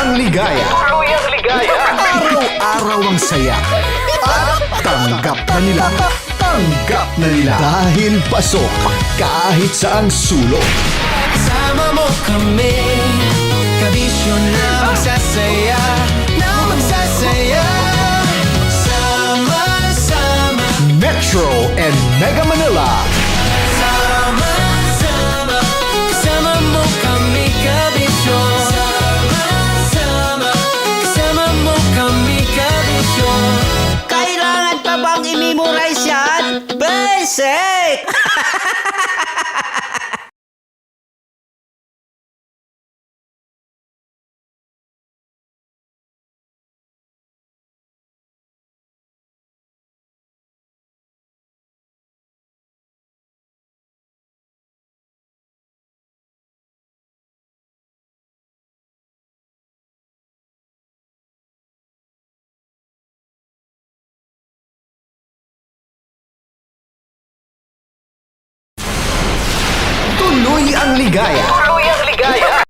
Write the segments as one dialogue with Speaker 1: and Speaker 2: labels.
Speaker 1: Tuluyang ligaya.
Speaker 2: Tuluyang ligaya.
Speaker 1: Araw-araw ang saya. At tanggap na nila. Tanggap na nila. Dahil pasok kahit saang sulok.
Speaker 3: Sama mo kami, kabisyo na magsasaya, na magsasaya. Sama-sama,
Speaker 1: Metro and Mega Manila.
Speaker 3: sama-sama, kasama mo kami, kabisyo. Sama-sama, kasama mo kami, kabisyo. Kailangan pa bang i-memorize yan? Basic!
Speaker 1: Tuloy ang ligaya.
Speaker 2: Tuluyang ligaya.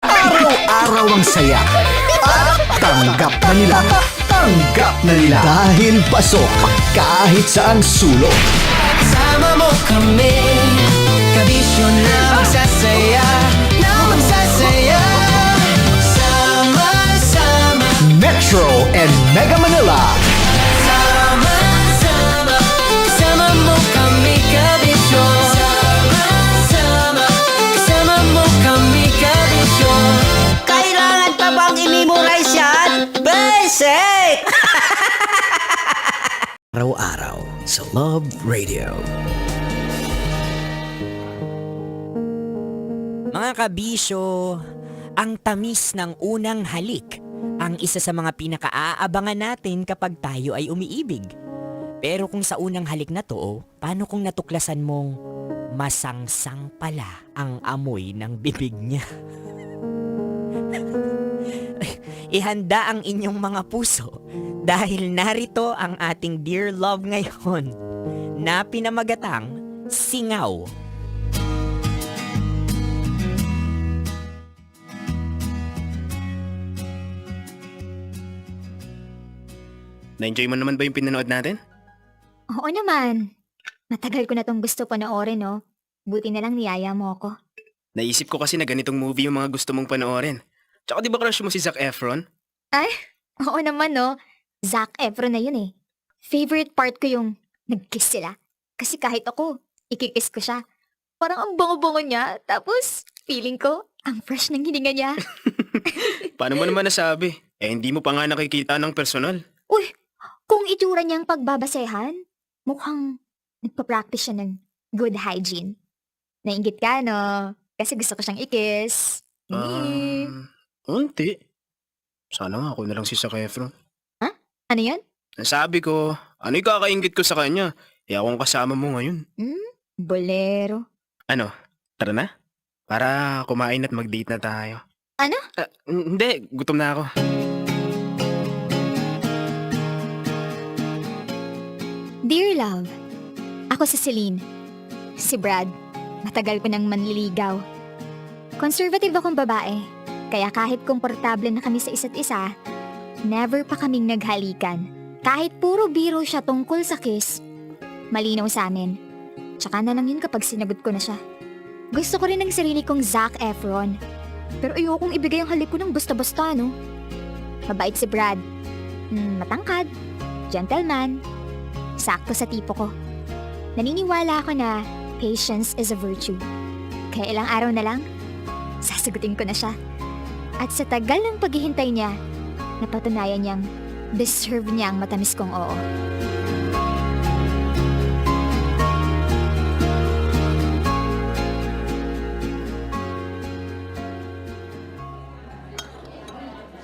Speaker 1: Araw-araw ang saya. At tanggap na nila. Tanggap na nila. Dahil pasok kahit saang sulok.
Speaker 3: Sama mo kami, kabisyo na magsasaya, na magsasaya. Sama-sama,
Speaker 1: Metro and Mega Manila.
Speaker 3: sama-sama, kasama mo kami, kabisyo. Sama-sama, kasama mo kami, kabisyo. Kailangan pa bang i-memorize yan? Basic!
Speaker 4: Araw-araw sa Love Radio. Mga kabisyo, ang tamis ng unang halik ang isa sa mga pinakaaabangan natin kapag tayo ay umiibig. Pero kung sa unang halik na to, paano kung natuklasan mong masangsang pala ang amoy ng bibig niya? Ihanda ang inyong mga puso dahil narito ang ating Dear Love ngayon na pinamagatang Singaw.
Speaker 5: Na-enjoy mo naman ba yung pinanood natin?
Speaker 6: Oo naman. Matagal ko na tong gusto panoorin, no? Buti na lang niyaya mo ako.
Speaker 5: Naisip ko kasi na ganitong movie yung mga gusto mong panoorin. Tsaka di ba crush mo si Zac Efron?
Speaker 6: Ay, oo naman, no? Zac Efron na yun eh. Favorite part ko yung nag-kiss sila. Kasi kahit ako, ikikiss ko siya. Parang ang bango-bango niya. Tapos, feeling ko, ang fresh ng hininga niya.
Speaker 5: Paano mo naman nasabi? Eh hindi mo pa nga nakikita ng personal.
Speaker 6: Uy, kung itsura niyang pagbabasehan, mukhang nagpa-practice siya ng good hygiene. Nainggit ka, no? Kasi gusto ko siyang i-kiss.
Speaker 5: Unti. Sana nga ako na lang si Zac Efron.
Speaker 6: Ano yan?
Speaker 5: Sabi ko, ano yung kakaingit ko sa kanya? Eh akong kasama mo ngayon.
Speaker 6: Bolero.
Speaker 5: Ano, tara na? Para kumain at mag-date na tayo.
Speaker 6: Ano?
Speaker 5: Hindi, gutom na ako.
Speaker 6: Dear Love, ako si Celine. Si Brad, matagal ko nang manliligaw. Conservative akong babae, kaya kahit komportable na kami sa isa't isa, never pa kaming naghalikan. Kahit puro biro siya tungkol sa kiss, malinaw sa amin. Tsaka na lang yun kapag sinagot ko na siya. Gusto ko rin ng sarili kong Zac Efron, pero ayokong ibigay ang halik ko ng basta-basta, no? Mabait si Brad. Matangkad, gentleman, sakto sa tipo ko. Naniniwala ako na patience is a virtue. Kaya ilang araw na lang, sasagutin ko na siya. At sa tagal ng paghihintay niya, napatunayan niyang Deserve niya ang matamis kong oo.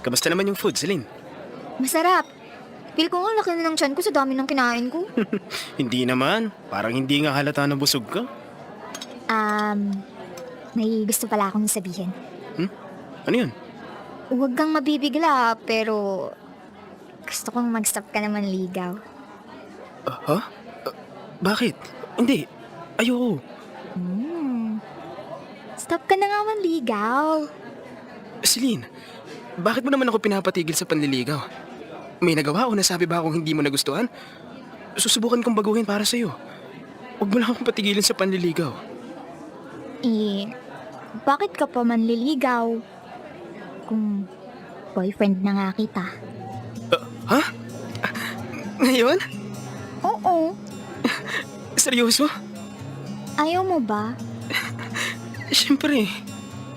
Speaker 5: Kamusta naman yung food, Celine?
Speaker 6: Masarap. Feel ko nga laki na ng tiyan ko sa dami ng kinain ko.
Speaker 5: Hindi naman. Parang hindi nga halata na busog ka.
Speaker 6: May gusto pala akong sabihin.
Speaker 5: Ano yun?
Speaker 6: Huwag kang mabibigla, pero gusto kong mag-stop ka naman ligaw.
Speaker 5: Ha? Bakit? Hindi. Ayoko.
Speaker 6: Stop ka na nga manligaw.
Speaker 5: Celine, bakit mo naman ako pinapatigil sa panliligaw? May nagawa o nasabi ba akong hindi mo nagustuhan? Susubukan kong baguhin para sa'yo. Huwag mo lang akong patigilin sa panliligaw.
Speaker 6: Bakit ka pa manliligaw? Kung boyfriend na nga kita.
Speaker 5: Ha? Ngayon?
Speaker 6: Oo.
Speaker 5: Seryoso?
Speaker 6: Ayaw mo ba?
Speaker 5: Siyempre.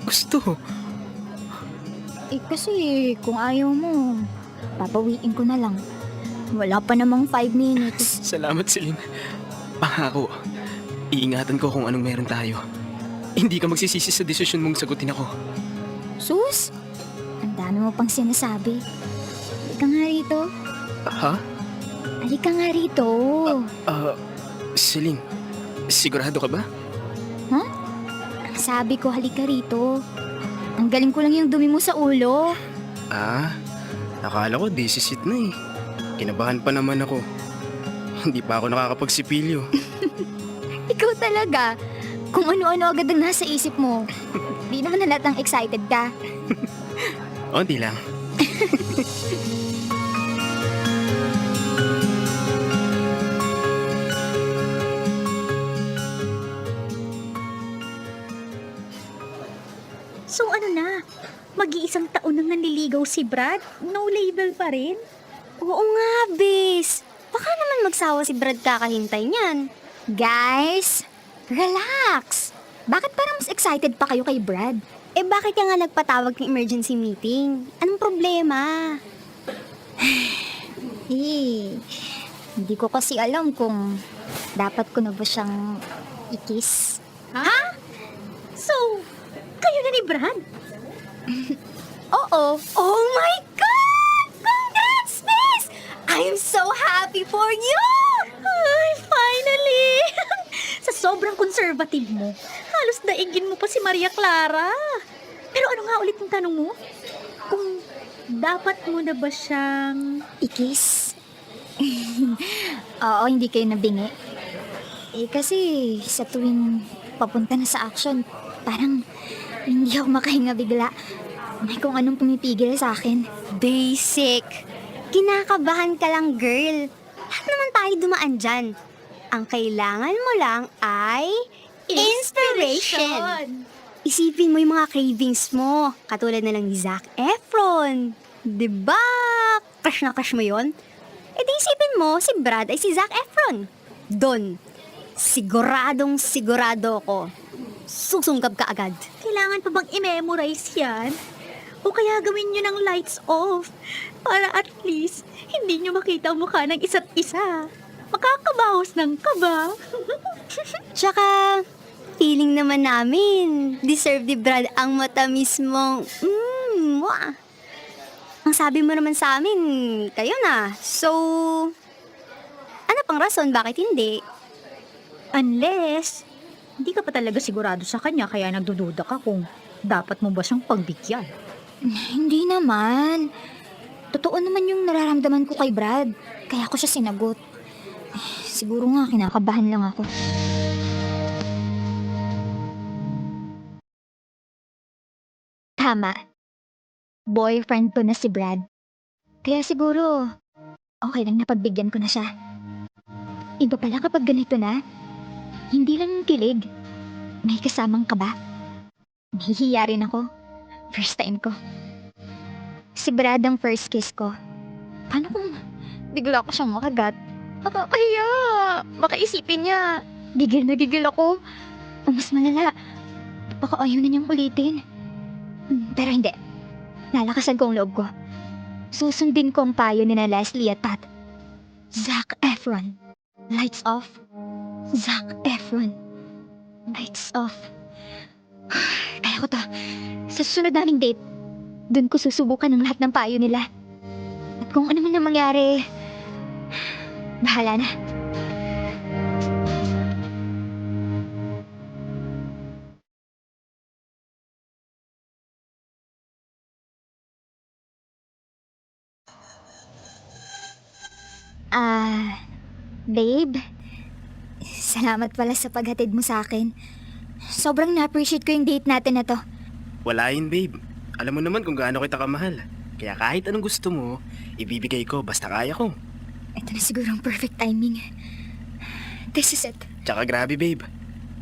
Speaker 5: Gusto.
Speaker 6: Kasi kung ayaw mo, papawiin ko na lang. Wala pa namang 5 minutes.
Speaker 5: Salamat, Celine. Pangako, iingatan ko kung anong meron tayo. Hindi ka magsisisi sa desisyon mong sagutin ako.
Speaker 6: Sus! Ang dami mo pang sinasabi. Halika nga rito.
Speaker 5: Ha?
Speaker 6: Halika nga rito.
Speaker 5: Celine, sigurado ka ba?
Speaker 6: Ang sabi ko, halika rito. Ang galing ko lang yung dumi mo sa ulo.
Speaker 5: Akala ko desisit na eh. Kinabahan pa naman ako. Hindi pa ako nakakapagsipilyo.
Speaker 6: Ikaw talaga. Kung ano-ano agad ang nasa isip mo. Di naman halatang excited ka.
Speaker 5: Onti lang.
Speaker 7: So ano na? Mag-iisang taon nang nanliligaw si Brad? No label pa rin?
Speaker 3: Oo nga, bes. Baka naman magsawa si Brad kakahintay niyan.
Speaker 6: Guys, relax. Bakit parang mas excited pa kayo kay Brad?
Speaker 3: Bakit ka nga nagpatawag ng emergency meeting? Anong problema?
Speaker 6: Hindi ko kasi alam kung dapat ko na ba siyang i-kiss.
Speaker 7: Ha? So, kayo na ni Brad?
Speaker 6: Oo.
Speaker 3: Oh my God! Congrats, bes! I'm so happy for you!
Speaker 7: Ay, finally! Sa sobrang conservative mo, halos daigin mo pa si Maria Clara. Pero ano nga ulit yung tanong mo? Kung dapat mo na ba siyang...
Speaker 6: I-kiss? Oo, hindi kayo nabingi. Kasi sa tuwing papunta na sa action, parang hindi ako makahinga bigla. May kung anong pumipigil sa akin.
Speaker 3: Basic. Kinakabahan ka lang, girl. Lahat naman tayo dumaan dyan. Ang kailangan mo lang ay inspiration. Isipin mo yung mga cravings mo. Katulad na lang ni Zac Efron. Diba? Crush na crush mo yun? Di isipin mo, si Brad ay si Zac Efron. Don, siguradong sigurado ko. Susungkab ka agad.
Speaker 7: Kailangan pa bang i-memorize yan? O kaya gawin nyo ng lights off para at least hindi nyo makita ang mukha ng isa't isa. Makakabawas ng kaba.
Speaker 3: Tsaka, feeling naman namin, deserve ni Brad ang matamis mong, mwah. Ang sabi mo naman sa amin, kayo na. So, ano pang rason bakit hindi?
Speaker 7: Unless, hindi ka pa talaga sigurado sa kanya kaya nagdududa ka kung dapat mo ba siyang pagbigyan.
Speaker 6: Hindi naman. Totoo naman yung nararamdaman ko kay Brad. Kaya ako siya sinagot. Siguro nga kinakabahan lang ako. Tama. Boyfriend ko na si Brad. Kaya siguro, okay lang na pagbigyan ko na siya. Iba pala kapag ganito na. Hindi lang yung kilig. May kasamang kaba. Nahihiya rin ako. First time ko. Si Brad ang first kiss ko. Paano kung bigla ko siyang makagat? Nakakahiya. Baka isipin niya. Gigil na gigil ako. O mas malala. Baka ayaw na niyang ulitin. Pero hindi. Lalakasan ko ang loob ko. Susundin ko ang payo ni na Leslie at Pat. Zac Efron. Lights off. Zac Efron. Lights off. Kaya ko to. Sa susunod naming date, doon ko susubukan ang lahat ng payo nila. At kung ano man ang mangyari, bahala na. Babe, salamat pala sa paghatid mo sa akin. Sobrang na-appreciate ko yung date natin na to.
Speaker 5: Wala yun, babe. Alam mo naman kung gaano kita kamahal. Kaya kahit anong gusto mo, ibibigay ko basta kaya ko.
Speaker 6: Ito na siguro ang perfect timing. This is it.
Speaker 5: Tsaka grabe, babe.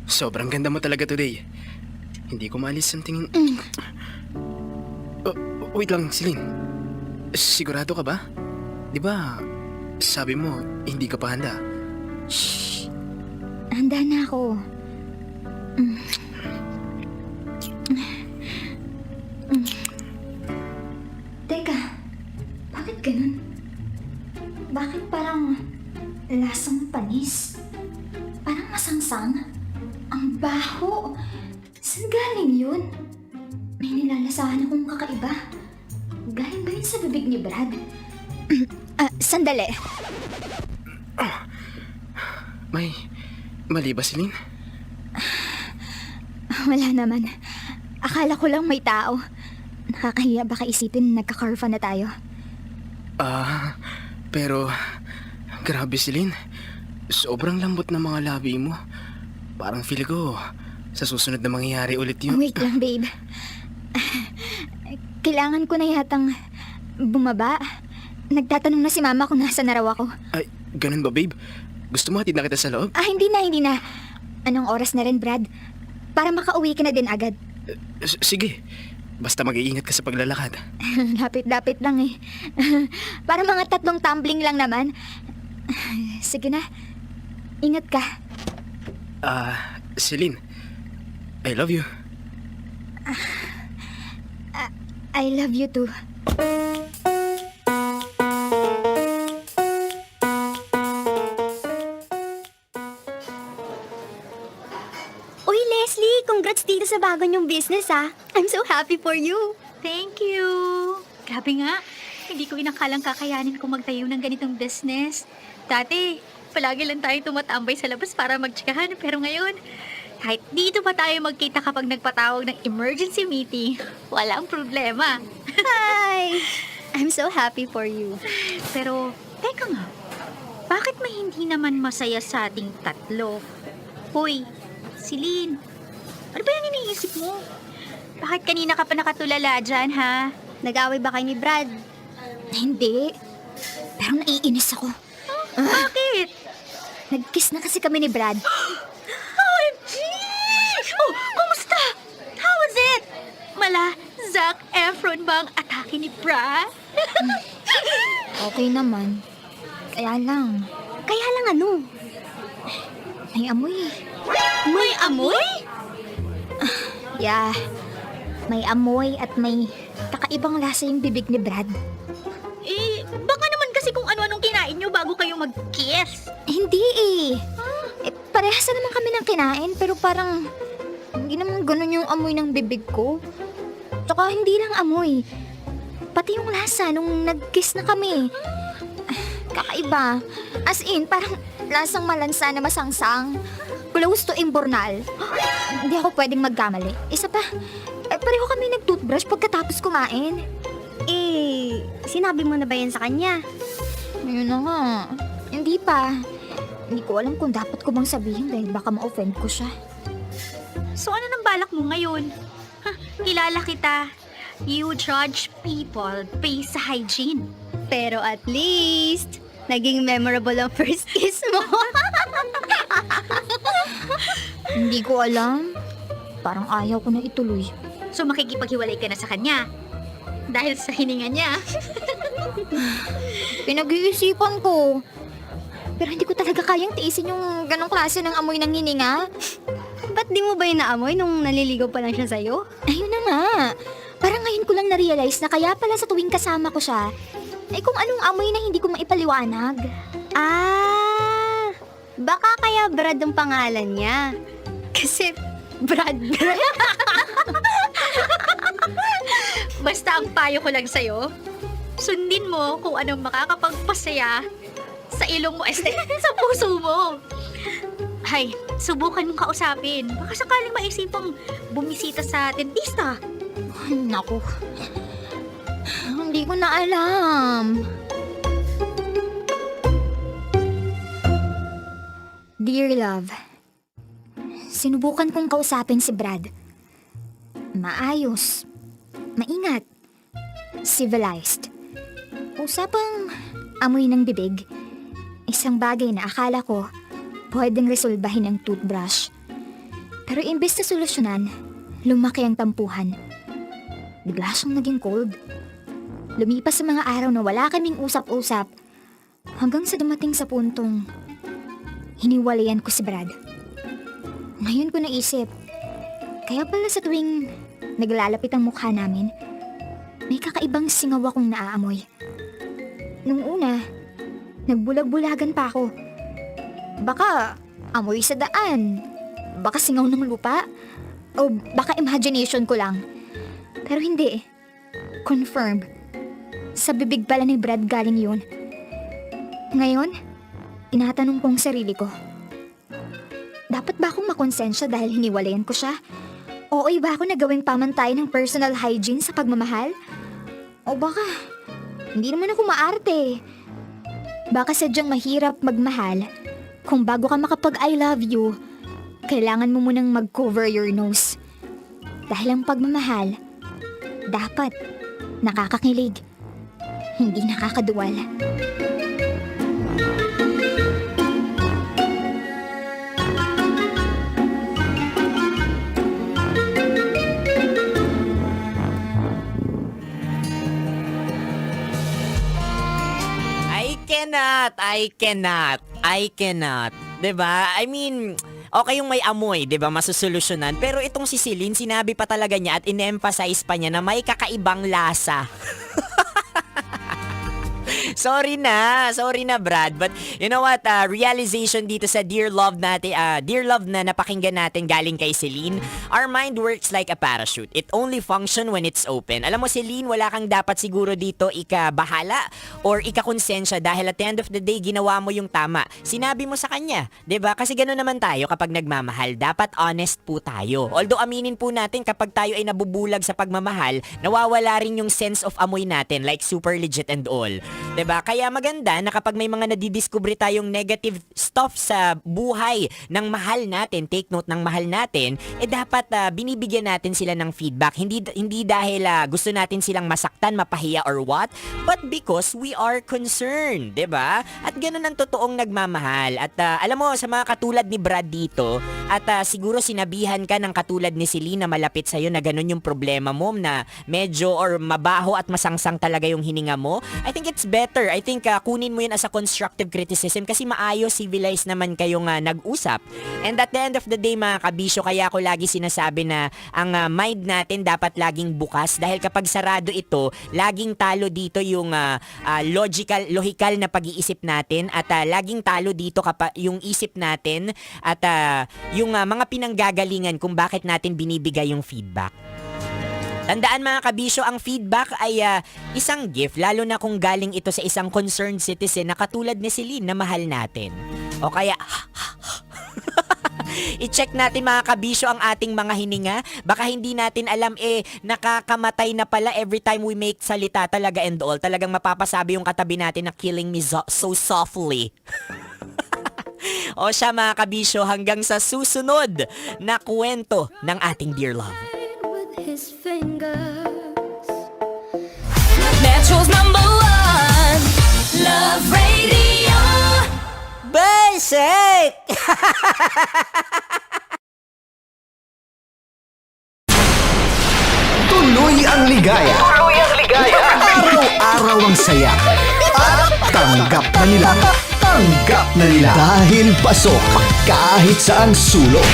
Speaker 5: Sobrang ganda mo talaga today. Hindi ko maalis ang tingin... Oh, wait lang, Celine. Sigurado ka ba? Di ba, sabi mo, hindi ka pa handa?
Speaker 6: Shh. Handa na ako. Teka, bakit ganun? Bakit parang lasang panis? Parang masangsang? Ang baho! Saan galing yun? May nilalasahan akong kakaiba. Galing ba yun sa bibig ni Brad? Sandali.
Speaker 5: May mali ba, Celine?
Speaker 6: Wala naman. Akala ko lang may tao. Nakakahiya baka isipin nagkakarfa na tayo.
Speaker 5: Pero grabe, Celine. Sobrang lambot ng mga labi mo. Parang feel ko sa susunod na mangyayari ulit yun.
Speaker 6: Wait lang, babe. Kailangan ko na yatang bumaba. Nagtatanong na si mama kung nasa na raw ako.
Speaker 5: Ay, ganun ba, babe? Gusto mo hatid na kita sa loob?
Speaker 6: Hindi na. Anong oras na rin, Brad? Para makauwi ka na din agad.
Speaker 5: Sige. Basta mag-iingat ka sa paglalakad.
Speaker 6: Lapit-lapit lang eh. Para mga 3 tumbling lang naman. Sige na. Ingat ka.
Speaker 5: Celine. I love you.
Speaker 6: I love you too.
Speaker 3: Uy, Leslie, congrats dito sa bago niyong business ah. I'm so happy for you.
Speaker 7: Thank you. Grabe nga. Hindi ko inakalang kakayanin kung magtayo ng ganitong business. Dati, palagi lang tayo tumatambay sa labas para magtsikahan. Pero ngayon, kahit dito pa tayo magkita kapag nagpatawag ng emergency meeting, walang problema.
Speaker 3: Hi! I'm so happy for you.
Speaker 7: Pero, teka nga. Bakit may hindi naman masaya sa ating tatlo? Hoy, Celine, ano ba yung iniisip mo? Bakit kanina ka pa nakatulala dyan, ha?
Speaker 3: Nag-away ba kayo ni Brad?
Speaker 6: Hindi. Pero naiinis ako.
Speaker 7: Bakit?
Speaker 6: Nag-kiss na kasi kami ni Brad.
Speaker 7: OMG! Oh, kumusta? How was it? Mala, Zac Efron ba ang atake ni Brad?
Speaker 6: Okay naman. Kaya lang,
Speaker 3: Ano?
Speaker 6: may amoy.
Speaker 7: May amoy?
Speaker 6: Yeah. May amoy at may kakaibang lasa yung bibig ni Brad.
Speaker 7: Eh, baka naman kasi kung ano-anong kinain nyo bago kayo mag-kiss.
Speaker 6: Hindi eh. Parehas na naman kami ng kinain pero parang hindi naman ganun yung amoy ng bibig ko. Tsaka hindi lang amoy. Pati yung lasa nung nag-kiss na kami. Kakaiba. As in, parang lasang malansa na masangsang. Close to imbornal. Hindi ako pwedeng magkamali. Isa pa, pareho kami nag-toothbrush pagkatapos kumain.
Speaker 3: Sinabi mo na ba yan sa kanya?
Speaker 6: Ayun na nga. Hindi pa. Hindi ko alam kung dapat ko bang sabihin dahil baka ma-offend ko siya.
Speaker 7: So ano nang balak mo ngayon? Kilala kita. You judge people based sa hygiene.
Speaker 3: Pero at least, naging memorable ang first kiss mo.
Speaker 6: Hindi ko alam. Parang ayaw ko na ituloy.
Speaker 7: So makikipaghiwalay ka na sa kanya. Dahil sa hininga niya.
Speaker 6: Pinag-iisipan ko. Pero hindi ko talaga kayang tiisin yung ganong klase ng amoy ng hininga.
Speaker 3: Ba't di mo ba yun naamoy nung naliligaw pa lang siya sa'yo?
Speaker 6: Ayun na nga. Parang ngayon ko lang na-realize na kaya pala sa tuwing kasama ko siya, ay kung anong amoy na hindi ko maipaliwanag.
Speaker 3: Ah, baka kaya Brad ang pangalan niya. Kasi Brad.
Speaker 7: Basta ang payo ko lang sa'yo, sundin mo kung anong makakapagpasaya sa ilong mo, sa puso mo. Hay, subukan mong kausapin. Baka sakaling maisipang bumisita sa dentista.
Speaker 6: Naku, hindi ko na alam. Dear love, sinubukan kong kausapin si Brad. Maayos, maingat, civilized. Usapang amoy ng bibig, isang bagay na akala ko pwedeng resolbahin ng toothbrush. Pero imbes na solusyonan, lumaki ang tampuhan. Bigla siyang naging cold. Lumipas sa mga araw na wala kaming usap-usap hanggang sa dumating sa puntong hiniwalayan ko si Brad. Ngayon ko naisip, kaya pala sa tuwing naglalapit ang mukha namin, may kakaibang singaw akong naaamoy. Nung una, nagbulag-bulagan pa ako. Baka amoy sa daan, baka singaw ng lupa, o baka imagination ko lang. Pero hindi. Confirmed. Sa bibig pala ni Brad galing yun. Ngayon, tinatanong kong sarili ko, dapat ba akong makonsensya dahil hiniwalayan ko siya? O iba ako na gawing pamantay ng personal hygiene sa pagmamahal? O baka, hindi naman ako maarte. Baka sadyang mahirap magmahal kung bago ka makapag I love you, kailangan mo munang mag-cover your nose. Dahil ang pagmamahal, dapat nakakakilig, hindi nakakaduwal.
Speaker 4: I cannot. 'Di ba? I mean, okay yung may amoy, 'di ba? Masusolusyonan. Pero itong si Celine, sinabi pa talaga niya at in-emphasize pa niya na may kakaibang lasa. Sorry na Brad, but you know what, realization dito sa Dear Love natin, Dear Love na napakinggan natin galing kay Celine, our mind works like a parachute. It only function when it's open. Alam mo Celine, wala kang dapat siguro dito ikabahala or ikakonsensya dahil at the end of the day, ginawa mo yung tama. Sinabi mo sa kanya, 'di ba? Kasi gano'n naman tayo kapag nagmamahal, dapat honest po tayo. Although aminin po natin kapag tayo ay nabubulag sa pagmamahal, nawawala rin yung sense of amoy natin, like super legit and all. 'Di ba? Kaya maganda na kapag may mga nadidiscover tayong negative stuff sa buhay ng mahal natin, take note ng mahal natin, dapat binibigyan natin sila ng feedback. Hindi dahil gusto natin silang masaktan, mapahiya or what, but because we are concerned, 'di ba? At ganun ang totoong nagmamahal. At alam mo, sa mga katulad ni Brad dito, at siguro sinabihan ka ng katulad ni Celine na malapit sa'yo na ganun yung problema mo, na medyo or mabaho at masangsang talaga yung hininga mo, I think it's better. I think kunin mo yun as a constructive criticism kasi maayos, civilized naman kayong nag-usap. And at the end of the day mga kabisyo, kaya ako lagi sinasabi na ang mind natin dapat laging bukas dahil kapag sarado ito, laging talo dito yung logical na pag-iisip natin at laging talo dito kapag yung isip natin at yung mga pinanggagalingan kung bakit natin binibigay yung feedback. Tandaan mga kabisyo, ang feedback ay isang gift, lalo na kung galing ito sa isang concerned citizen na katulad ni Celine na mahal natin. O kaya, i-check natin mga kabisyo ang ating mga hininga. Baka hindi natin alam nakakamatay na pala every time we make salita talaga and all. Talagang mapapasabi yung katabi natin na killing me so softly. O siya mga kabisyo, hanggang sa susunod na kwento ng ating Dear Love.
Speaker 8: His fingers. Metro's #1 Love Radio.
Speaker 4: Basic!
Speaker 1: Tuloy ang ligaya.
Speaker 2: Tuloy ang ligaya.
Speaker 1: Araw-araw ang saya. At tanggap na nila. Tanggap na nila. Dahil pasok kahit saan sulok.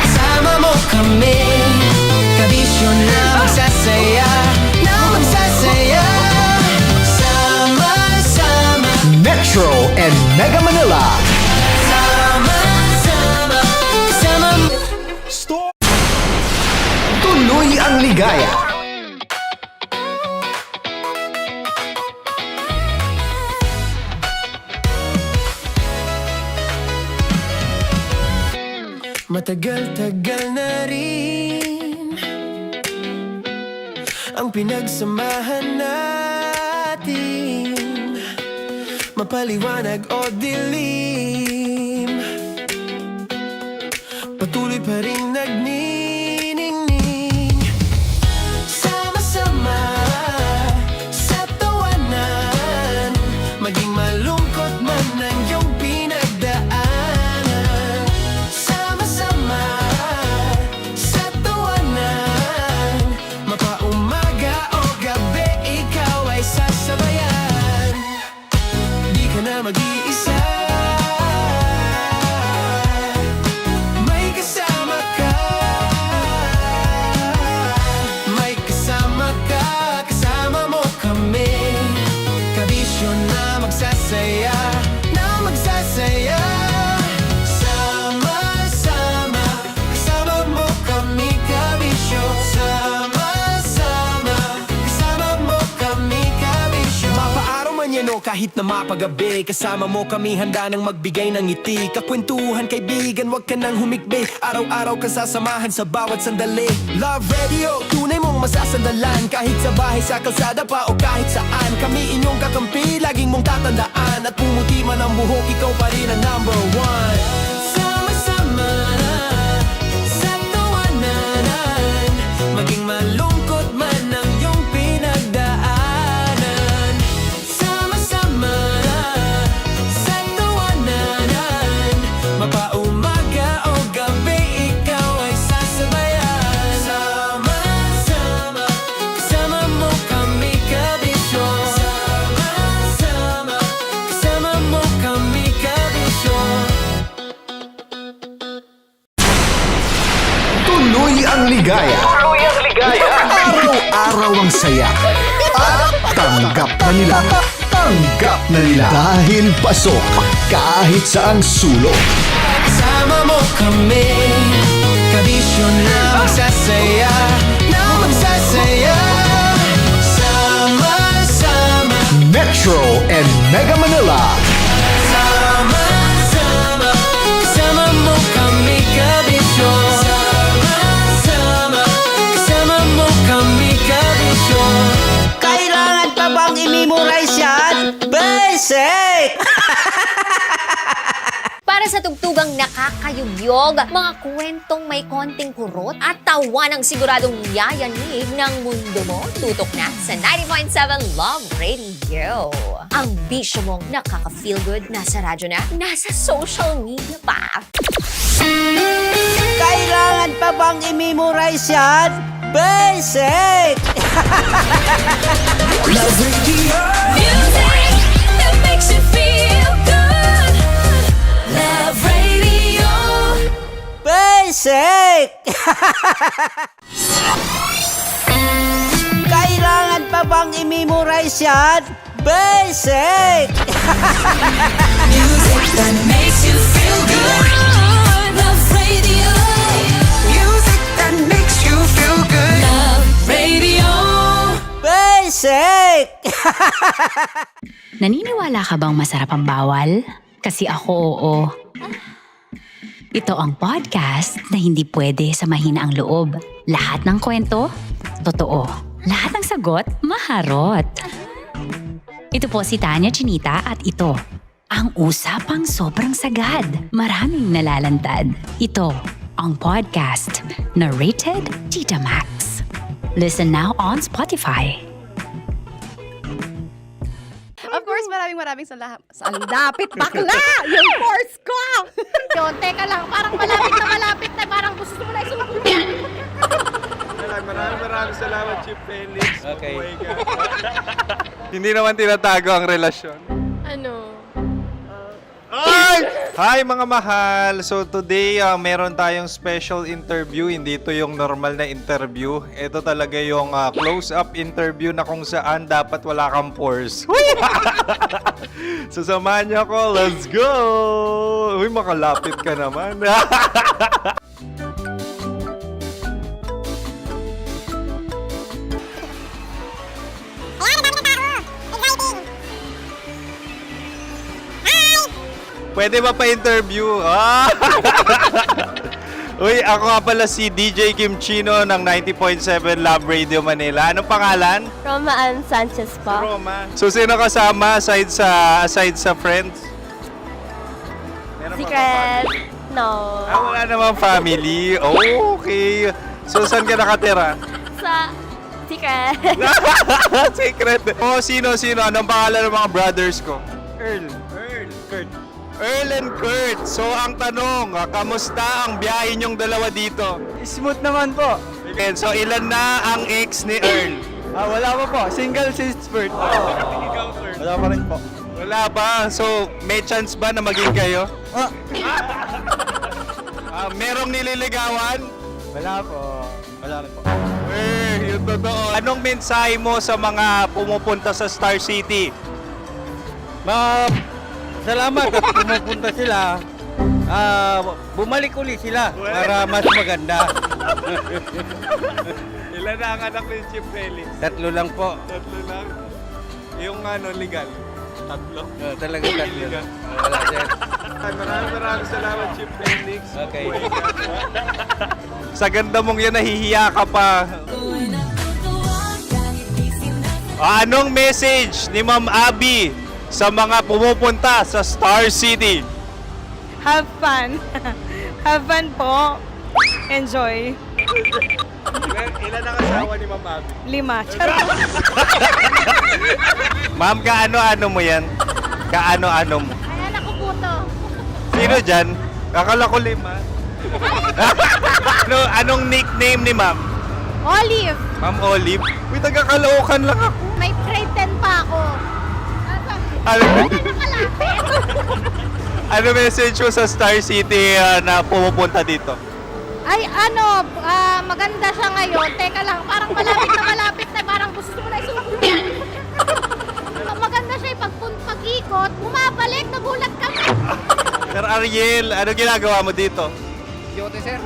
Speaker 8: Sama mo kami, kabisyo.
Speaker 5: Kabisyo na magsasaya, na magsasaya. Sama-sama,
Speaker 1: Metro and Mega Manila.
Speaker 5: sama-sama, kasama mo.
Speaker 1: Tuloy ang ligaya.
Speaker 5: Matagal-tagal na rin ang pinagsamahan natin, mapaliwanag o dilim, patuloy pa rin nagniningning. Sama-sama sa tawanan, maging malungkot man ang iyong pinagdaanan. Sama-sama sa tawanan, mapaumaga o gabi, ikaw ay sasabayan. Di ka na mag-iisa, may kasama ka. May kasama ka, kasama mo kami. Kabisyo na magsasaya, na magsasaya. Sama-sama, kasama mo kami. Kabisyo, sama-sama, kasama mo kami. Kabisyo. Mapaaraw man yan o kahit na mapagabi, kasama mo kami, handa nang magbigay ng ngiti. Kakwentuhan, kaibigan, wag ka nang humikbi. Araw-araw ka sasamahan sa bawat sandali. Love Radio, tunay mong masasandalan. Kahit sa bahay, sa kalsada pa o kahit saan, kami inyong kakampi, laging mong tatandaan. At pumuti man ang buhok, ikaw pa rin ang number one. Sama-sama sa tawanan, maging malungkot man ang iyong pinagdaanan. Sama-sama sa tawanan, mapaumaga o gabi, ikaw ay sasabayan. Sama-sama, kasama mo kami. Kabisyo, sama-sama, kasama mo kami. Kabisyo.
Speaker 1: Tuloy ang ligaya.
Speaker 2: Tuloy ang ligaya.
Speaker 1: Araw-araw ang saya. At tanggap na nila. Tanggap na nila. Dahil pasok kahit saang sulok.
Speaker 5: Kasama mo kami. Kabisyo na magsasaya, na magsasaya. Sama-sama,
Speaker 1: Metro and Mega Manila.
Speaker 5: sama-sama, kasama mo kami. Kabisyo, sama-sama, kasama mo kami. Kabisyo.
Speaker 9: Kailangan pa bang i-memorize yan? Basic!
Speaker 10: Para sa tugtugang nakakayugyog, mga kwentong may konting kurot at tawanang siguradong yayanig ng mundo mo, tutok na sa 90.7 Love Radio. Ang bisyo mong nakaka-feel good, nasa radyo na, nasa social media pa.
Speaker 9: Kailangan pa bang i-memorize yan? Basic!
Speaker 8: Music that makes you feel good. Love Radio.
Speaker 9: Basic! Kailangan pa bang i-memorize yan? Basic!
Speaker 8: Music that makes you feel good. Love Radio. Music that makes you feel good. Love Radio.
Speaker 9: Basic!
Speaker 11: Naniniwala ka bang masarap ang bawal? Kasi ako oo. Ito ang podcast na hindi pwede sa mahina ang loob. Lahat ng kwento, totoo. Lahat ng sagot, maharot. Ito po si Tanya Chinita at ito, ang usapang sobrang sagad. Maraming nalalantad. Ito, ang podcast na rated Tita Max. Listen now on Spotify.
Speaker 12: Of course, maraming salamat. Ang dapit bakla! Yung course ko! Yun, teka lang, parang malapit na, parang gusto mo na isulat.
Speaker 13: Maraming salamat, Chief Felix. Okay. Oh my God. Hindi naman tinatago ang relasyon.
Speaker 12: Ano?
Speaker 13: Ay! Hi mga mahal! So today, meron tayong special interview. Hindi ito yung normal na interview. Ito talaga yung close-up interview na kung saan dapat wala kang pores. So samahan niyo ako. Let's go! Uy, makalapit ka naman. Pwede ba pa-interview? Uy, ako nga pala si DJ Kim Chino ng 90.7 Love Radio Manila. Anong pangalan?
Speaker 14: Roma Ann Sanchez po.
Speaker 13: Roma. So, sino kasama aside sa friends? Meron ba
Speaker 14: Secret. No.
Speaker 13: wala namang family. Oh, okay. So, saan ka nakatira?
Speaker 14: Sa Secret.
Speaker 13: Secret. Oh, sino? Anong pangalan ng mga brothers ko? Earl, Kurt. Earl and Kurt. So, ang tanong, kamusta ang biyahe niyong dalawa dito?
Speaker 9: Smooth naman po.
Speaker 13: Okay, so, ilan na ang ex ni Earl?
Speaker 9: Wala pa po. Single since birth. Wala pa rin po.
Speaker 13: Wala pa. So, may chance ba na maging kayo? Merong nililigawan?
Speaker 9: Wala po. Wala rin po.
Speaker 13: Yun totoo. Anong mensahe mo sa mga pumupunta sa Star City?
Speaker 9: Salamat at pumupunta sila. Bumalik uli sila para mas maganda.
Speaker 13: Ilan na ang anak ni Chief Felix?
Speaker 9: 3 lang po.
Speaker 13: 3 lang. Yung legal? 3?
Speaker 9: Talaga 3. Wala sir.
Speaker 13: Maraming salamat, Chief Felix.
Speaker 9: Okay.
Speaker 13: Sa ganda mong yan, nahihiya ka pa. Anong message ni Ma'am Abby sa mga pumupunta sa Star City?
Speaker 12: Have fun. Have fun po. Enjoy.
Speaker 13: Ilan ang asawa ni Ma'am Abby?
Speaker 12: 5. Charot.
Speaker 13: Ma'am, kaano-ano mo yan? Kaano-ano mo?
Speaker 7: Ay, anak ko po to.
Speaker 13: Sino dyan? Akala ko 5. Anong nickname ni Ma'am?
Speaker 7: Olive,
Speaker 13: Ma'am Olive? Uy, taga-Caloocan lang ako.
Speaker 7: may grade 10 pa ako.
Speaker 13: Ano message mo sa Star City na pumupunta dito?
Speaker 7: Ay, maganda siya ngayon. Teka lang, parang malapit na, parang gusto mo na isulat. Maganda siya pag-ikot, bumabalik, nagulat kami.
Speaker 13: Sir Ariel, ano ginagawa mo dito?
Speaker 9: Yote sir.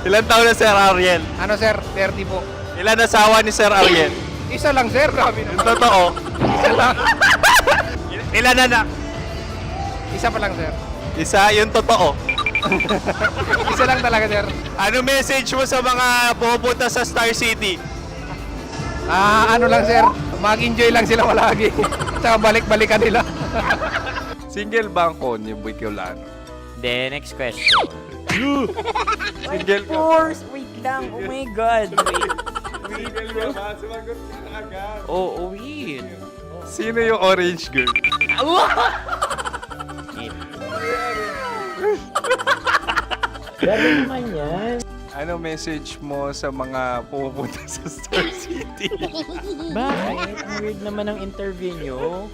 Speaker 13: Ilan taon na Sir Ariel?
Speaker 9: Ano sir? 30 po.
Speaker 13: Ilan asawa ni Sir Ariel?
Speaker 9: Isa lang sir. Grabe
Speaker 13: Yung totoo.
Speaker 9: Isa lang.
Speaker 13: Ilan anak?
Speaker 9: Isa pa lang sir.
Speaker 13: Isa, yung totoo.
Speaker 9: Isa lang talaga sir.
Speaker 13: Ano message mo sa mga pumupunta sa Star City?
Speaker 9: Ano lang sir. Mag-enjoy lang sila palagi. Tsaka balik-balikan nila.
Speaker 13: Single ba ang konyo, Boy Kiolano?
Speaker 4: Then, next question.
Speaker 13: Single ka?
Speaker 4: course! Wait lang. Oh my God.
Speaker 13: Single ka ba? Sumagot ka agad.
Speaker 4: Oh, wait.
Speaker 13: Sino yung orange girl?
Speaker 4: Gano'n naman yan.
Speaker 13: Ano message mo sa mga pumupunta sa Star City?
Speaker 4: Bakit? Ang weird naman ang interview nyo.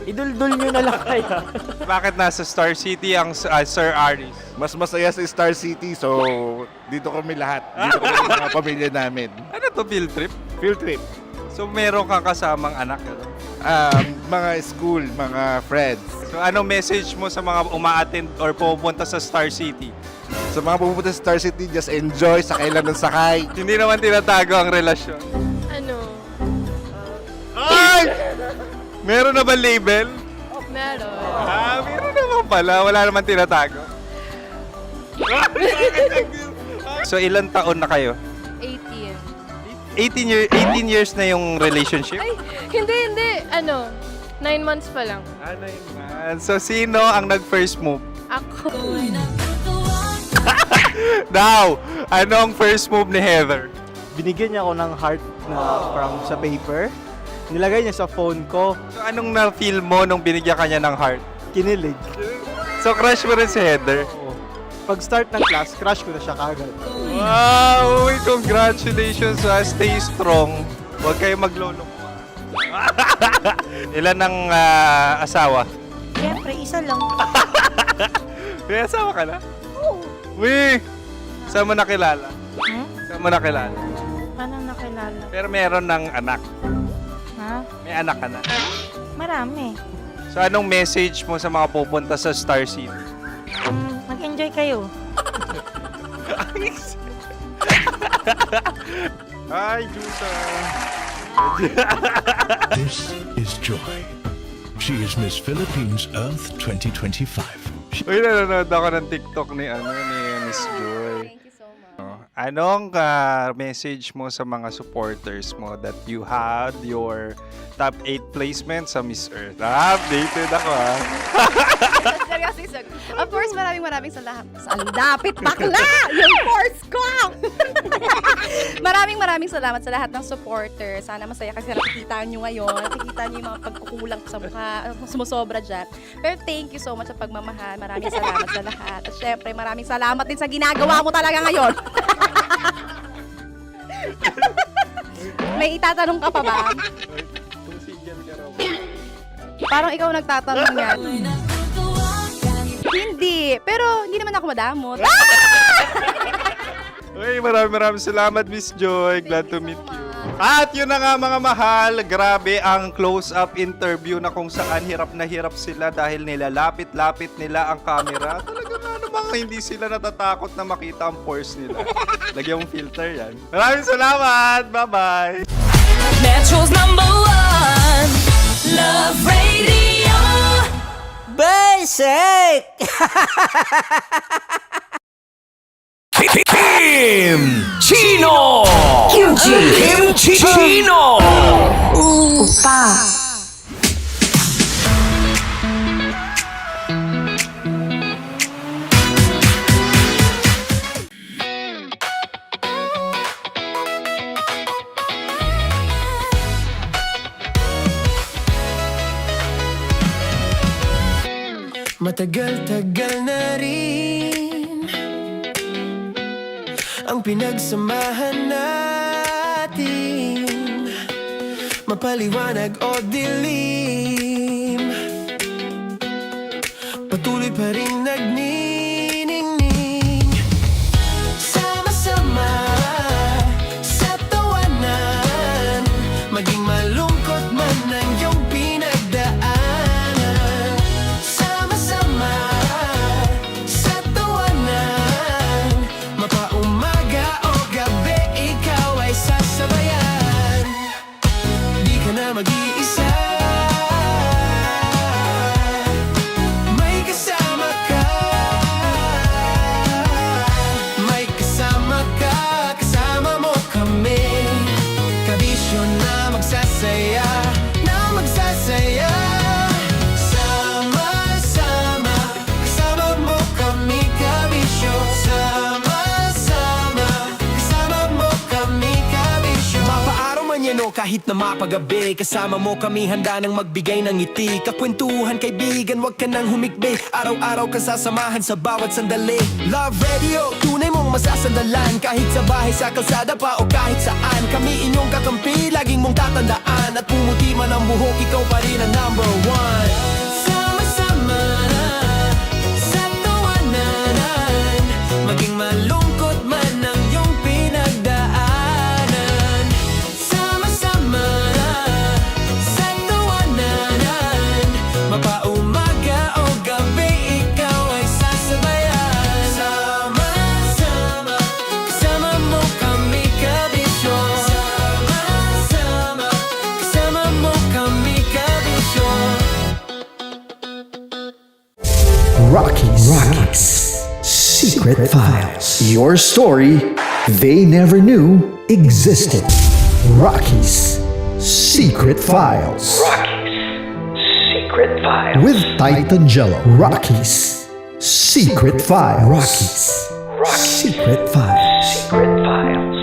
Speaker 4: Idul-dul nyo na lang kaya.
Speaker 13: Bakit nasa Star City ang Sir Aris?
Speaker 15: Mas masaya sa Star City, so dito kami lahat. Dito kami mga pamilya namin.
Speaker 13: Ano to, field trip?
Speaker 15: Field trip.
Speaker 13: So meron kang kasamang anak? Ano?
Speaker 15: Mga school, mga friends.
Speaker 13: So anong message mo sa mga uma-attend or pumupunta sa Star City?
Speaker 15: Sa mga pupunta sa Star City, just enjoy, sakay lang ng sakay.
Speaker 13: Hindi naman tinatago ang relasyon.
Speaker 12: Ano?
Speaker 13: Ay! Meron na ba label?
Speaker 12: Meron.
Speaker 13: Meron naman pala. Wala naman tinatago. So ilan taon na kayo?
Speaker 12: 18.
Speaker 13: 18 years na yung relationship?
Speaker 12: Ay, hindi. 9 months pa lang.
Speaker 13: So sino ang nag-first move?
Speaker 12: Ako.
Speaker 13: Now, anong first move ni Heather?
Speaker 9: Binigyan niya ako ng heart na from sa paper. Nilagay niya sa phone ko.
Speaker 13: So anong na-feel mo nung binigyan kanya ng heart?
Speaker 9: Kinilig.
Speaker 13: So crush mo rin si Heather?
Speaker 9: Pag start ng class, crush ko na siya kagad.
Speaker 13: Wow! Congratulations! Stay strong. Huwag kayo magloloko. Ilan ang asawa?
Speaker 7: Siyempre, isa lang.
Speaker 13: May asawa ka na?
Speaker 12: Oo.
Speaker 13: Uy! Saan mo nakilala? Saan mo nakilala?
Speaker 12: Paano nakilala?
Speaker 13: Pero meron ng anak.
Speaker 12: Ha?
Speaker 13: May anak ka na.
Speaker 12: Marami.
Speaker 13: So anong message mo sa mga pupunta sa Star City?
Speaker 12: Mag-enjoy kayo.
Speaker 13: Hi, Jusa!
Speaker 1: This is Joy. She is Miss Philippines Earth 2025.
Speaker 13: Uy, nanonood ako ng TikTok ni Miss Joy.
Speaker 12: Thank you so much.
Speaker 13: Anong message mo sa mga supporters mo that you had your top 8 placement sa Miss Earth? Updated ako
Speaker 12: Seryoso. Of course, maraming salamat. Ang dapit bakla! Yung course ko! maraming salamat sa lahat ng supporters. Sana masaya kasi nakikita nyo ngayon. Nakikita nyo yung mga pagkukulang sa mukha. Sumusobra dyan. Pero thank you so much sa pagmamahal. Maraming salamat sa lahat. At syempre, maraming salamat din sa ginagawa mo talaga ngayon. May itatanong ka pa ba? Parang ikaw nagtatanong yan. Hindi. Pero hindi naman ako madamot.
Speaker 13: Uy, maraming salamat, Miss Joy. Glad to meet you. At yun na nga mga mahal, grabe ang close-up interview na kung saan hirap na hirap sila dahil nilalapit-lapit nila ang camera. Talaga na namang hindi sila natatakot na makita ang pores nila. Lagyan mong filter yan. Maraming salamat! Bye-bye!
Speaker 8: Metro's #1 Love Radio.
Speaker 4: Basic!
Speaker 1: Kim Chino! Kimchi Chino!
Speaker 8: Opa.
Speaker 16: Matagal-tagal na rin ang pinagsamahan natin, mapaliwanag o dilim, patuloy pa rin nagniningning. Sama-sama sa tawanan, maging malungkot man ang iyong pinagdaanan. Sama-sama sa tawanan, mapaumaga o gabi, ikaw ay sasabayan. Di ka na mag-iisa, may kasama ka. May kasama ka, kasama mo kami. Kabisyo na magsasaya, na magsasaya. Sama-sama, kasama mo kami, kabisyo. Sama-sama, kasama mo kami, kabisyo. Mapaaraw man yan o kahit na mapagabi, kasama mo kami, handa nang magbigay ng ngiti. Kakwentuhan, kaibigan, wag ka nang humikbi. Araw-araw ka sasamahan sa bawat sandali. Love Radio, tunay mong masasandalan. Kahit sa bahay, sa kalsada pa o kahit saan, kami inyong kakampi, laging mong tatandaan. At pumuti man ang buhok, ikaw pa rin ang #1. Sama-sama na sa tawanan, maging malungkot man ang iyong pinagdaanan. Sama-sama na sa tawanan, mapaumaga o gabi, ikaw ay sasabayan. Sama-sama, kasama mo kami, kabisyo. Sama-sama, kasama mo kami, kabisyo.
Speaker 1: Rockies. Secret Files. Your story they never knew existed. Rockies. Secret Files.
Speaker 2: Secret Files.
Speaker 1: With Titan Jello. Rockies. Secret Files. Rockies. Secret Files.
Speaker 2: Secret Files.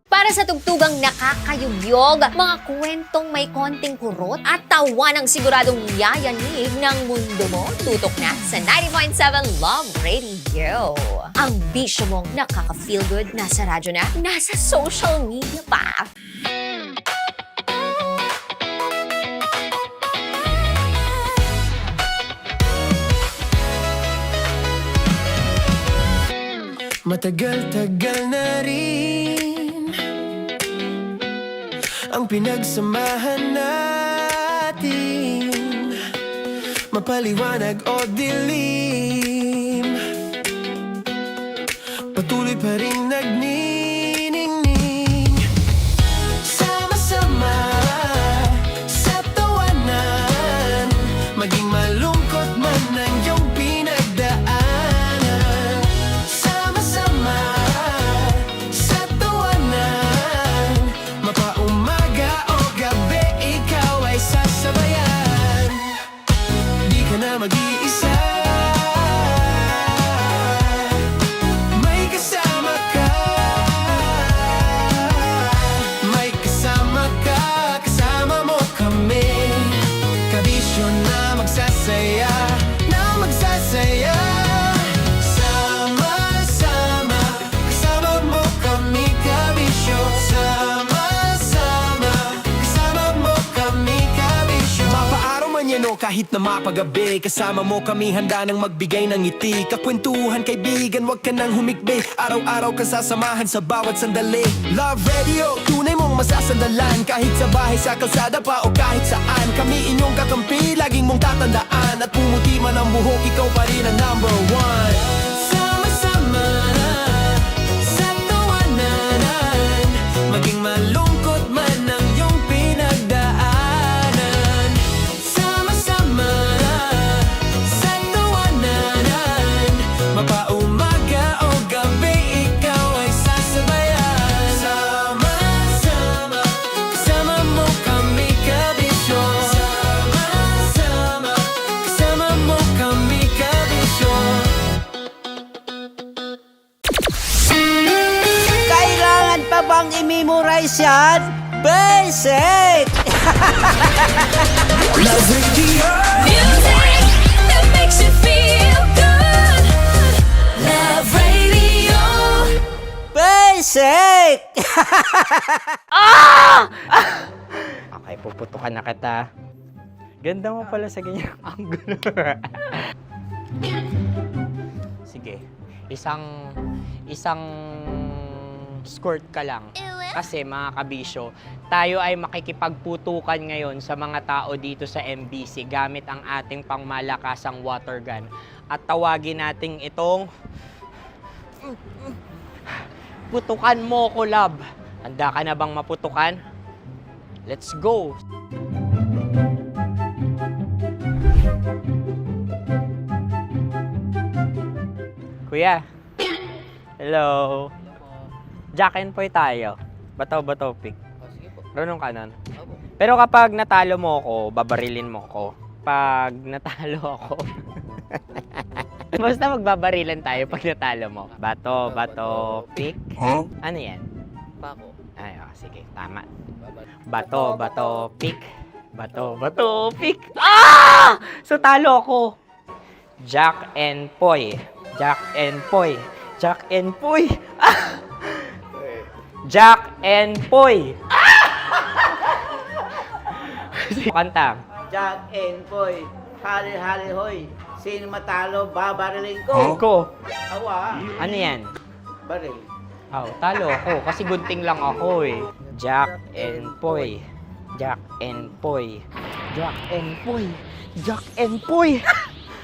Speaker 10: Para sa tugtugang nakakayugyog, mga kwentong may konting kurot at tawa ng siguradong yayanig ng mundo mo, tutok na sa 90.7 Love Radio. Ang bisyo mong nakaka-feel good, nasa radyo na, nasa social media pa.
Speaker 16: Matagal-tagal na rin ang pinagsamahan natin, mapaliwanag o dilim, patuloy pa rin nagniningning. Sama-sama sa tawanan, maging malungkot man ang iyong pinagdaanan. Sama-sama sa tawanan, mapaumaga o gabi, ikaw ay sasabayan. Di ka na mag-iisa, may kasama ka. May kasama ka, kasama mo kami. Kabisyo na magsasaya, na magsasaya. Sama-sama, kasama mo kami, kabisyo. Sama-sama, kasama mo kami, kabisyo. Mapaaraw man yan o kahit na mapagabi, kasama mo kami, handa nang magbigay ng ngiti. Kakwentuhan, kaibigan, wag ka nang humikbi. Araw-araw ka sasamahan sa bawat sandali. Love Radio, tunay mong masasandalan. Kahit sa bahay, sa kalsada pa o kahit saan, kami inyong kakampi, laging mong tatandaan. At pumuti man ang buhok, ikaw pa rin ang number one. Sama-sama sa tawanan, maging malungkot man ang iyong pinagdaanan. Sama-sama sa tawanan, mapaumaga o gabi, ikaw ay sasabayan. Sama-sama, kasama mo kami, kabisyo. Sama-sama, kasama mo kami, kabisyo.
Speaker 9: Kailangan pa bang i-memorize yan? Basic!
Speaker 16: Love Radio.
Speaker 8: Music that makes you feel good. Love Radio.
Speaker 9: Basic!
Speaker 4: Okay, puputukan na kita. Ganda mo pala sa ganyang angulo. Sige, isang skirt ka lang. Kasi mga kabisyo, tayo ay makikipagputukan ngayon sa mga tao dito sa MBC gamit ang ating pangmalakasang water gun. At tawagin natin itong putukan mo ko, love. Handa ka na bang maputukan? Let's go! Kuya. Hello. Jack and Poy tayo. Bato-bato pick. Runong ka nun. Pero kapag natalo mo ako, babarilin mo ako. Pag natalo ako, basta magbabarilan tayo pag natalo mo. Bato, pick.
Speaker 9: Huh?
Speaker 4: Ano yan?
Speaker 9: Pako.
Speaker 4: Ay, oh, sige, tama. Bato, pick. Bato, pick. Ah! So, talo ako. Jack and Poy. Jack and Poy. Jack and Poy. Ah! Jack and Poy. Kanta.
Speaker 9: Jack and Poy, hali-hali hoy. Sino matalo, babariling ko.
Speaker 4: Ko.
Speaker 9: Awa.
Speaker 4: Ano yan?
Speaker 9: Baril.
Speaker 4: Oh, talo ako kasi gunting lang ako eh. Jack and Poy. Jack and Poy. Jack and Poy. Jack and Poy.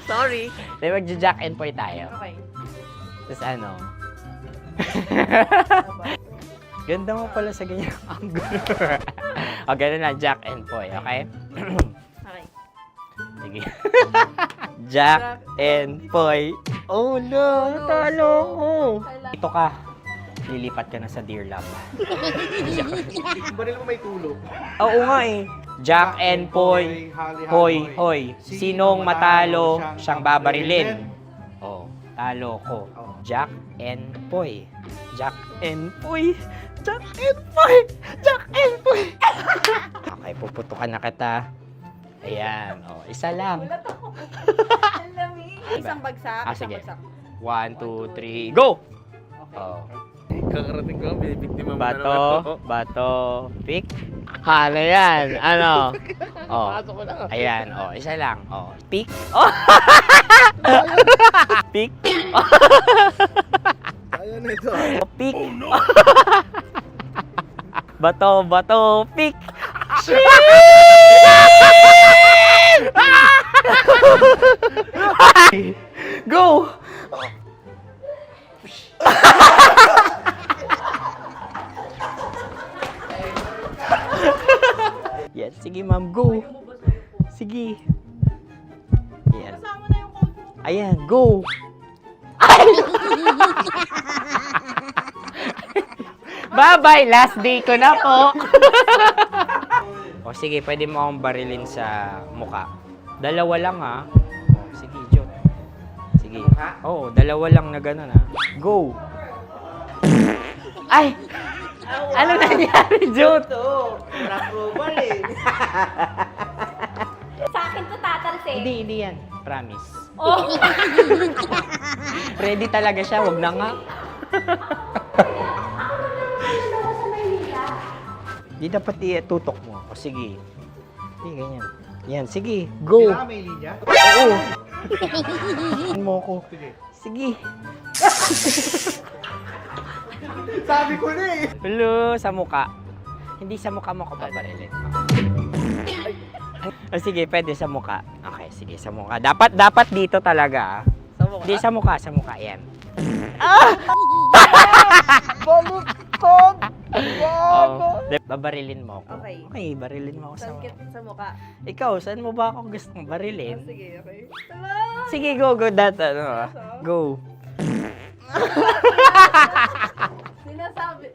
Speaker 9: Sorry.
Speaker 4: Di ba Jack and Poy tayo?
Speaker 9: Okay.
Speaker 4: Tapos ano? Ganda mo pala sa ganyang angulo. O, ganun lang, Jack and Poy, okay?
Speaker 9: Okay.
Speaker 4: Sige. Jack and Poy. Oh no, talo ko. Ito ka. Lilipat ka na sa Dear Love.
Speaker 9: Baril mo may tulog.
Speaker 4: Oo nga eh. Jack and Poy. Hoy, hoy. Sinong matalo, siyang babarilin. Oh, talo ko. Jack and Poy. Jack and Poy. Jack and Poy. Jack and Poy. Okay, puputukan na kita. Ayan. Oh, isa lang.
Speaker 12: Isang bagsak.
Speaker 4: Sige. 1, 2, 3, go! Oh.
Speaker 9: Kakarating ko lang, binibiktima mo
Speaker 4: Bato, pick. Hala yan. Ano? Oh.
Speaker 9: Pasok ko na.
Speaker 4: Ayan. Oh, isa lang. Oh, pick. Oh. Pick. Pick. Bato, pick. Go! Yan, sige ma'am, go. Sige. Yan. Ayan, go. Bye-bye, last day ko na po. O sige, pwede mo akong barilin sa muka. Dalawa lang ha. O, sige, Jot. Sige. Oo, dalawa lang na gano'n ha. Go. Ay! Ano nangyari, Jot?
Speaker 14: Sa akin to tatalsik.
Speaker 4: Hindi yan. Promise.
Speaker 14: Oh.
Speaker 4: Ready talaga siya, wag na nga. Di dapat tutok mo. O sige. Sige, ganyan. Yan, sige. Go.
Speaker 1: Kailangan may linya?
Speaker 4: Oo. Ano mo ko? Sige.
Speaker 1: Sabi ko na eh.
Speaker 4: Hello, sa muka. Hindi sa muka mo ko paparilin. O sige, pwede sa muka. Okay, sige, sa muka. Dapat dito talaga. Sa muka? Hindi, sa muka. Yan.
Speaker 1: Baluktot!
Speaker 4: Oh, babarilin mo ako.
Speaker 12: Okay.
Speaker 4: Okay, barilin mo ako sa muka.
Speaker 12: Sa mukha.
Speaker 4: Ikaw, saan mo ba ako gustong barilin?
Speaker 12: Sige, okay.
Speaker 4: Sige, go. Go.
Speaker 12: Sinasabi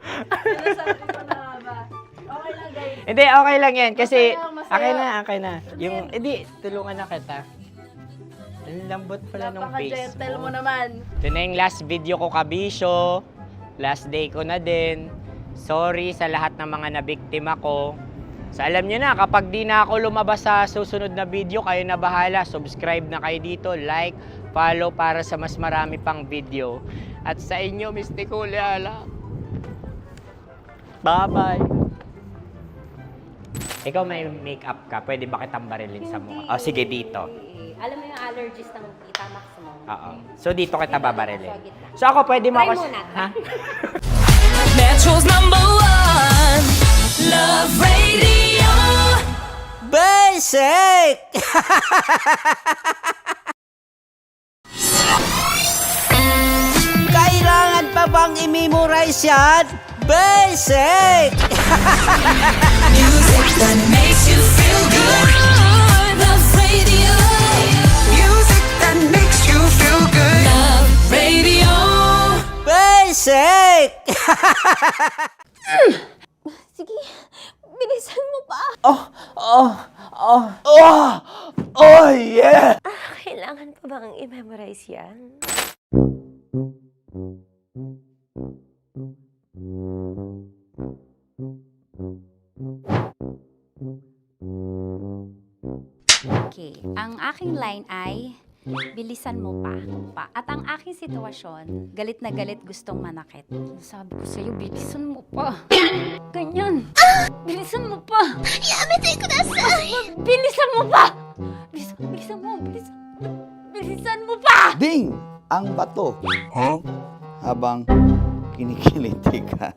Speaker 12: ko na ba? Okay lang, guys.
Speaker 4: Hindi, okay lang yan. Kasi,
Speaker 12: Masaya.
Speaker 4: okay na. Yung, hindi, tulungan na kita. Ang lambot pala nung face
Speaker 12: Napaka-gentle
Speaker 4: mo.
Speaker 12: mo naman.
Speaker 4: Ito na yung last video ko, kabisyo. Last day ko na din. Sorry sa lahat ng mga nabiktima ko. So alam nyo na, kapag di na ako lumabas sa susunod na video, kayo na bahala. Subscribe na kayo dito, like, follow para sa mas marami pang video. At sa inyo, Mistiko Leala. Bye-bye. Ikaw may makeup ka, pwede ba kitang barilin sa mukha? O sige, dito.
Speaker 14: Alam mo yung allergies ng Tita Max mo?
Speaker 4: Oo. So dito kita babarilin. So ako, pwede mo
Speaker 14: Try
Speaker 4: ako...
Speaker 14: muna.
Speaker 4: Ha?
Speaker 8: Metro's #1 Love Radio.
Speaker 4: Basic! Kailangan pa bang i-memorize yan? Basic!
Speaker 8: Music that makes you feel good. Love Radio. Music that makes you feel good. Love Radio.
Speaker 4: Basic!
Speaker 14: Sige, bilisan mo pa.
Speaker 4: Oh, yeah!
Speaker 14: Kailangan pa bang i-memorize yan?
Speaker 11: Okay, ang aking line ay, bilisan mo pa. At ang aking sitwasyon, galit na galit gustong manakit. Sabi ko sa'yo, bilisan mo pa. Ganyan. Bilisan mo pa.
Speaker 8: Yamitay ko na sa.
Speaker 11: Bilisan mo pa. Bilisan mo pa.
Speaker 1: Ding! Ang bato. Habang kinikiliti ka.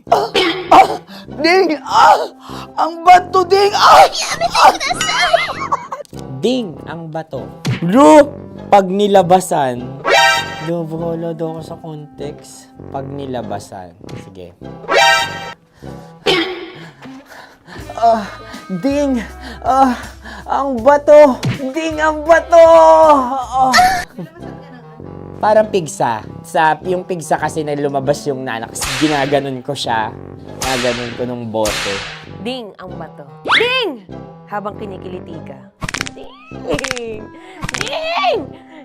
Speaker 1: Okay. Ding! Ang bato, Ding!
Speaker 4: Ding ang bato. Bro, pag nilabasan. Bahala daw ako sa context. Pag nilabasan. Sige. Ding! Ang bato! Ding ang bato! Parang pigsa. Yung pigsa kasi na lumabas yung nanak. Ginaganon ko siya. Ginaganon ko nung bote.
Speaker 14: Ding ang bato. Ding! Habang kinikiliti ka. Ding! Ding!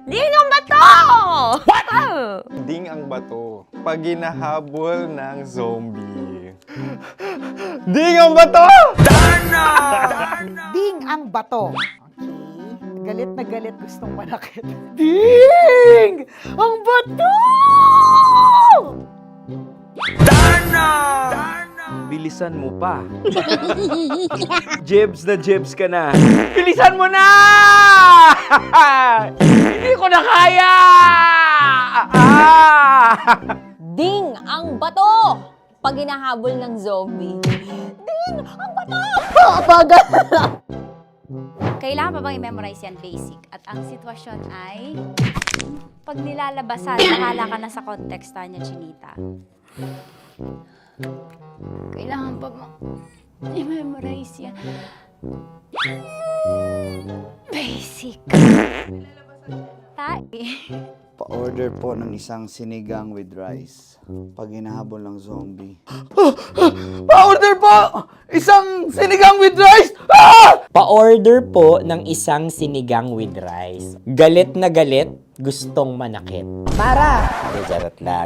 Speaker 14: Ding ang bato! What?
Speaker 13: Ding ang bato. Pag hinahabol ng zombie. Ding ang bato!
Speaker 17: Ding ang bato. Okay. Galit na galit gustong manakit. Ding! Ang bato!
Speaker 9: Bilisan mo pa. Jebs na jebs ka na. Bilisan mo na! Hindi ko na kaya!
Speaker 10: Ding ang bato! Pag hinahabol ng zombie. Ding ang bato!
Speaker 18: Kailangan pa bang i-memorize yan basic? At ang sitwasyon ay, pag nilalabasan, nakala ka na sa context niya, Chinita. Kailangan pa bang i-memorize yan? Basic.
Speaker 19: Pa-order po ng isang sinigang with rice. Pag hinahabol ng zombie.
Speaker 17: Pa-order po! Isang sinigang with rice!
Speaker 4: Pa-order po ng isang sinigang with rice. Galit na galit, gustong manakit.
Speaker 17: Mara!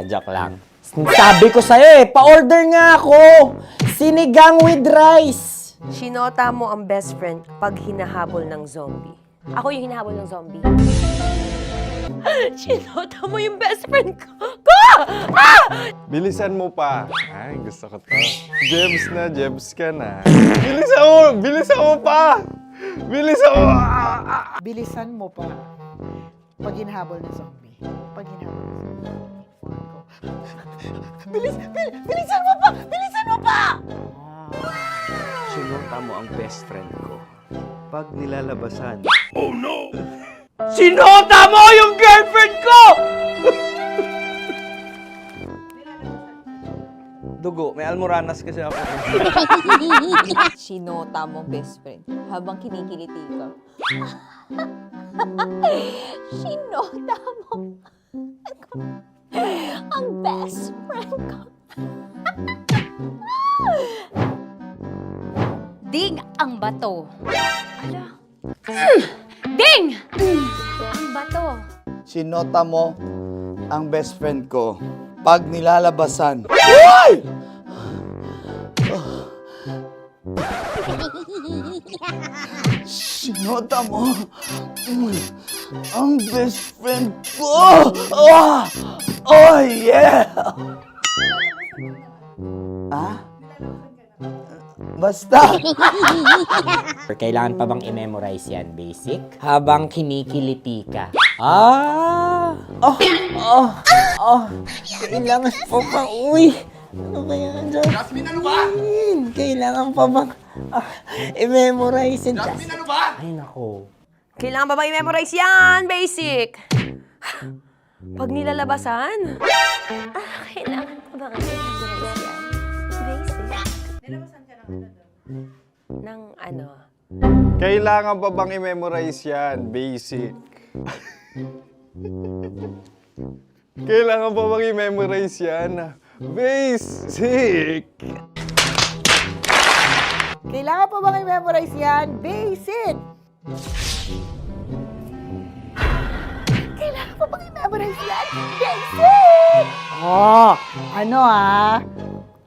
Speaker 4: Joke lang. Sabi ko sa'yo pa-order nga ako! Sinigang with rice!
Speaker 14: Sinota mo ang best friend pag hinahabol ng zombie. Ako yung hinahabol ng zombie. Sinota mo yung best friend ko!
Speaker 13: Bilisan mo pa. Ay, gusto ko to. Jebs ka na. Bilisan mo pa!
Speaker 17: Bilisan mo pa. Pag hinahabol ng zombie. Pag hinahabol ng zombie. Bilisan mo pa! Bilisan mo pa!
Speaker 9: Sinota mo ang best friend ko. Pag nilalabasan.
Speaker 17: Oh no!
Speaker 9: Sinota mo yung girlfriend ko! Dugo, may almoranas kasi ako.
Speaker 10: Sinota mo best friend habang kinikiliti ka. Sinota mo ang best friend ko.
Speaker 18: Ding ang bato. Ala. Ding! Ang bato.
Speaker 19: Sinota mo ang best friend ko. Pag nilalabasan. Uy! Sinota mo ang best friend ko. Oh yeah! Basta!
Speaker 4: Kailangan pa bang i-memorize yan, basic? Habang kinikiliti ka. Kailangan pa bang, ano kaya dyan?
Speaker 16: Jasmine, ano ba?
Speaker 4: Kailangan pa bang i-memorize yan?
Speaker 16: Jasmine, ano ba?
Speaker 4: Ay, nako.
Speaker 14: Kailangan ba i-memorize yan? Basic. Pag nilalabasan? Kailangan pa ba i-memorize yan? Basic. Nilalabasan ka ng ano?
Speaker 13: Kailangan pa bang i-memorize yan? Basic. Kailangan pa bang i-memorize yan? Basic.
Speaker 17: Kailangan pa bang i-memorize yan? Basic! Kailangan pa bang i-memorize yan? Basic!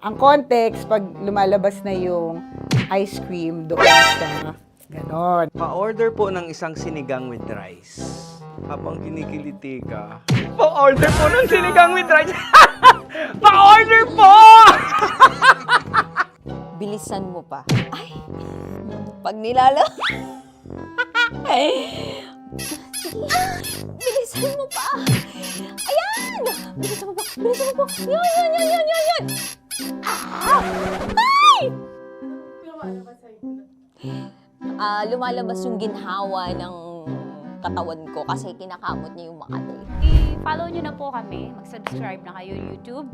Speaker 17: Ang context, pag lumalabas na yung ice cream doon sa ganon.
Speaker 9: Pa-order po ng isang sinigang with rice. Habang kinikiliti ka. Pa-order po ng sinigang with rice! Pa-order po!
Speaker 10: Bilisan mo pa. Ay! Pag nilala... Bilisan mo pa! Ayan! Bilisan mo pa! Bilisan mo pa! Yan! Ay! Lumalabas yung ginhawa ng katawan ko kasi kinakamot niya yung Makati.
Speaker 18: I-follow nyo na po kami. Mag-subscribe na kayo YouTube.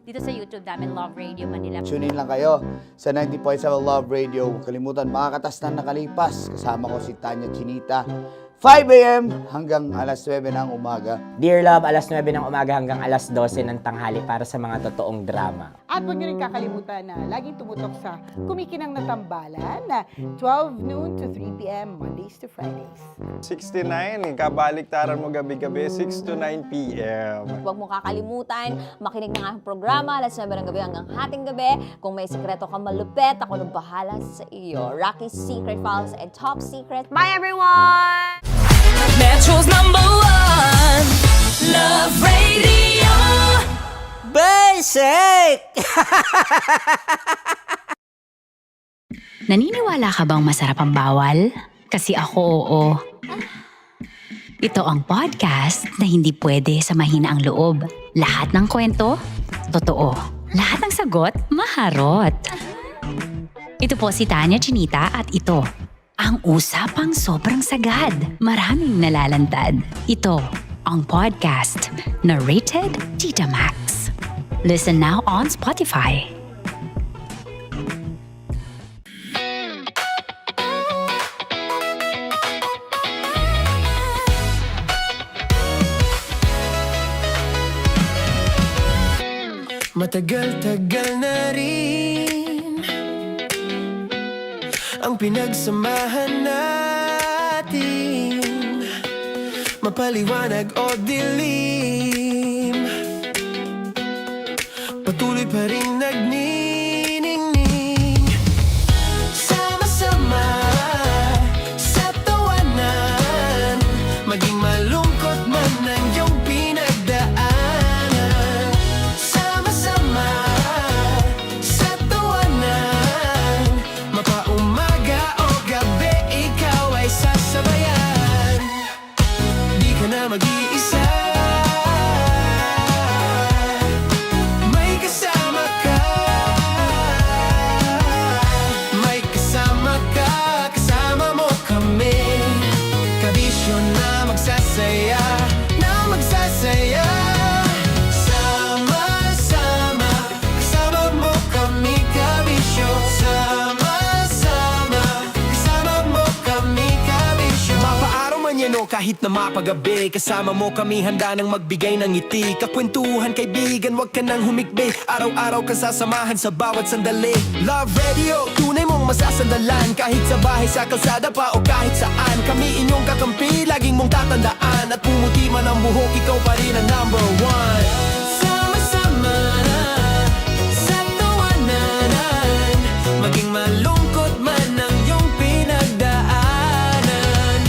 Speaker 18: Dito sa YouTube namin, Love Radio Manila.
Speaker 19: Tune in lang kayo sa 90.7 Love Radio. Huwag kalimutan, makakatas na nakalipas. Kasama ko si Tanya Chinita. 5 a.m. hanggang alas 9 ng umaga.
Speaker 4: Dear Love, alas 9 ng umaga hanggang alas 12 ng tanghali para sa mga totoong drama.
Speaker 17: At huwag nyo rin kakalimutan na laging tumutok sa Kumikinang na Tambalan na 12 noon to 3 p.m. Mondays to Fridays.
Speaker 13: 69, kabaliktaran mo gabi-gabi, 6 to 9 p.m.
Speaker 10: Huwag mo kakalimutan, makinig ng aking programa, alas 9 ng gabi hanggang hating gabi. Kung may sikreto ka malupet, ako nang bahala sa iyo. Rocky's Secret Files and Top Secret. Bye everyone!
Speaker 8: Metro's #1 Love Radio.
Speaker 4: Basic!
Speaker 11: Naniniwala ka bang masarap ang bawal? Kasi ako, oo. Ito ang podcast na hindi pwede sa mahina ang loob. Lahat ng kwento, totoo. Lahat ng sagot, maharot. Ito po si Tanya Chinita at ito, ang usapang sobrang sagad. Maraming nalalantad. Ito, ang podcast na rated Tita Max. Listen now on Spotify.
Speaker 16: Matagal-tagal na rin ang pinagsamahan natin, mapaliwanag o dilim, patuloy pa rin nagniningning. Sama-sama sa tawanan, maging malungkot man ang iyong pinagdaanan. Sama-sama sa tawanan, mapaumaga o gabi, ikaw ay sasabayan. Di ka na mag-iisa, may kasama ka. May kasama ka, kasama mo kami. Kabisyo na magsasaya, na magsasaya. Sama-sama, kasama mo kami, kabisyo. Sama-sama, kasama mo kami, kabisyo. Mapaaraw man yan o kahit na mapagabi, kasama mo kami, handa nang magbigay ng ngiti. Kakwentuhan, kaibigan, wag ka nang humikbi. Araw-araw ka sasamahan sa bawat sandali. Love Radio, tunay mong masasandalan. Kahit sa bahay, sa kalsada pa o kahit saan, kami inyong kakampi, laging mong tatandaan. At pumuti man ang buhok, ikaw pa rin ang number one. Sama-sama na sa tawanan, maging malungkot man ang iyong pinagdaanan.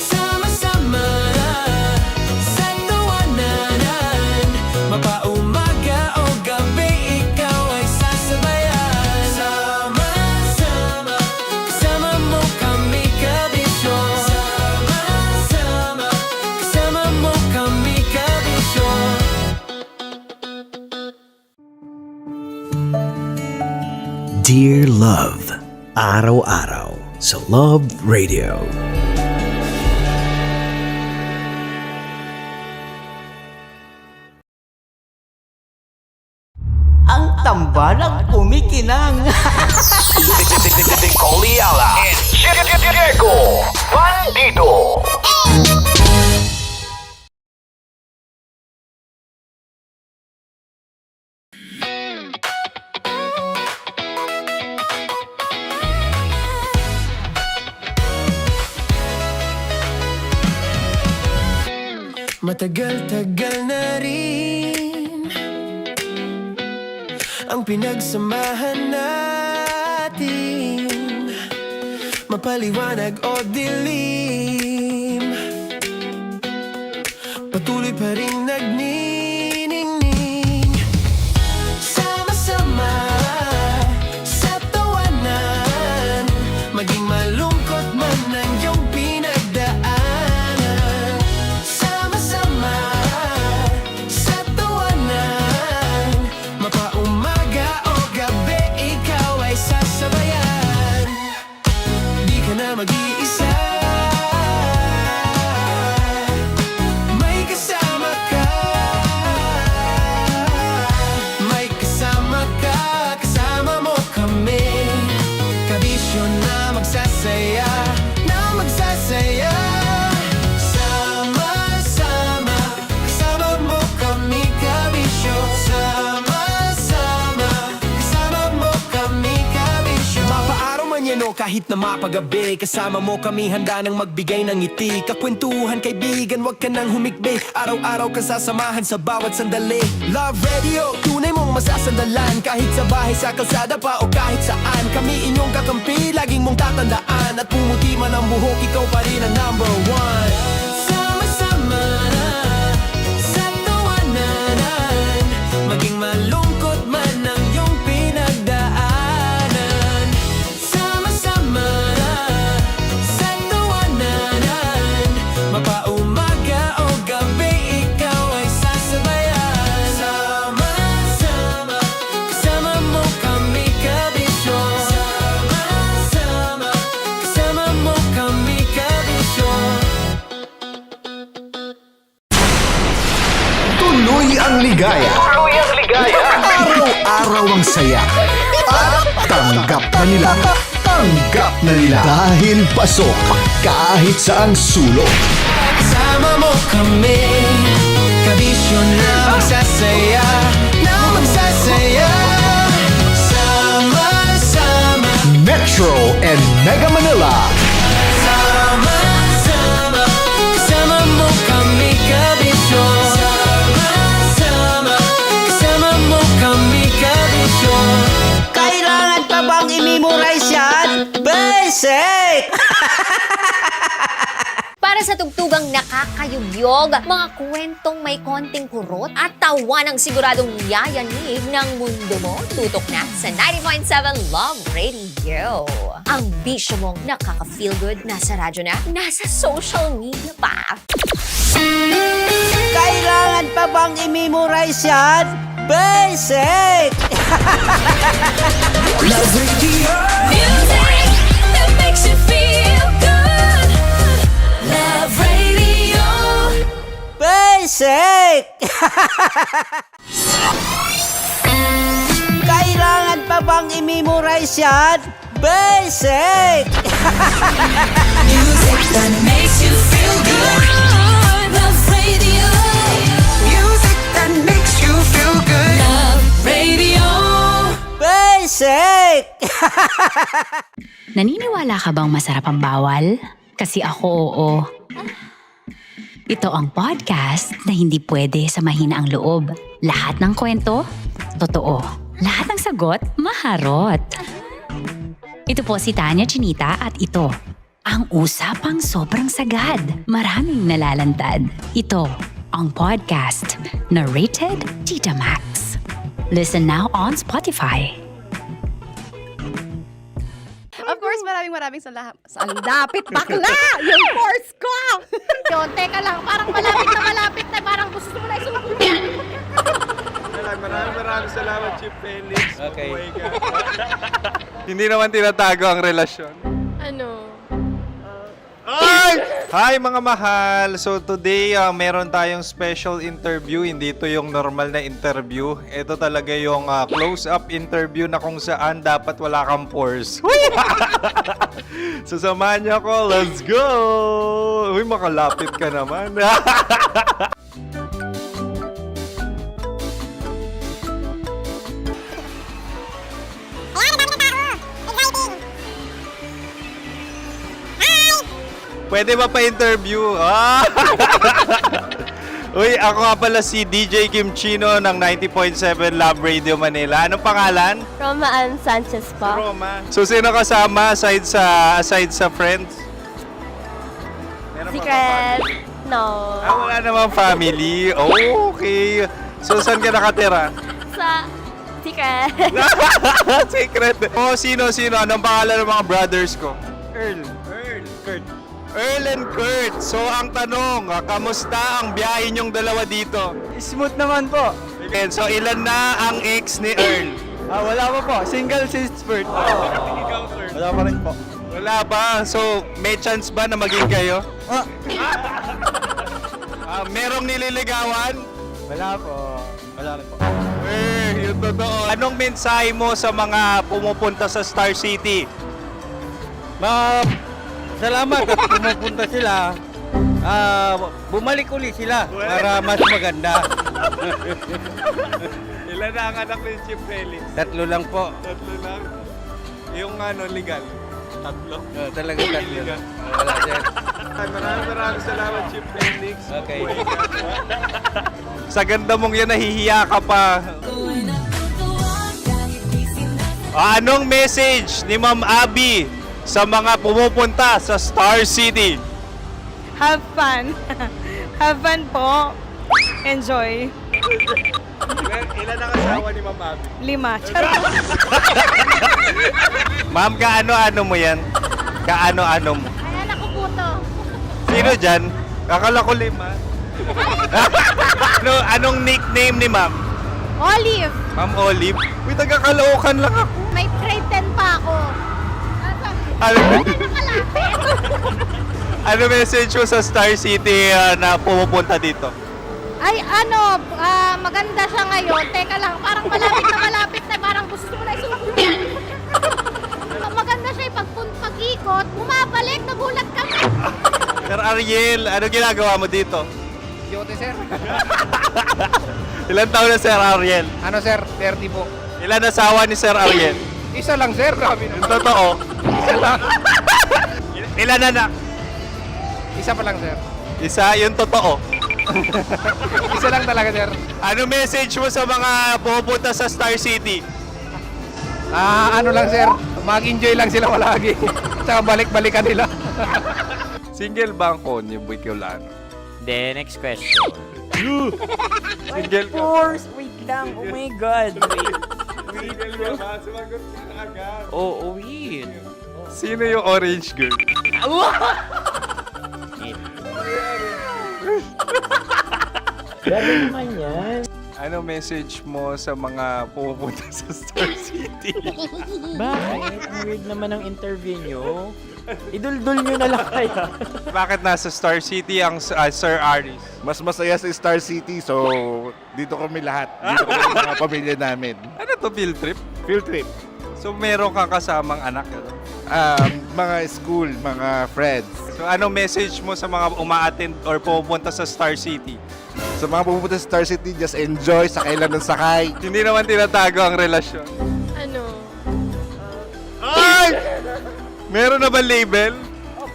Speaker 16: Sama-sama na sa tawanan, mapaumaga o gabi, ikaw ay sasabayan. Sama-sama, kasama mo kami, kabisyo. Sama-sama, kasama mo kami, kabisyo.
Speaker 1: Dear Love, araw-araw sa Love Radio.
Speaker 20: Ang tambalang kumikinang.
Speaker 1: Nicole Ayala and Diego Bandido.
Speaker 16: Matagal-tagal na rin ang pinagsamahan natin, mapaliwanag o dilim, patuloy pa rin nagniningning. Sama-sama sa tawanan, maging malungkot man ang iyong pinagdaanan. Sama-sama sa tawanan, mapaumaga o gabi, ikaw ay sasabayan. Di ka na mag-iisa, may kasama ka. May kasama ka, kasama mo kami. Kabisyo na magsasaya, na magsasaya. Sama-sama, kasama mo kami, kabisyo. Sama-sama, kasama mo kami, kabisyo. Mapaaraw man yan o kahit na mapagabi, kasama mo kami, handa nang magbigay ng ngiti. Kakwentuhan, kaibigan, wag ka nang humikbi. Araw-araw ka sasamahan sa bawat sandali. Love Radio, tunay mong masasandalan. Kahit sa bahay, sa kalsada pa o kahit saan, kami inyong kakampi, laging mong tatandaan. At pumuti man ang buhok, ikaw pa rin ang number one. Sama-sama na sa tawanan, maging malungkot man ang iyong pinagdaanan. Sama-sama na sa tawanan, mapaumaga
Speaker 1: ligaya. Araw-araw ang saya. At tanggap na nila. Tanggap na nila. Dahil pasok kahit saang sulok.
Speaker 16: Kasama mo kami, kabisyo na magsasaya, sama-sama.
Speaker 1: Metro and Mega Manila.
Speaker 16: Sama-sama, kasama mo kami, kabisyo. Sama-sama, kasama mo kami, kabisyo.
Speaker 20: Kailangan pa bang i-memorize yan? Basic!
Speaker 10: Para sa tugtugang nakakayugyog, mga kwentong may konting kurot at tawa ng siguradong yayanig ng mundo mo, tutok na sa 90.7 Love Radio. Ang bisyo mong nakaka-feel good, nasa radyo na, nasa social media pa.
Speaker 20: Kailangan pa bang i-memorize yan? Basic!
Speaker 16: Love Radio.
Speaker 8: Music that makes you feel good. Love Radio.
Speaker 20: Basic! Kailangan pa bang i-memorize yan? Basic!
Speaker 8: Music that makes you feel good. Love Radio. Music that makes you feel good. Love Radio.
Speaker 20: Basic!
Speaker 11: Naniniwala ka bang masarap ang bawal? Kasi ako oo. Ito ang podcast na hindi pwede sa mahina ang loob. Lahat ng kwento, totoo. Lahat ng sagot, maharot. Ito po si Tanya Chinita at ito, ang usapang sobrang sagad. Maraming nalalantad. Ito, ang podcast na rated Tita Max. Listen now on Spotify.
Speaker 12: Of course, maraming salamat. Ang dapit bakla! Yung course ko! Yun, teka lang, parang malapit na, parang gusto mo na isulat.
Speaker 13: Maraming salamat, Chief Felix. Okay. Hindi naman tinatago ang relasyon.
Speaker 12: Ano?
Speaker 13: Hi mga mahal! So today, meron tayong special interview. Hindi ito yung normal na interview. Ito talaga yung close-up interview na kung saan dapat wala kang pores. So samahan niyo ako. Let's go! Uy, makalapit ka naman. Pwede ba pa-interview? Uy, ako nga pala si DJ Kim Chino ng 90.7 Love Radio Manila. Anong pangalan?
Speaker 21: Roma Ann Sanchez po.
Speaker 13: Roma. So, sino kasama aside sa friends? Meron
Speaker 21: Secret. No.
Speaker 13: Wala namang family. Oh, okay. So, saan ka nakatira?
Speaker 21: Sa Secret.
Speaker 13: Secret. Oh, sino? Anong pangalan ng mga brothers ko? Earl, Kurt. Earl and Kurt. So, ang tanong, kamusta ang biyahe niyong dalawa dito?
Speaker 9: Smooth naman po.
Speaker 13: Okay, so, ilan na ang ex ni Earl?
Speaker 9: Wala pa po. Single since birth. Wala pa rin po.
Speaker 13: Wala pa. So, may chance ba na maging kayo? Merong nililigawan?
Speaker 9: Wala po. Wala rin po.
Speaker 13: Yung totoo. Anong mensahe mo sa mga pumupunta sa Star City?
Speaker 9: Salamat at pumupunta sila. Bumalik uli sila para mas maganda.
Speaker 13: Ilan na ang anak ni Chief Felix?
Speaker 9: 3 lang po.
Speaker 13: 3 lang? Yung legal? 3?
Speaker 9: Talaga 3. Wala dyan.
Speaker 13: Maraming salamat, Chief Felix.
Speaker 9: Okay.
Speaker 13: Sa ganda mong yan, nahihiya ka pa. Anong message ni Ma'am Abby sa mga pumupunta sa Star City?
Speaker 22: Have fun. Have fun po. Enjoy.
Speaker 13: Ilan ang asawa ni Ma'am Abby?
Speaker 22: 5. Charot.
Speaker 13: Ma'am, kaano-ano mo yan? Kaano-ano mo?
Speaker 21: Ayan ako po to.
Speaker 13: Sino dyan? Kakala ko 5. Anong nickname ni Ma'am?
Speaker 21: Olive.
Speaker 13: Ma'am Olive? Uy, taga-Caloocan lang ako.
Speaker 21: May grade 10 pa ako.
Speaker 13: Ano message mo sa Star City na pumupunta dito?
Speaker 21: Ay, maganda siya ngayon. Teka lang, parang malapit na, parang gusto mo na isuot. Maganda siya pag-ikot, bumabalik, nagulat kami.
Speaker 13: Sir Ariel, ano ginagawa mo dito?
Speaker 3: Yote, sir.
Speaker 13: Ilan taon na Sir Ariel?
Speaker 3: Ano, sir? 30 po.
Speaker 13: Ilan asawa ni Sir Ariel?
Speaker 3: Isa lang, sir. Grabe
Speaker 13: Yung totoo.
Speaker 3: Isa lang.
Speaker 13: Ilan anak?
Speaker 3: Isa pa lang, sir.
Speaker 13: Isa, yung totoo.
Speaker 3: Isa lang talaga, sir.
Speaker 13: Ano message mo sa mga pupunta sa Star City?
Speaker 3: Ano lang, sir. Mag-enjoy lang sila palagi. Tsaka balik-balikan nila.
Speaker 13: Single ba ang Connie Bicolano?
Speaker 4: Then, next question.
Speaker 13: Single ka.
Speaker 4: course! Wait lang. Oh my God. Wait.
Speaker 13: Single ka ba? Sumagot ka na agad.
Speaker 4: Oo, wait.
Speaker 13: Sino yung orange girl?
Speaker 4: Grabe naman yan.
Speaker 13: Ano message mo sa mga pupunta sa Star City?
Speaker 4: Bakit? Ang weird naman ang interview nyo. Idul-dul nyo na lang kaya.
Speaker 13: Bakit nasa Star City ang Sir Aris?
Speaker 15: Mas masaya sa Star City, so dito kami lahat. Dito kami mga pamilya namin.
Speaker 13: Ano to, field trip?
Speaker 15: Field trip.
Speaker 13: So meron kang kasamang anak? Ano?
Speaker 15: Mga school, mga friends.
Speaker 13: So ano message mo sa mga uma-attend or pupunta sa Star City?
Speaker 15: Sa mga pupunta sa Star City, just enjoy, sakay lang ng sakay.
Speaker 13: Hindi naman tinatago ang relasyon.
Speaker 21: Ano?
Speaker 13: Ay! Meron na ba label?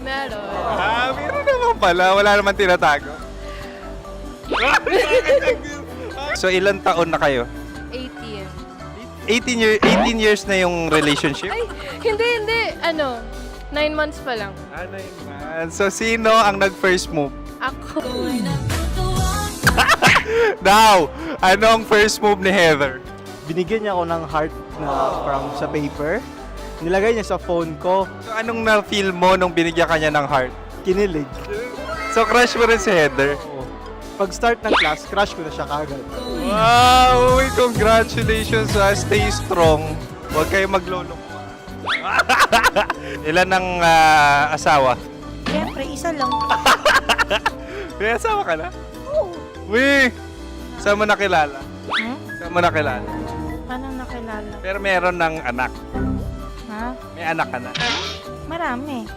Speaker 21: Meron.
Speaker 13: Meron naman pala. Wala naman tinatago. So ilan taon na kayo?
Speaker 21: 18.
Speaker 13: 18 years na yung relationship?
Speaker 21: Ay, hindi. 9 months pa lang.
Speaker 13: 9 months. So sino ang nag-first move?
Speaker 21: Ako.
Speaker 13: Now, ano ang first move ni Heather?
Speaker 9: Binigyan niya ako ng heart na from sa paper. Nilagay niya sa phone ko.
Speaker 13: So anong na-feel mo nung binigyan kanya ng heart?
Speaker 9: Kinilig.
Speaker 13: So crush mo rin si Heather?
Speaker 9: Pag start ng class, crush ko na siya kagad.
Speaker 13: Wow! Uy, congratulations! Stay strong. Huwag kayo maglolok. Ilan ang asawa?
Speaker 21: Siyempre, isa lang.
Speaker 13: May asawa ka na?
Speaker 21: Oo.
Speaker 13: Uy! Saan mo nakilala? Saan mo nakilala?
Speaker 21: Paano nakilala?
Speaker 13: Pero meron ng anak.
Speaker 21: Ha?
Speaker 13: May anak ka na.
Speaker 21: Marami.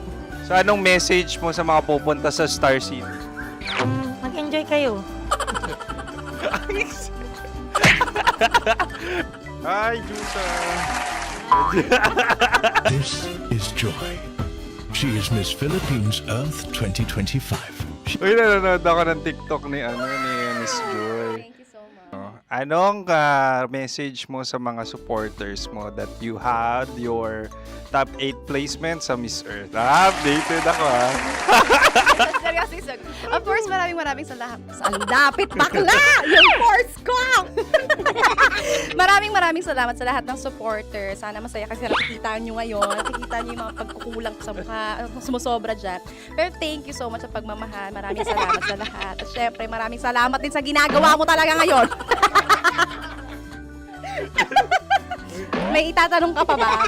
Speaker 13: So anong message mo sa mga pupunta sa Star City?
Speaker 21: Mag-enjoy kayo.
Speaker 13: Hi, Jusa!
Speaker 6: This is Joy. She is Miss Philippines Earth 2025.
Speaker 13: Uy, nanonood ako ng TikTok ni Miss Joy.
Speaker 12: Thank you so much.
Speaker 13: Anong message mo sa mga supporters mo that you had your top 8 placement sa Miss Earth? Updated ako
Speaker 12: Seryously, of course, maraming salamat. Ang lapit bakla! Yung course ko! maraming salamat sa lahat ng supporters. Sana masaya kasi nakikita nyo ngayon. Nakikita nyo yung mga pagkukulang sa mukha, sumusobra dyan. Pero thank you so much sa pagmamahal. Maraming salamat sa lahat. At syempre, maraming salamat din sa ginagawa mo talaga ngayon. May itatanong ka pa ba?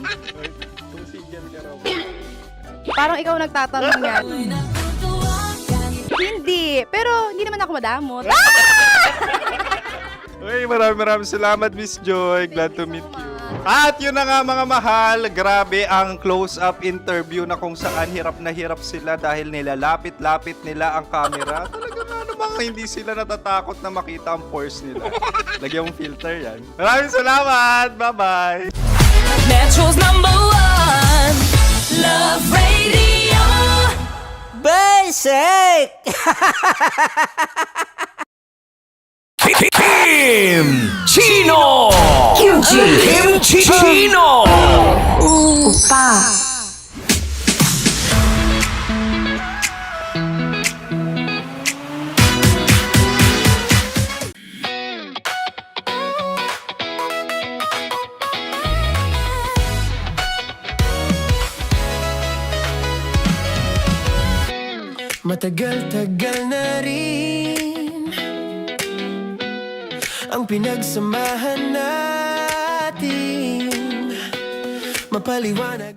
Speaker 12: Parang ikaw nagtatanong yan. Hindi. Pero hindi naman ako madamot.
Speaker 13: Uy, maraming salamat, Miss Joy. Glad to meet you. At yun na nga mga mahal, grabe ang close-up interview na kung saan hirap na hirap sila dahil nilalapit-lapit nila ang camera. Talaga nga namang hindi sila natatakot na makita ang pores nila. Lagyan mong filter yan. Maraming salamat! Bye-bye!
Speaker 8: Metro's #1 Love Radio.
Speaker 20: Basic!
Speaker 16: Kim Chino! Kimchi Chino!
Speaker 8: Opa.
Speaker 16: Matagal-tagal na rin ang pinagsamahan natin, mapaliwanag.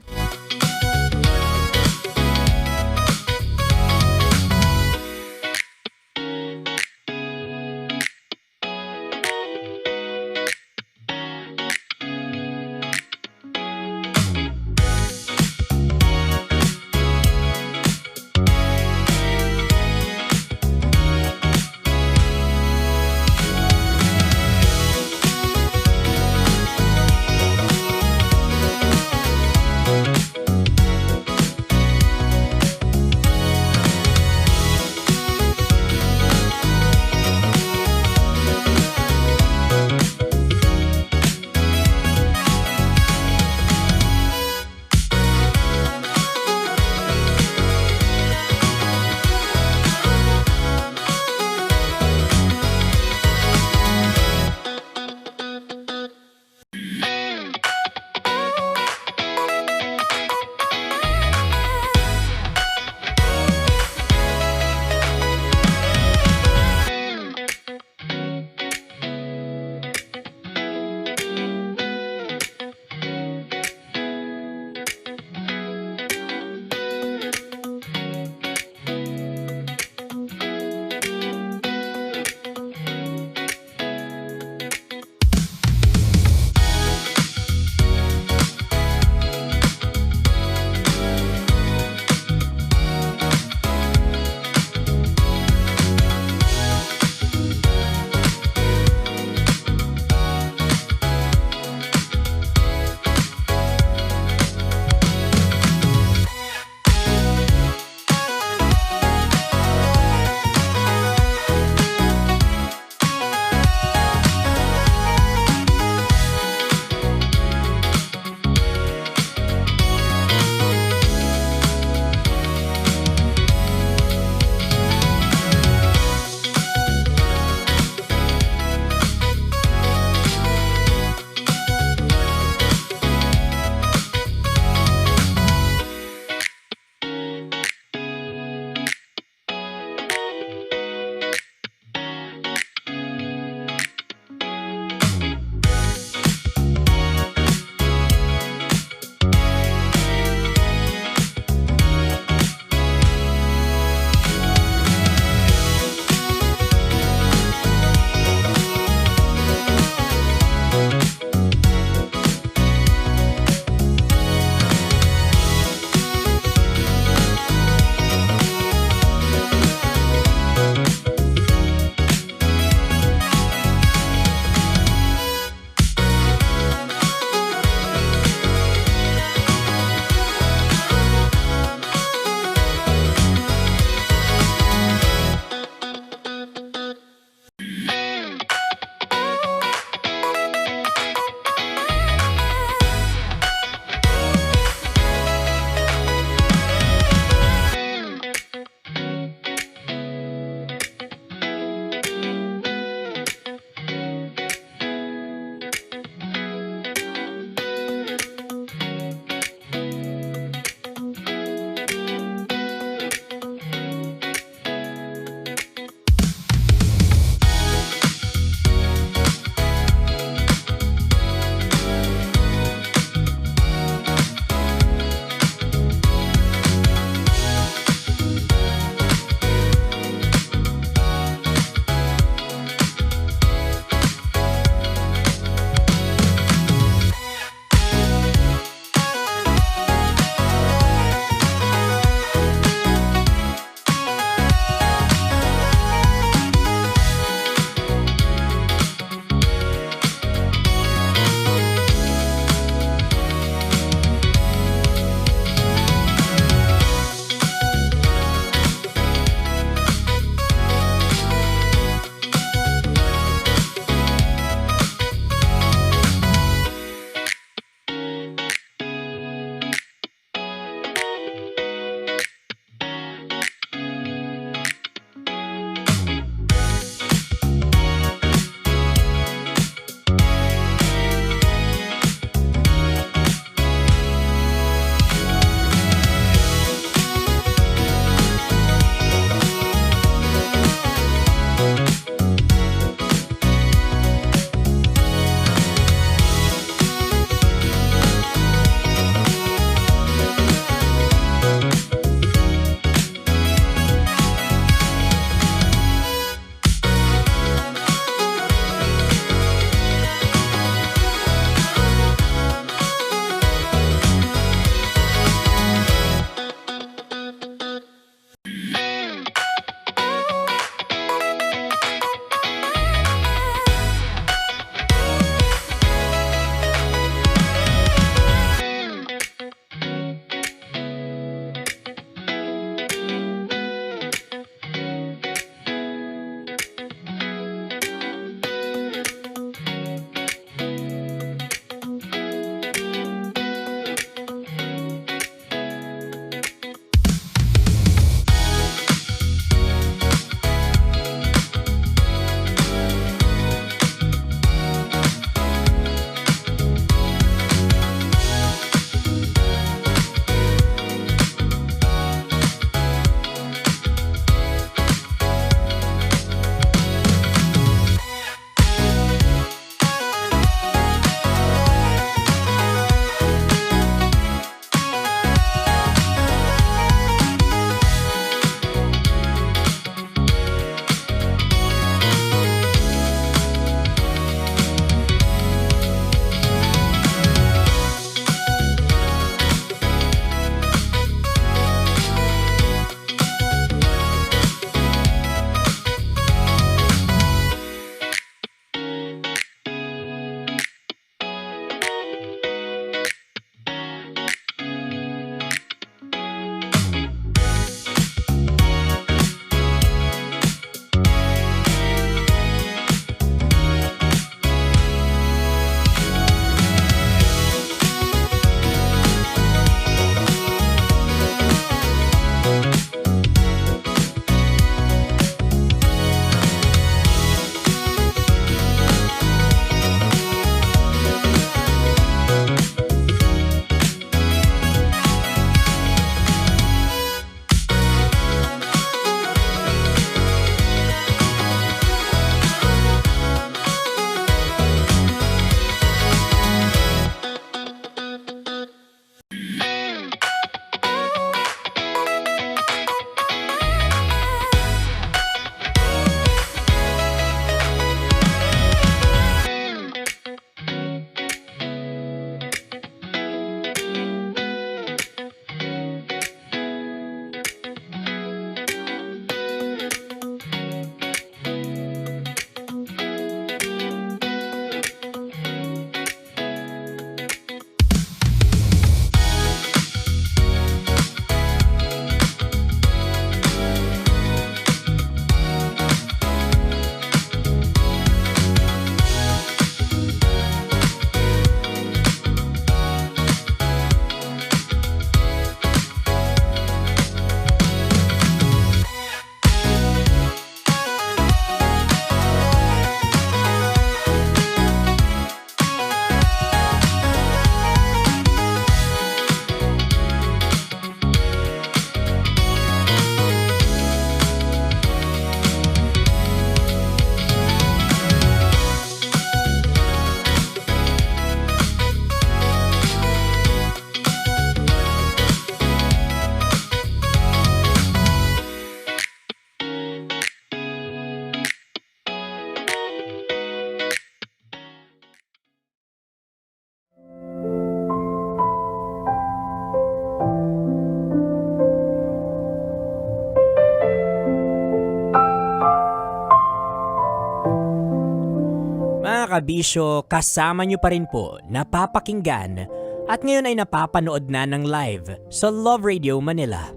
Speaker 4: kabisyo, kasama nyo pa rin po, napapakinggan at ngayon ay napapanood na ng live sa Love Radio Manila.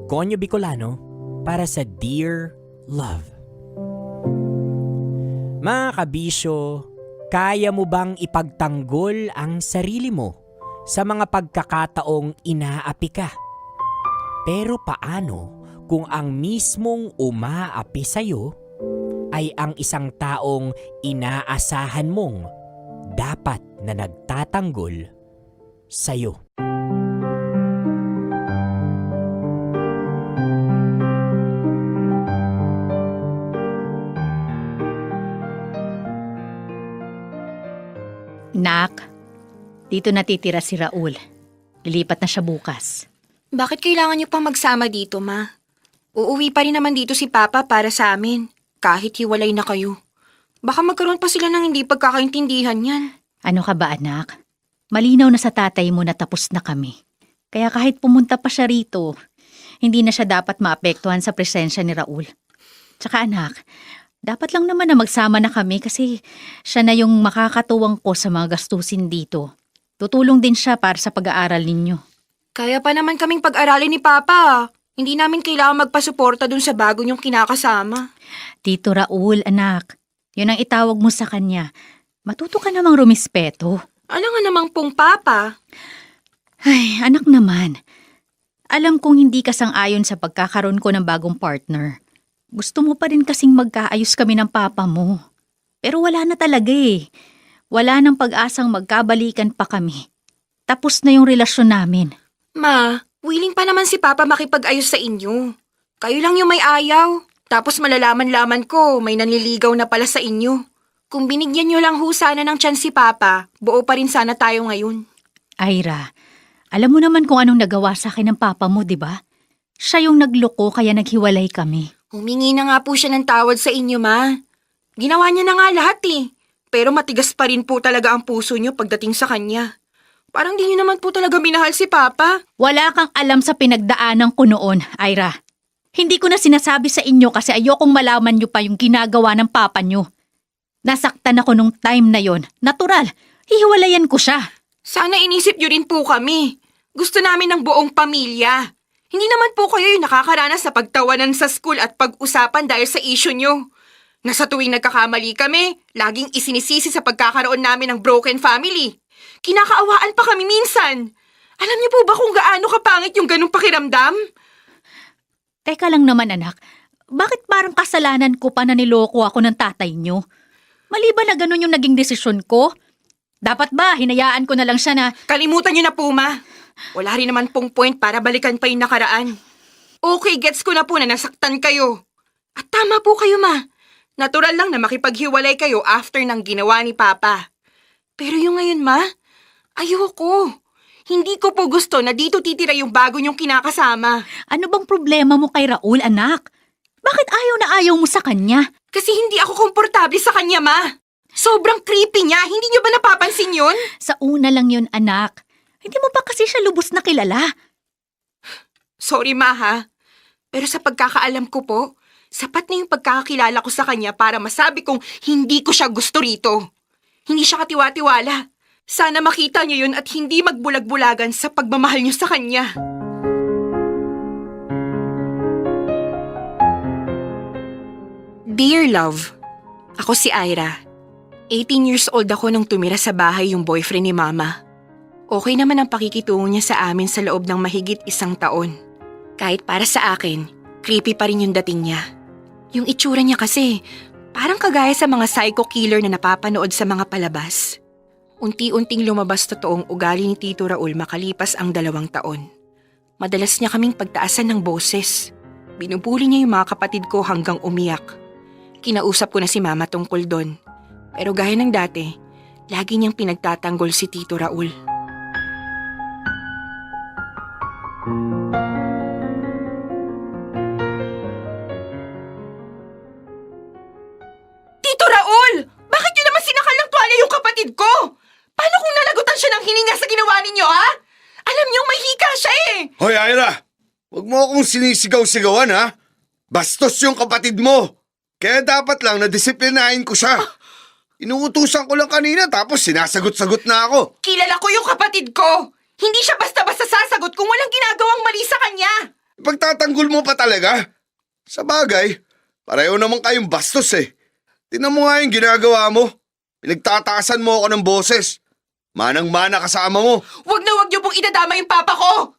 Speaker 4: Konyo Bicolano para sa Dear Love. Mga kabisyo, kaya mo bang ipagtanggol ang sarili mo sa mga pagkakataong inaapi ka? Pero paano kung ang mismong umaapi sa'yo ay ang isang taong inaasahan mong dapat na nagtatanggol sa'yo?
Speaker 11: Nak, dito natitira si Raul. Lilipat na siya bukas.
Speaker 5: Bakit kailangan niyo pang magsama dito, Ma? Uuwi pa rin naman dito si Papa para sa amin, kahit hiwalay na kayo. Baka magkaroon pa sila ng hindi pagkakaintindihan yan.
Speaker 11: Ano ka ba, anak? Malinaw na sa tatay mo na tapos na kami. Kaya kahit pumunta pa siya rito, hindi na siya dapat maapektuhan sa presensya ni Raul. Tsaka anak, dapat lang naman na magsama na kami kasi siya na yung makakatuwang ko sa mga gastusin dito. Tutulong din siya para sa pag-aaral ninyo.
Speaker 5: Kaya pa naman kaming pag-aralin ni Papa. Hindi namin kailangan magpasuporta dun sa bago niyong kinakasama.
Speaker 11: Tito Raul, anak, yun ang itawag mo sa kanya. Matuto ka namang rumispeto.
Speaker 5: Ano nga namang pong Papa?
Speaker 11: Ay, anak naman. Alam kong hindi ka sang-ayon sa pagkakaroon ko ng bagong partner. Gusto mo pa rin kasing magkaayos kami ng papa mo. Pero wala na talaga eh. Wala nang pag-asang magkabalikan pa kami. Tapos na yung relasyon namin.
Speaker 5: Ma, willing pa naman si Papa makipag-ayos sa inyo. Kayo lang yung may ayaw. Tapos malalaman-laman ko may nanliligaw na pala sa inyo. Kung binigyan nyo lang ho sana ng chance si Papa, buo pa rin sana tayo ngayon.
Speaker 11: Ira, alam mo naman kung anong nagawa sa akin ng papa mo, di ba? Siya yung nagloko kaya naghiwalay kami.
Speaker 5: Humingi na nga po siya ng tawad sa inyo, Ma. Ginawa niya na nga lahat eh. Pero matigas pa rin po talaga ang puso niyo pagdating sa kanya. Parang di niyo naman po talaga minahal si Papa.
Speaker 11: Wala kang alam sa pinagdaanan ko noon, Ira. Hindi ko na sinasabi sa inyo kasi ayokong malaman niyo pa yung ginagawa ng papa niyo. Nasaktan ako nung time na yon. Natural, hihiwalayan ko siya.
Speaker 5: Sana inisip niyo rin po kami. Gusto namin ng buong pamilya. Hindi naman po kayo yung nakakaranas sa pagtawanan sa school at pag-usapan dahil sa issue niyo. Na sa tuwing nagkakamali kami, laging isinisisi sa pagkakaroon namin ng broken family. Kinakaawaan pa kami minsan. Alam niyo po ba kung gaano kapangit yung ganung pakiramdam?
Speaker 11: Teka lang naman anak, bakit parang kasalanan ko pa na niloko ako ng tatay niyo? Mali ba na ganun yung naging desisyon ko? Dapat ba hinayaan ko na lang siya na...
Speaker 5: Kalimutan niyo na po, Ma. Wala rin naman pong point para balikan pa yung nakaraan. Okay, gets ko na po na nasaktan kayo. At tama po kayo, Ma. Natural lang na makipaghiwalay kayo after ng ginawa ni Papa. Pero yung ngayon, Ma, ayoko. Hindi ko po gusto na dito titira yung bago niyong kinakasama.
Speaker 11: Ano bang problema mo kay Raul, anak? Bakit ayaw na ayaw mo sa kanya?
Speaker 5: Kasi hindi ako komportable sa kanya, Ma. Sobrang creepy niya. Hindi niyo ba napapansin yun?
Speaker 11: Sa una lang yun, anak. Hindi mo pa kasi siya lubos na kilala.
Speaker 5: Sorry, Ma, ha? Pero sa pagkakaalam ko po, sapat na yung pagkakakilala ko sa kanya para masabi kong hindi ko siya gusto rito. Hindi siya katiwa-tiwala. Sana makita niyo yun at hindi magbulag-bulagan sa pagmamahal niyo sa kanya. Dear Love, ako si Ira. 18 years old ako nung tumira sa bahay yung boyfriend ni Mama. Okay naman ang pakikitungo niya sa amin sa loob ng mahigit 1 taon. Kahit para sa akin, creepy pa rin yung dating niya. Yung itsura niya kasi, parang kagaya sa mga psycho killer na napapanood sa mga palabas. Unti-unting lumabas totoong ugali ni Tito Raul makalipas ang 2 taon. Madalas niya kaming pagtaasan ng boses. Binubuli niya yung mga kapatid ko hanggang umiyak. Kinausap ko na si Mama tungkol doon. Pero gaya ng dati, lagi niyang pinagtatanggol si Tito Raul. Tito Raul! Bakit niyo naman sinakal ng tuwalya yung kapatid ko? Paano kung nalagutan siya ng hininga sa ginawa ninyo, ha? Alam niyong may hika siya eh!
Speaker 7: Hoy, Ira! Huwag mo akong sinisigaw-sigawan, ha? Bastos yung kapatid mo! Kaya dapat lang na disiplinahin ko siya. Inuutusan ko lang kanina tapos sinasagot-sagot na ako.
Speaker 5: Kilala ko yung kapatid ko. Hindi siya basta-basta sasagot kung walang ginagawang mali sa kanya.
Speaker 7: Pagtatanggol mo pa talaga? Sa bagay, pareho naman kayong bastos eh. Tingnan mo nga yung ginagawa mo. Pinagtataasan mo ako ng boses. Manang-mana kasama mo.
Speaker 5: Wag na wag niyo pong idadama yung papa ko.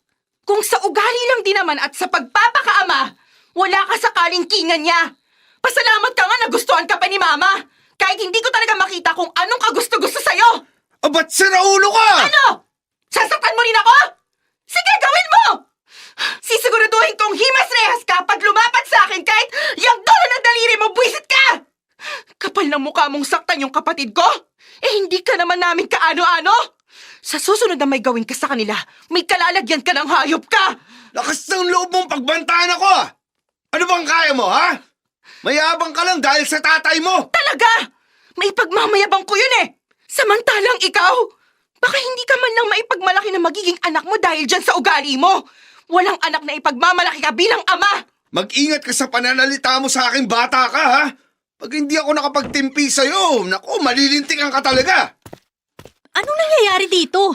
Speaker 5: Kung sa ugali lang din naman at sa pagpapakaama, wala ka sa kalingkingan niya. Pasalamat ka nga nagustuhan ka pa ni Mama. Kahit hindi ko talaga makita kung anong kagusto-gusto sa'yo.
Speaker 7: Ba't siraulo ka?
Speaker 5: Ano? Sasaktan mo rin ako? Sige, gawin mo! Sisiguraduhin kong himas-rehas ka pag lumapat sa akin kahit yung dulo ng daliri mo, buwisit ka! Kapal ng mukha mong saktan yung kapatid ko? Hindi ka naman namin kaano-ano? Sa susunod na may gawin ka sa kanila, may kalalagyan ka ng hayop ka!
Speaker 7: Lakas ng loob mong pagbantaan ako ah! Ano bang kaya mo, ha? Mayabang ka lang dahil sa tatay mo!
Speaker 5: Talaga! May pagmamayabang ko yun eh! Samantalang ikaw, baka hindi ka man lang maipagmalaki na magiging anak mo dahil dyan sa ugali mo! Walang anak na ipagmamalaki ka bilang ama!
Speaker 7: Mag-ingat ka sa pananalita mo sa aking bata ka, ha? Pag hindi ako nakapagtimpi sa'yo, naku, malilintikan ka talaga!
Speaker 2: Anong nangyayari dito?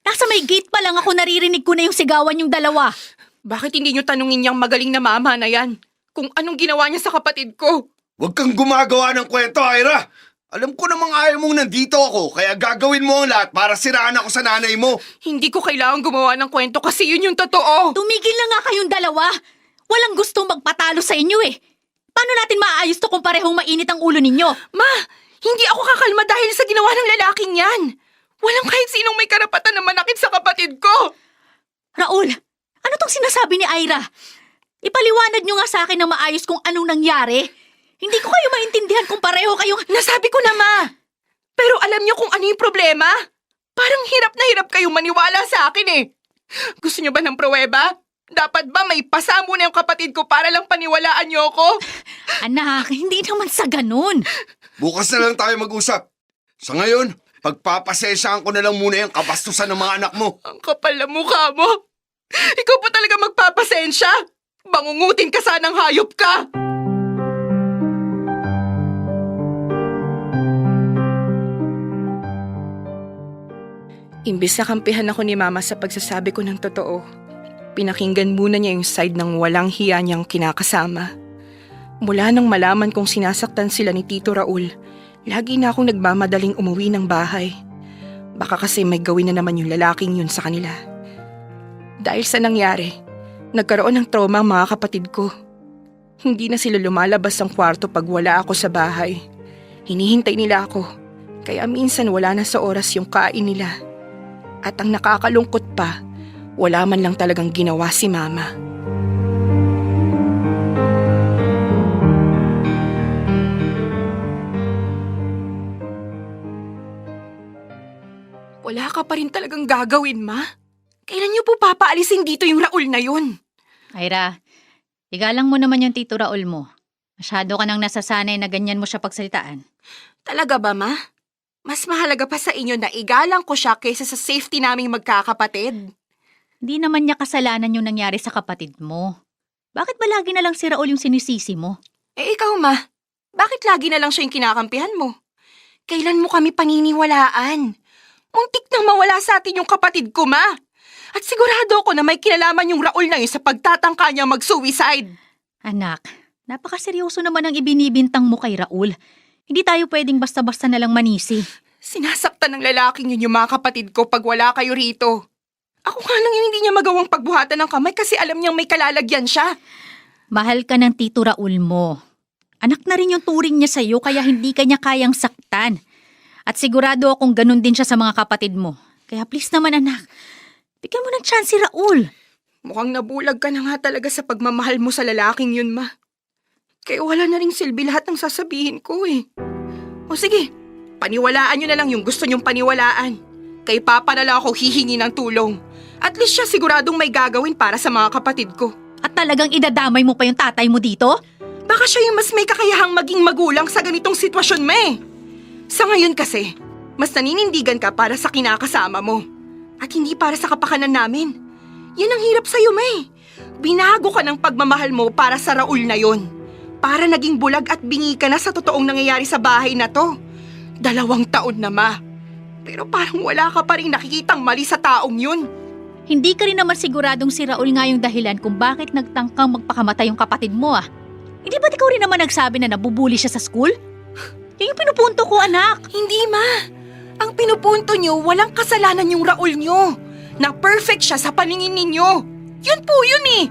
Speaker 2: Nasa may gate pa lang ako naririnig ko na yung sigawan yung dalawa.
Speaker 5: Bakit hindi nyo tanungin niyang magaling na mama na yan? Kung anong ginawa niya sa kapatid ko?
Speaker 7: Huwag kang gumagawa ng kwento, Ira! Alam ko namang ayaw mong nandito ako, kaya gagawin mo ang lahat para siraan ako sa nanay mo.
Speaker 5: Hindi ko kailangan gumawa ng kwento kasi yun yung totoo.
Speaker 2: Tumigil na nga kayong dalawa. Walang gustong magpatalo sa inyo eh. Paano natin maaayos to kung parehong mainit ang ulo ninyo?
Speaker 5: Ma, hindi ako kakalma dahil sa ginawa ng lalaking yan. Walang kahit sinong may karapatan na manakit sa kapatid ko.
Speaker 2: Raul, ano tong sinasabi ni Ira? Ipaliwanag nyo nga sa akin na maayos kung anong nangyari. Hindi ko kayo maintindihan kung pareho kayong...
Speaker 5: Nasabi ko na, Ma. Pero alam niyo kung ano yung problema? Parang hirap na hirap kayong maniwala sa akin eh. Gusto niyo ba ng pruweba? Dapat ba may pasamo na yung kapatid ko para lang paniwalaan niyo ako?
Speaker 2: Anak, hindi naman sa ganun.
Speaker 7: Bukas na lang tayo mag-usap. Sa ngayon, pagpapasensyahan ko na lang muna yung kabastusan ng mga anak mo.
Speaker 5: Ang kapal na mukha mo. Ikaw pa talaga magpapasensya. Bangungutin ka sanang hayop ka. Imbis na kampihan ako ni Mama sa pagsasabi ko ng totoo, pinakinggan muna niya yung side ng walang hiya niyang kinakasama. Mula nang malaman kong sinasaktan sila ni Tito Raul, lagi na akong nagmamadaling umuwi ng bahay. Baka kasi may gawin na naman yung lalaking yun sa kanila. Dahil sa nangyari, nagkaroon ng trauma ang mga kapatid ko. Hindi na sila lumalabas ng kwarto pag wala ako sa bahay. Hinihintay nila ako, kaya minsan wala na sa oras yung kain nila. At ang nakakalungkot pa, wala man lang talagang ginawa si Mama. Wala ka pa rin talagang gagawin, Ma? Kailan niyo po papaalisin dito yung Raul na yun?
Speaker 11: Ira, igalang mo naman yung Tito Raul mo. Masyado ka nang nasasanay na ganyan mo siya pagsalitaan.
Speaker 5: Talaga ba, Ma? Mas mahalaga pa sa inyo na igalang ko siya kaysa sa safety naming magkakapatid.
Speaker 11: Hindi naman niya kasalanan yung nangyari sa kapatid mo. Bakit ba lagi na lang si Raul yung sinisisi mo?
Speaker 5: Ikaw, Ma. Bakit lagi na lang siya yung kinakampihan mo? Kailan mo kami paniniwalaan? Muntik nang mawala sa atin yung kapatid ko, Ma. At sigurado ako na may kinalaman yung Raul na yun sa pagtatangka niya mag-suicide.
Speaker 11: Anak, napakaseryoso naman ang ibinibintang mo kay Raul. Hindi tayo pwedeng basta-basta nalang manisi.
Speaker 5: Sinasaktan ng lalaking yun yung mga kapatid ko pag wala kayo rito. Ako nga lang yung hindi niya magawang pagbuhatan ng kamay kasi alam niyang may kalalagyan siya.
Speaker 11: Mahal ka ng Tito Raul mo. Anak na rin yung turing niya sa'yo kaya hindi ka niya kayang saktan. At sigurado akong ganun din siya sa mga kapatid mo. Kaya please naman anak, bigyan mo ng chance si Raul.
Speaker 5: Mukhang nabulag ka na nga talaga sa pagmamahal mo sa lalaking yun, Ma. Kaya wala na ring silbi lahat ng sasabihin ko eh. O sige, paniwalaan nyo na lang yung gusto nyong paniwalaan. Kay Papa na lang ako hihingi ng tulong. At least siya siguradong may gagawin para sa mga kapatid ko.
Speaker 2: At talagang idadamay mo pa yung tatay mo dito?
Speaker 5: Baka siya yung mas may kakayahang maging magulang sa ganitong sitwasyon, Ma. Sa ngayon kasi, mas naninindigan ka para sa kinakasama mo. At hindi para sa kapakanan namin. Yan ang hirap sa'yo, Ma. Binago ka ng pagmamahal mo para sa Raul na yon. Para naging bulag at bingi ka na sa totoong nangyayari sa bahay na to. 2 taon na, Ma. Pero parang wala ka pa rin nakikitang mali sa taong yun.
Speaker 2: Hindi ka rin naman siguradong si Raul nga yung dahilan kung bakit nagtangkang magpakamatay yung kapatid mo ah. Hindi ba't ikaw rin naman nagsabi na nabubuli siya sa school? Yan yung pinupunto ko, anak.
Speaker 5: Hindi, Ma. Ang pinupunto nyo, walang kasalanan yung Raul nyo. Na perfect siya sa paningin ninyo. Yun po yun eh.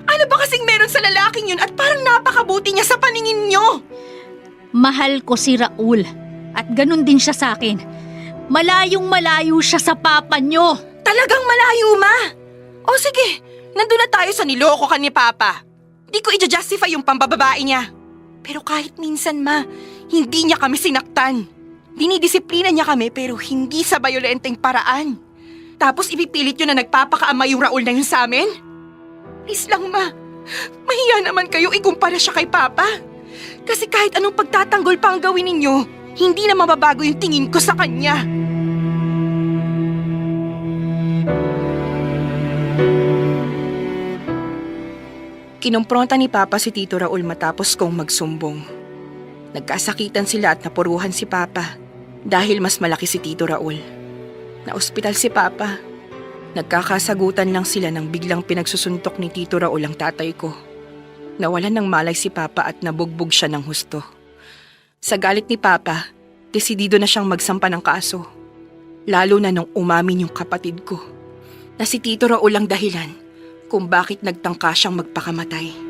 Speaker 5: Ano ba kasing meron sa lalaking yun at parang napakabuti niya sa paningin nyo?
Speaker 2: Mahal ko si Raul. At ganun din siya sa akin. Malayong malayo siya sa papa nyo.
Speaker 5: Talagang malayo, Ma. O sige, nandun na tayo sa niloko ka ni Papa. Di ko i-justify yung pambababae niya. Pero kahit minsan, Ma, hindi niya kami sinaktan. Dinidisiplina niya kami pero hindi sa bayolenteng paraan. Tapos ipipilit nyo na nagpapakaama yung Raul na yun sa amin? Please lang, Ma. Mahiya naman kayo ikumpara siya kay Papa. Kasi kahit anong pagtatanggol pa ang gawin ninyo, hindi na mababago yung tingin ko sa kanya. Kinumpronta ni Papa si Tito Raul matapos kong magsumbong. Nagkasakitan sila at napuruhan si Papa dahil mas malaki si Tito Raul. Na-ospital si Papa. Nagkakasagutan lang sila nang biglang pinagsusuntok ni Tito Raul ang tatay ko. Nawalan ng malay si Papa at nabugbog siya ng husto. Sa galit ni Papa, desidido na siyang magsampa ng kaso. Lalo na nung umamin yung kapatid ko na si Tito Raul ang dahilan kung bakit nagtangka siyang magpakamatay.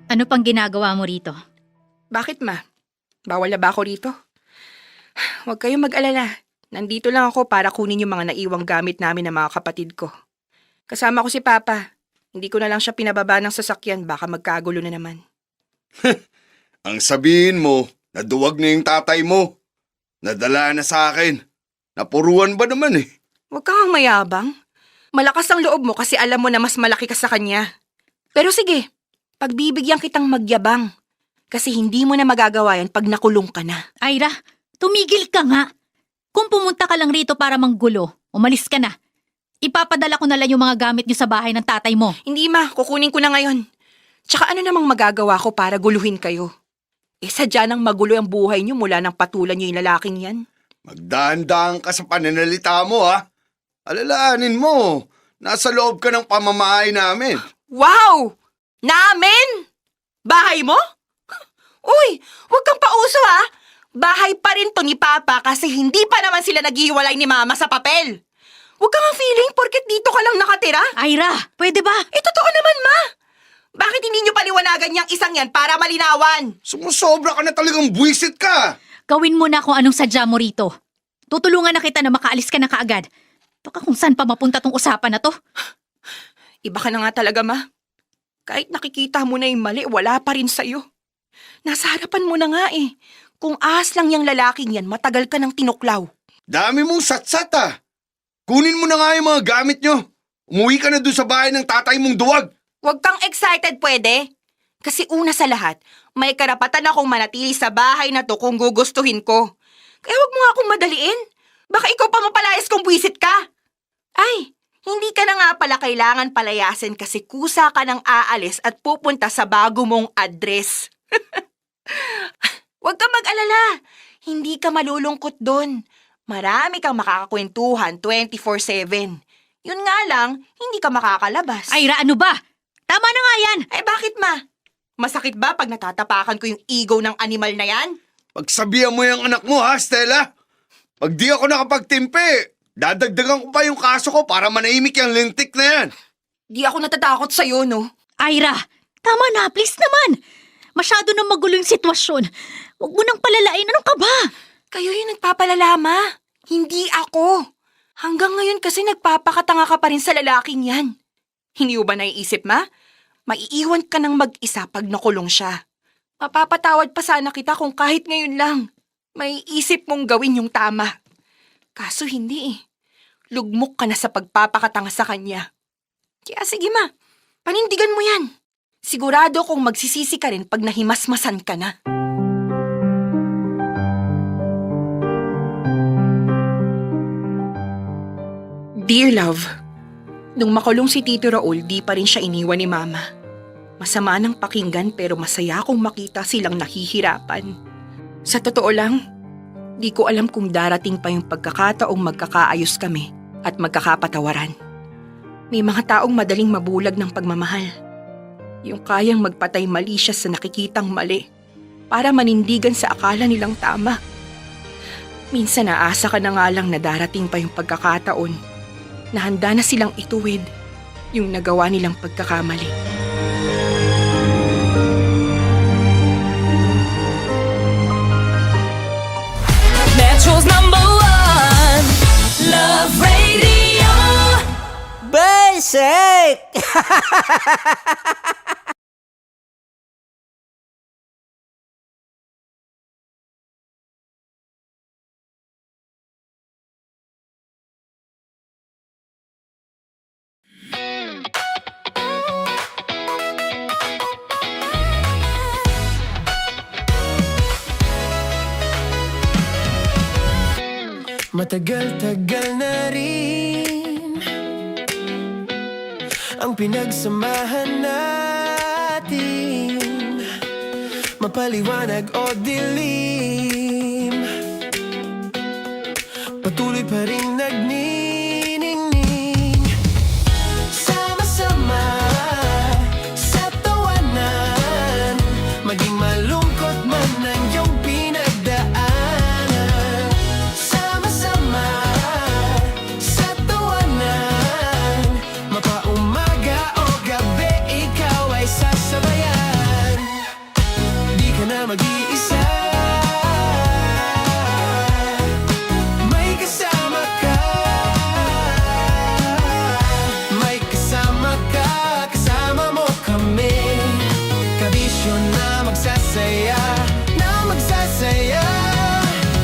Speaker 2: Ano pang ginagawa mo rito?
Speaker 5: Bakit, Ma? Bawal na ba ako rito? Huwag kayong mag-alala. Nandito lang ako para kunin yung mga naiwang gamit namin ng mga kapatid ko. Kasama ko si Papa. Hindi ko na lang siya pinababa ng sasakyan, baka magkagulo na naman.
Speaker 7: Ang sabihin mo, naduwag na yung tatay mo. Nadala na sa akin. Napuruan ba naman eh?
Speaker 5: Huwag kang mayabang. Malakas ang loob mo kasi alam mo na mas malaki ka sa kanya. Pero sige, pagbibigyan kitang magyabang. Kasi hindi mo na magagawa yan pag nakulong ka na.
Speaker 2: Ira, tumigil ka nga. Kung pumunta ka lang rito para manggulo, umalis ka na. Ipapadala ko na lang yung mga gamit niyo sa bahay ng tatay mo.
Speaker 5: Hindi, Ma, kukunin ko na ngayon. Tsaka ano namang magagawa ko para guluhin kayo? Sadya nang magulo ang buhay niyo mula nang patulan niyo yung lalaking yan.
Speaker 7: Magdahan-dahan ka sa pananalita mo ha. Alalahanin mo, nasa loob ka ng pamamahay namin.
Speaker 5: Wow! Namin? Bahay mo? Uy, huwag kang pauso ha. Bahay pa rin to ni Papa kasi hindi pa naman sila naghihiwalay ni Mama sa papel. Huwag kang feeling porket dito ka lang nakatira.
Speaker 2: Ira, pwede ba?
Speaker 5: Totoo naman, Ma. Bakit hindi niyo paliwanagan niyang isang yan para malinawan?
Speaker 7: Sumusobra ka na talagang buwisit ka.
Speaker 2: Gawin mo na kung anong sadya mo rito. Tutulungan na kita na makaalis ka na kaagad. Baka kung saan pa mapunta tong usapan na to.
Speaker 5: Iba ka na nga talaga, Ma. Kahit nakikita mo na yung mali, wala pa rin sa'yo. Nasa harapan mo na nga eh. Kung ahas lang yung lalaking yan, matagal ka ng tinuklaw.
Speaker 7: Dami mong satsat ah. Kunin mo na nga yung mga gamit nyo. Umuwi ka na doon sa bahay ng tatay mong duwag.
Speaker 5: Huwag kang excited, pwede? Kasi una sa lahat, may karapatan akong manatili sa bahay na to kung gugustuhin ko. Kaya huwag mo nga akong madaliin. Baka ikaw pa mapalayas kung buwisit ka. Ay, hindi ka na nga pala kailangan palayasin kasi kusa ka nang aalis at pupunta sa bago mong address. Huwag kang mag-alala. Hindi ka malulungkot doon. Marami kang makakakwentuhan 24/7. Yun nga lang, hindi ka makakalabas.
Speaker 2: Ira, ano ba? Tama na nga yan!
Speaker 5: Ay bakit, Ma? Masakit ba pag natatapakan ko yung ego ng animal na yan?
Speaker 7: Pagsabihan mo yung anak mo ha, Stella. Pag di ako nakapagtimpi, dadagdagan ko pa yung kaso ko para manahimik yung lintik na yan.
Speaker 5: Di ako natatakot sa'yo, no?
Speaker 2: Ira, tama na, please naman. Masyado na magulo yung sitwasyon. Huwag mo nang palalain, ano ka ba?
Speaker 5: Kayo yung nagpapalala, Ma. Hindi ako. Hanggang ngayon kasi nagpapakatanga ka pa rin sa lalaking yan. Hindi mo ba naiisip, Ma? Maiiwan ka ng mag-isa pag nakulong siya. Mapapatawad pa sana kita kung kahit ngayon lang. May isip mong gawin yung tama. Kaso hindi eh. Lugmok ka na sa pagpapakatanga sa kanya. Kaya sige, Ma. Panindigan mo yan. Sigurado kung magsisisi ka rin pag nahimasmasan ka na. Dear love, Nung makulong si Tito Raul, di pa rin siya iniwan ni Mama. Masama ng pakinggan pero masaya akong makita silang nahihirapan. Sa totoo lang, di ko alam kung darating pa yung pagkakataong magkakaayos kami at magkakapatawaran. May mga taong madaling mabulag ng pagmamahal. Yung kayang magpatay mali siya sa nakikitang mali para manindigan sa akala nilang tama. Minsan naasa ka na nga lang na darating pa yung pagkakataon na handa na silang ituwid yung nagawa nilang pagkakamali.
Speaker 8: Metro's #1 Love Radio.
Speaker 20: Basic!
Speaker 16: Matagal-tagal na rin ang pinagsamahan natin, mapaliwanag o dilim, patuloy pa rin nagniningning. Sama-sama sa tawanan, maging malungkot man ang iyong pinagdaanan. Sama-sama sa tawanan, mapaumaga o gabi, ikaw ay sasabayan. Di ka na mag-iisa, may kasama ka. May kasama ka, kasama mo kami. Kabisyo na magsasaya, na magsasaya.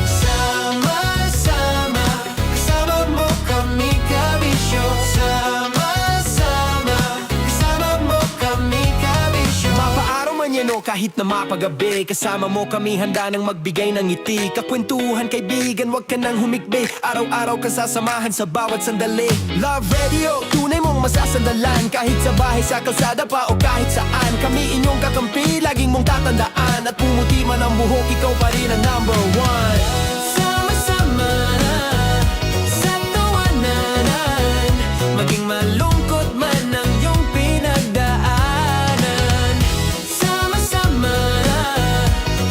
Speaker 16: Sama-sama, kasama mo kami, kabisyo. Sama-sama, kasama mo kami, kabisyo. Mapaaraw man yan o kahit na mapagabi, kasama mo kami, handa nang magbigay ng ngiti. Kakwentuhan, kaibigan, wag ka nang humikbi. Araw-araw ka sasamahan sa bawat sandali. Love Radio, tunay mong masasandalan. Kahit sa bahay, sa kalsada pa o kahit saan, kami inyong kakampi, laging mong tatandaan. At pumuti man ang buhok, ikaw pa rin ang #1. Sama-sama sa tawanan, maging malungkot man ang iyong pinagdaanan. Sama-sama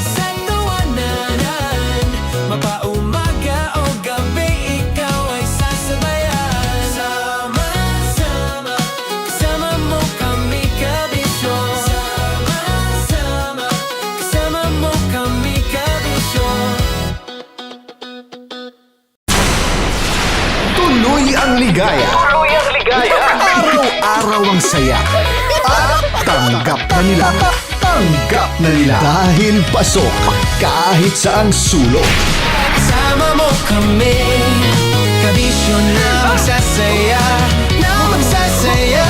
Speaker 16: sa tawanan, mapaumaga o gabi, ikaw ay sasabayan. Sama-sama, kasama mo kami, kabisyo. Sama-sama, kasama mo kami, kabisyo.
Speaker 1: Tuloy ang ligaya. Araw-araw ang saya. At tanggap na nila. Tanggap na nila. Dahil pasok kahit saang sulok.
Speaker 16: Kasama mo kami, kabisyo na magsasaya, na magsasaya.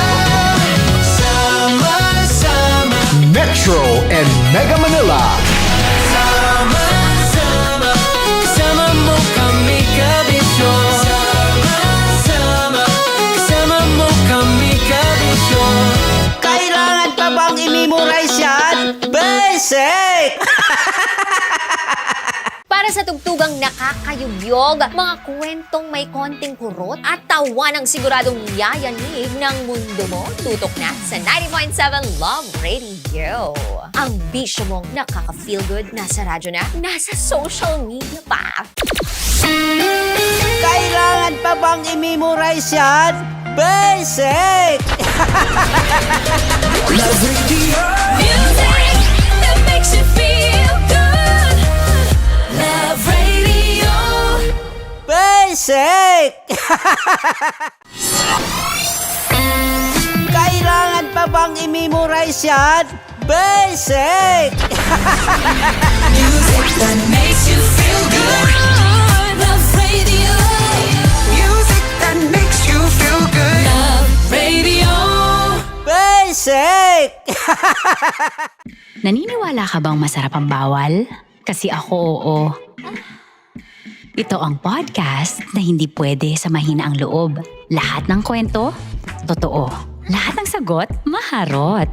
Speaker 16: Sama-sama,
Speaker 1: Metro and Mega Manila.
Speaker 16: sama-sama, kasama mo kami, kabisyo. Sama-sama, kasama mo kami, kabisyo.
Speaker 20: Kailangan pa bang i-memorize yan? Basic!
Speaker 10: Para sa tugtugang nakakayubyog, mga kwentong may konting kurot at tawa ng siguradong yayanig ng mundo mo, tutok na sa 90.7 Love Radio. Ang bisyo mong nakaka-feel good, nasa radyo na, nasa social media pa.
Speaker 20: Kailangan pa bang i-memorize yan? Basic!
Speaker 16: Love Radio.
Speaker 8: Music that makes you feel good. Love Radio.
Speaker 20: Basic! Kailangan pa bang i-memorize yan? Basic!
Speaker 8: Music that makes you feel good. Love Radio. Music that makes you feel good. Love Radio.
Speaker 20: Basic!
Speaker 11: Naniniwala ka bang masarap ang bawal? Kasi ako oo. Ito ang podcast na hindi pwede sa mahina ang loob. Lahat ng kwento, totoo. Lahat ng sagot, maharot.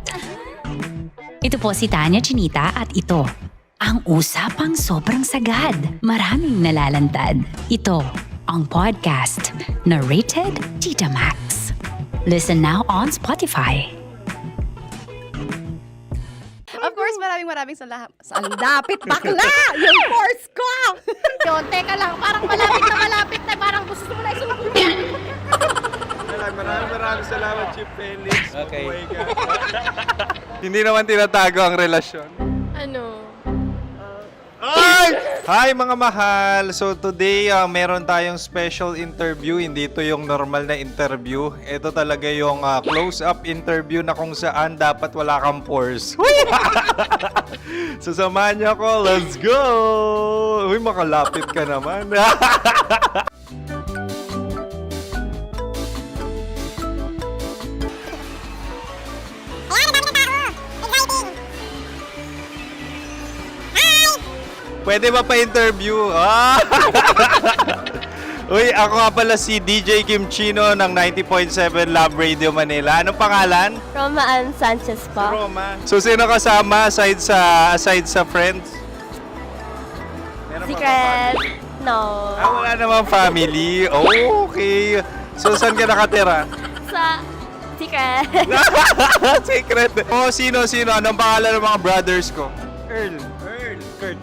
Speaker 11: Ito po si Tanya Chinita at ito, ang usapang sobrang sagad. Maraming nalalantad. Ito, ang podcast na Rated Tita Max. Listen now on Spotify.
Speaker 12: Of course, maraming salamat. Ang lapit bakla! Yung course ko! Yun, teka lang, parang malapit na, parang gusto mo na isulat.
Speaker 13: Maraming salamat, Chief Felix. Okay. Oh my God. Hindi naman tinatago ang relasyon.
Speaker 21: Ano?
Speaker 13: Hi mga mahal! So today, meron tayong special interview. Hindi ito yung normal na interview. Ito talaga yung close-up interview na kung saan dapat wala kang pores. So samahan niyo ako. Let's go! Uy, makalapit ka naman. Pwede ba pa-interview? Uy, ako nga pala si DJ Kim Chino ng 90.7 Love Radio Manila. Anong pangalan?
Speaker 21: Roma Ann Sanchez po.
Speaker 13: Roma. So, sino kasama aside sa friends?
Speaker 21: Secret. No.
Speaker 13: Wala namang family. Oh, okay. So, saan ka nakatira?
Speaker 21: Sa secret.
Speaker 13: Secret. Oh, sino? Anong pangalan ng mga brothers ko? Earl, Kurt.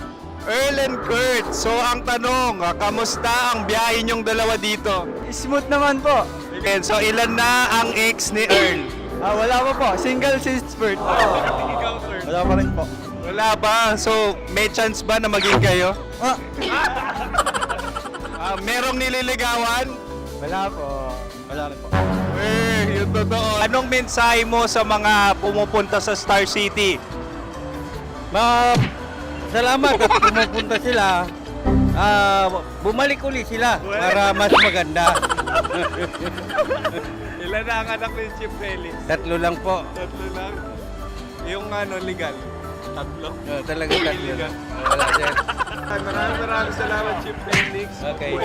Speaker 13: Earl and Kurt. So, ang tanong, kamusta ang biyahe niyong dalawa dito?
Speaker 9: Smooth naman po.
Speaker 13: Okay, so ilan na ang ex ni Earl?
Speaker 9: Wala pa po. Single since birth. Wala pa rin po.
Speaker 13: Wala ba? So, may chance ba na maging kayo? Merong nililigawan?
Speaker 9: Wala po. Wala rin po.
Speaker 13: Yung totoo. Anong mensahe mo sa mga pumupunta sa Star City?
Speaker 9: Salamat at pumupunta sila. Bumalik uli sila para mas maganda.
Speaker 13: Ilan na ang anak ni Chief Felix?
Speaker 9: 3 lang po.
Speaker 13: 3 lang? Yung legal? 3?
Speaker 9: Talaga 3 lang. Wala sir.
Speaker 13: Maraming salamat, Chief Felix.
Speaker 9: Okay.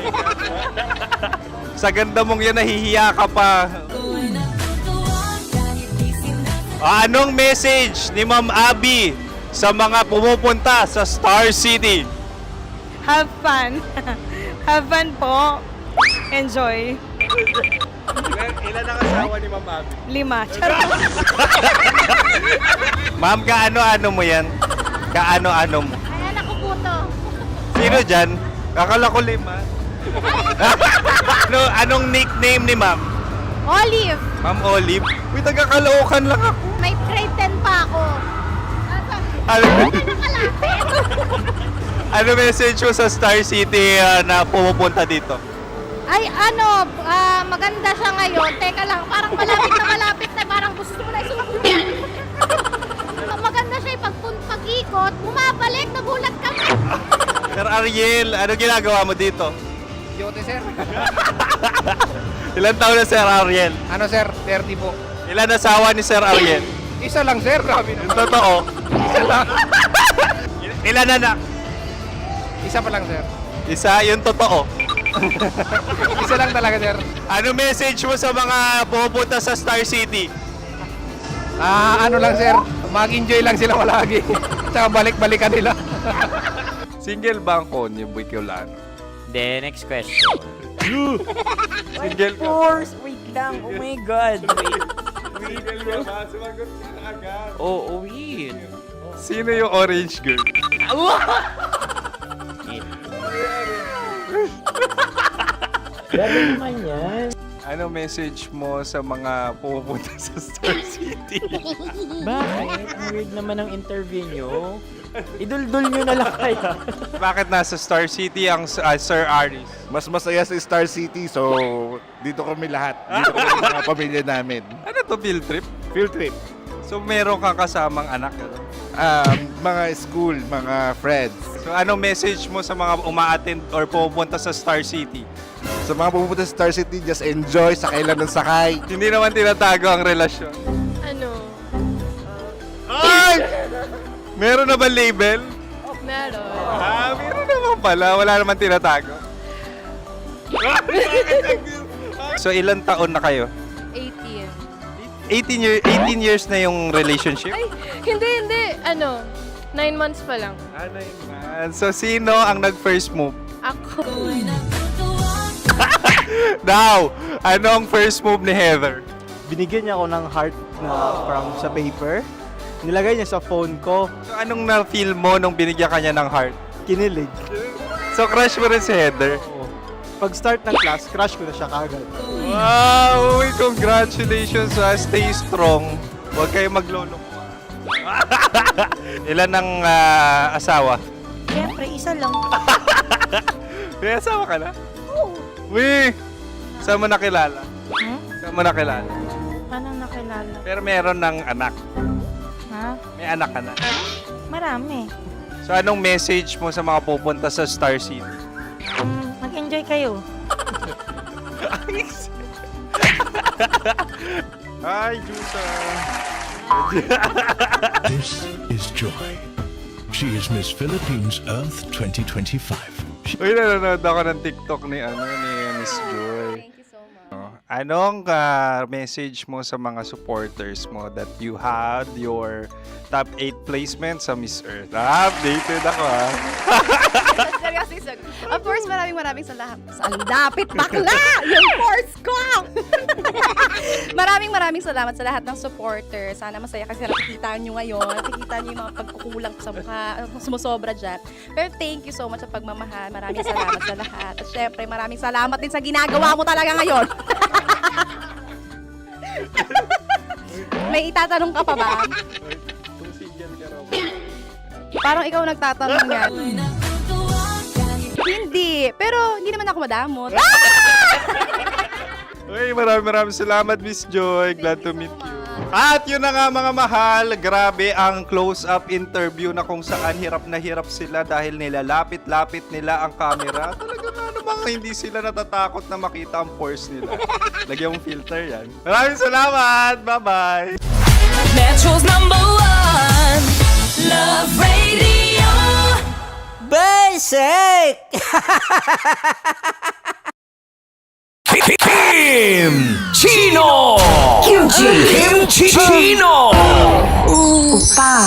Speaker 13: Sa ganda mong yan, nahihiya ka pa. Anong message ni Ma'am Abby sa mga pumupunta sa Star City?
Speaker 22: Have fun. Have fun po. Enjoy.
Speaker 13: Ilan ang asawa ni Ma'am Abby?
Speaker 22: 5. Charot.
Speaker 13: Ma'am, kaano-ano mo yan? Kaano-ano mo?
Speaker 21: Ay, anak ko po to.
Speaker 13: Sino dyan? Akala ko 5. Anong nickname ni Ma'am?
Speaker 21: Olive.
Speaker 13: Ma'am Olive? Uy, taga-Caloocan lang ako.
Speaker 21: May grade 10 pa ako.
Speaker 13: Ano message mo sa Star City na pumupunta dito?
Speaker 21: Ay, maganda siya ngayon. Teka lang, parang malapit na, parang gusto mo na isulat. Maganda siya pag-ikot, bumabalik, nagulat ka.
Speaker 13: Sir Ariel, ano ginagawa mo dito?
Speaker 3: Yote, sir.
Speaker 13: Ilan taon na Sir Ariel?
Speaker 3: Ano, sir? 30 po.
Speaker 13: Ilan asawa ni Sir Ariel?
Speaker 3: Isa lang, sir. Grabe
Speaker 13: Yung totoo.
Speaker 3: Isa lang.
Speaker 13: Ilan anak?
Speaker 3: Isa pa lang, sir.
Speaker 13: Isa, yung totoo.
Speaker 3: Isa lang talaga, sir.
Speaker 13: Ano message mo sa mga pumupunta sa Star City?
Speaker 3: Ano lang, sir. Mag-enjoy lang sila palagi. Tsaka balik-balikan nila.
Speaker 13: Single ba ang Konyo, Boy Kiolano?
Speaker 4: Then, next question.
Speaker 13: Single ka?
Speaker 4: Wait lang. Oh my God. Wait.
Speaker 13: Sumagot ka na agad.
Speaker 4: Oh, wait.
Speaker 13: Sino yung orange girl?
Speaker 4: Grabe naman yan.
Speaker 13: Ano message mo sa mga pumupunta sa Star City?
Speaker 4: Bakit? Ang weird naman ang interview nyo. Idul-dul nyo na lang kaya.
Speaker 13: Bakit nasa Star City ang Sir Aris?
Speaker 15: Mas masaya sa Star City, so dito kami lahat. Dito kami mga pamilya namin.
Speaker 13: Ano to, field trip?
Speaker 15: Field trip.
Speaker 13: So meron kang kasamang anak?
Speaker 15: Mga school, mga friends.
Speaker 13: So anong message mo sa mga uma-attend or pumupunta sa Star City?
Speaker 15: Sa mga pupunta sa Star City, just enjoy, sakay lang ng sakay.
Speaker 13: Hindi naman tinatago ang relasyon.
Speaker 21: Ano?
Speaker 13: Ay! Meron na ba label?
Speaker 21: Meron.
Speaker 13: Meron naman pala. Wala naman tinatago. So ilan taon na kayo?
Speaker 22: 18.
Speaker 13: 18 years na yung relationship?
Speaker 22: Ay, hindi. 9 months pa lang.
Speaker 13: 9 months. So sino ang nag-first move?
Speaker 22: Ako.
Speaker 13: Now, ano ang first move ni Heather?
Speaker 9: Binigyan niya ako ng heart na from sa paper. Nilagay niya sa phone ko.
Speaker 13: So anong na-feel mo nung binigyan ka niya ng heart?
Speaker 9: Kinilig.
Speaker 13: So crush mo rin si Heather?
Speaker 9: Pag start ng class, crush ko na siya kagad.
Speaker 13: Wow! Uy, congratulations ha. Stay strong. Huwag kayo maglolo. Ilan ang asawa?
Speaker 22: Siyempre, isa lang.
Speaker 13: May asawa ka na? Oo. Uy! Saan mo nakilala? Saan mo nakilala?
Speaker 22: Paano nakilala?
Speaker 13: Pero meron ng anak.
Speaker 22: Ha?
Speaker 13: May anak ka na.
Speaker 22: Marami.
Speaker 13: So anong message mo sa mga pupunta sa Star City?
Speaker 22: Mag-enjoy kayo.
Speaker 13: Hi, Juta!
Speaker 6: This is Joy. She is Miss Philippines Earth 2025.
Speaker 13: Uy, nanonood ako ng TikTok ni Miss Joy.
Speaker 12: Thank you so much.
Speaker 13: Anong message mo sa mga supporters mo that you had your top 8 placement sa Miss Earth? Updated ako
Speaker 12: Seryoso. Of course, maraming salamat. Sa lapit bakla! Yung course ko! maraming salamat sa lahat ng supporters. Sana masaya kasi nakikita nyo ngayon. Nakikita nyo yung mga pagkukulang sa mukha. Sumusobra dyan. Pero thank you so much sa pagmamahal. Maraming salamat sa lahat. At syempre, maraming salamat din sa ginagawa mo talaga ngayon. May itatanong ka pa ba? Parang ikaw nagtatanong yan. Hindi. Pero hindi naman ako madamot.
Speaker 13: Uy, maraming salamat, Miss Joy. Glad to meet you. At yun na nga mga mahal, grabe ang close-up interview na kung saan hirap na hirap sila dahil nilalapit-lapit nila ang camera. Talagang ano bang hindi sila natatakot na makita ang pores nila. Lagyan mong filter yan. Maraming salamat! Bye-bye!
Speaker 8: Metro's #1 Love Radio.
Speaker 20: Basic!
Speaker 16: Kim Chino! Kim Chino!
Speaker 8: Upa.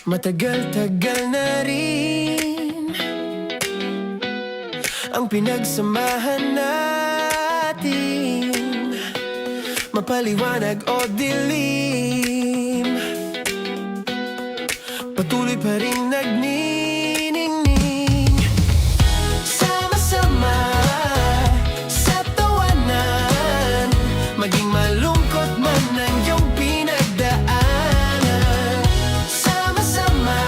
Speaker 16: Matagal-tagal na rin ang pinagsamahan natin, mapaliwanag o dilim, patuloy pa rin nagniningning. Sama-sama sa tawanan, maging malungkot man ang iyong pinagdaanan. Sama-sama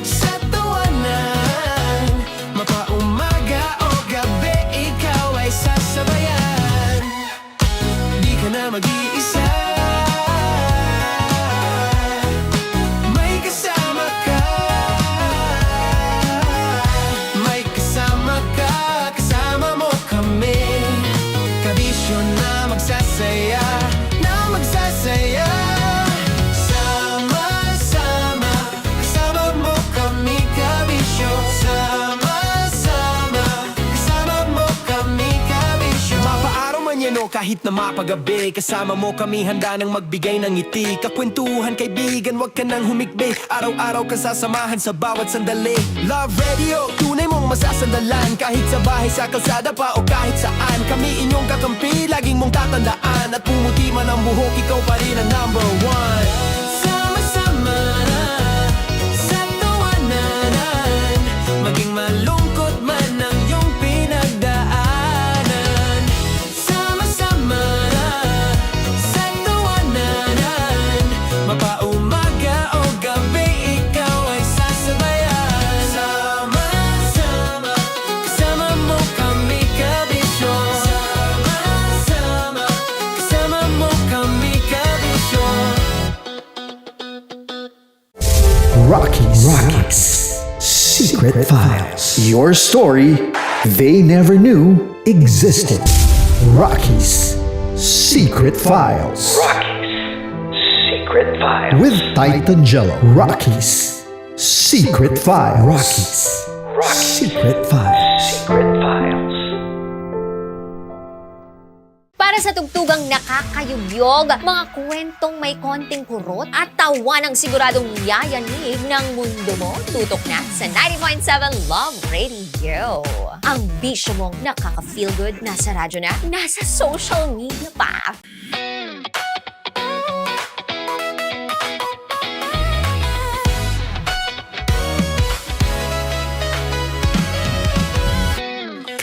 Speaker 16: sa tawanan, mapaumaga o gabi, ikaw ay sasabayan. Di ka na mag-iisa, may kasama ka. May kasama ka, kasama mo kami. Kabisyo na magsasaya, na magsasaya. Sama-sama, kasama mo kami, kabisyo. Sama-sama, kasama mo kami, kabisyo. Mapaaraw man yan o kahit na mapagabi, kasama mo kami, handa nang magbigay ng ngiti. Kakwentuhan, kaibigan, wag ka nang humikbi. Araw-araw ka sasamahan sa bawat sandali. Love Radio, tunay mong masasandalan. Kahit sa bahay, sa kalsada pa o kahit saan, kami inyong kakampi, laging mong tatandaan. At pumuti man ang buhok, ikaw pa rin ang #1. Sama-sama sa tawanan, maging malungkot man ang iyong pinagdaanan. Sama-sama sa tawanan, mapaumaga o gabi, ikaw ay sasabayan. Sama-sama, kasama mo kami, kabisyo. Sama-sama, kasama mo kami, kabisyo.
Speaker 1: Secret Files. Your story they never knew existed. Rocky's Secret Files.
Speaker 9: Secret Files.
Speaker 1: With Titan Jello. Rocky's Secret Files. Rocky's Secret Files.
Speaker 9: Secret Files.
Speaker 10: Para sa tugtugang nakakayugyog, mga kwentong may konting kurot at tawa ng siguradong yayanig ng mundo mo, tutok na sa 90.7 Love Radio. Ang bisyo mong nakaka-feel good, nasa radyo na, nasa social media pa.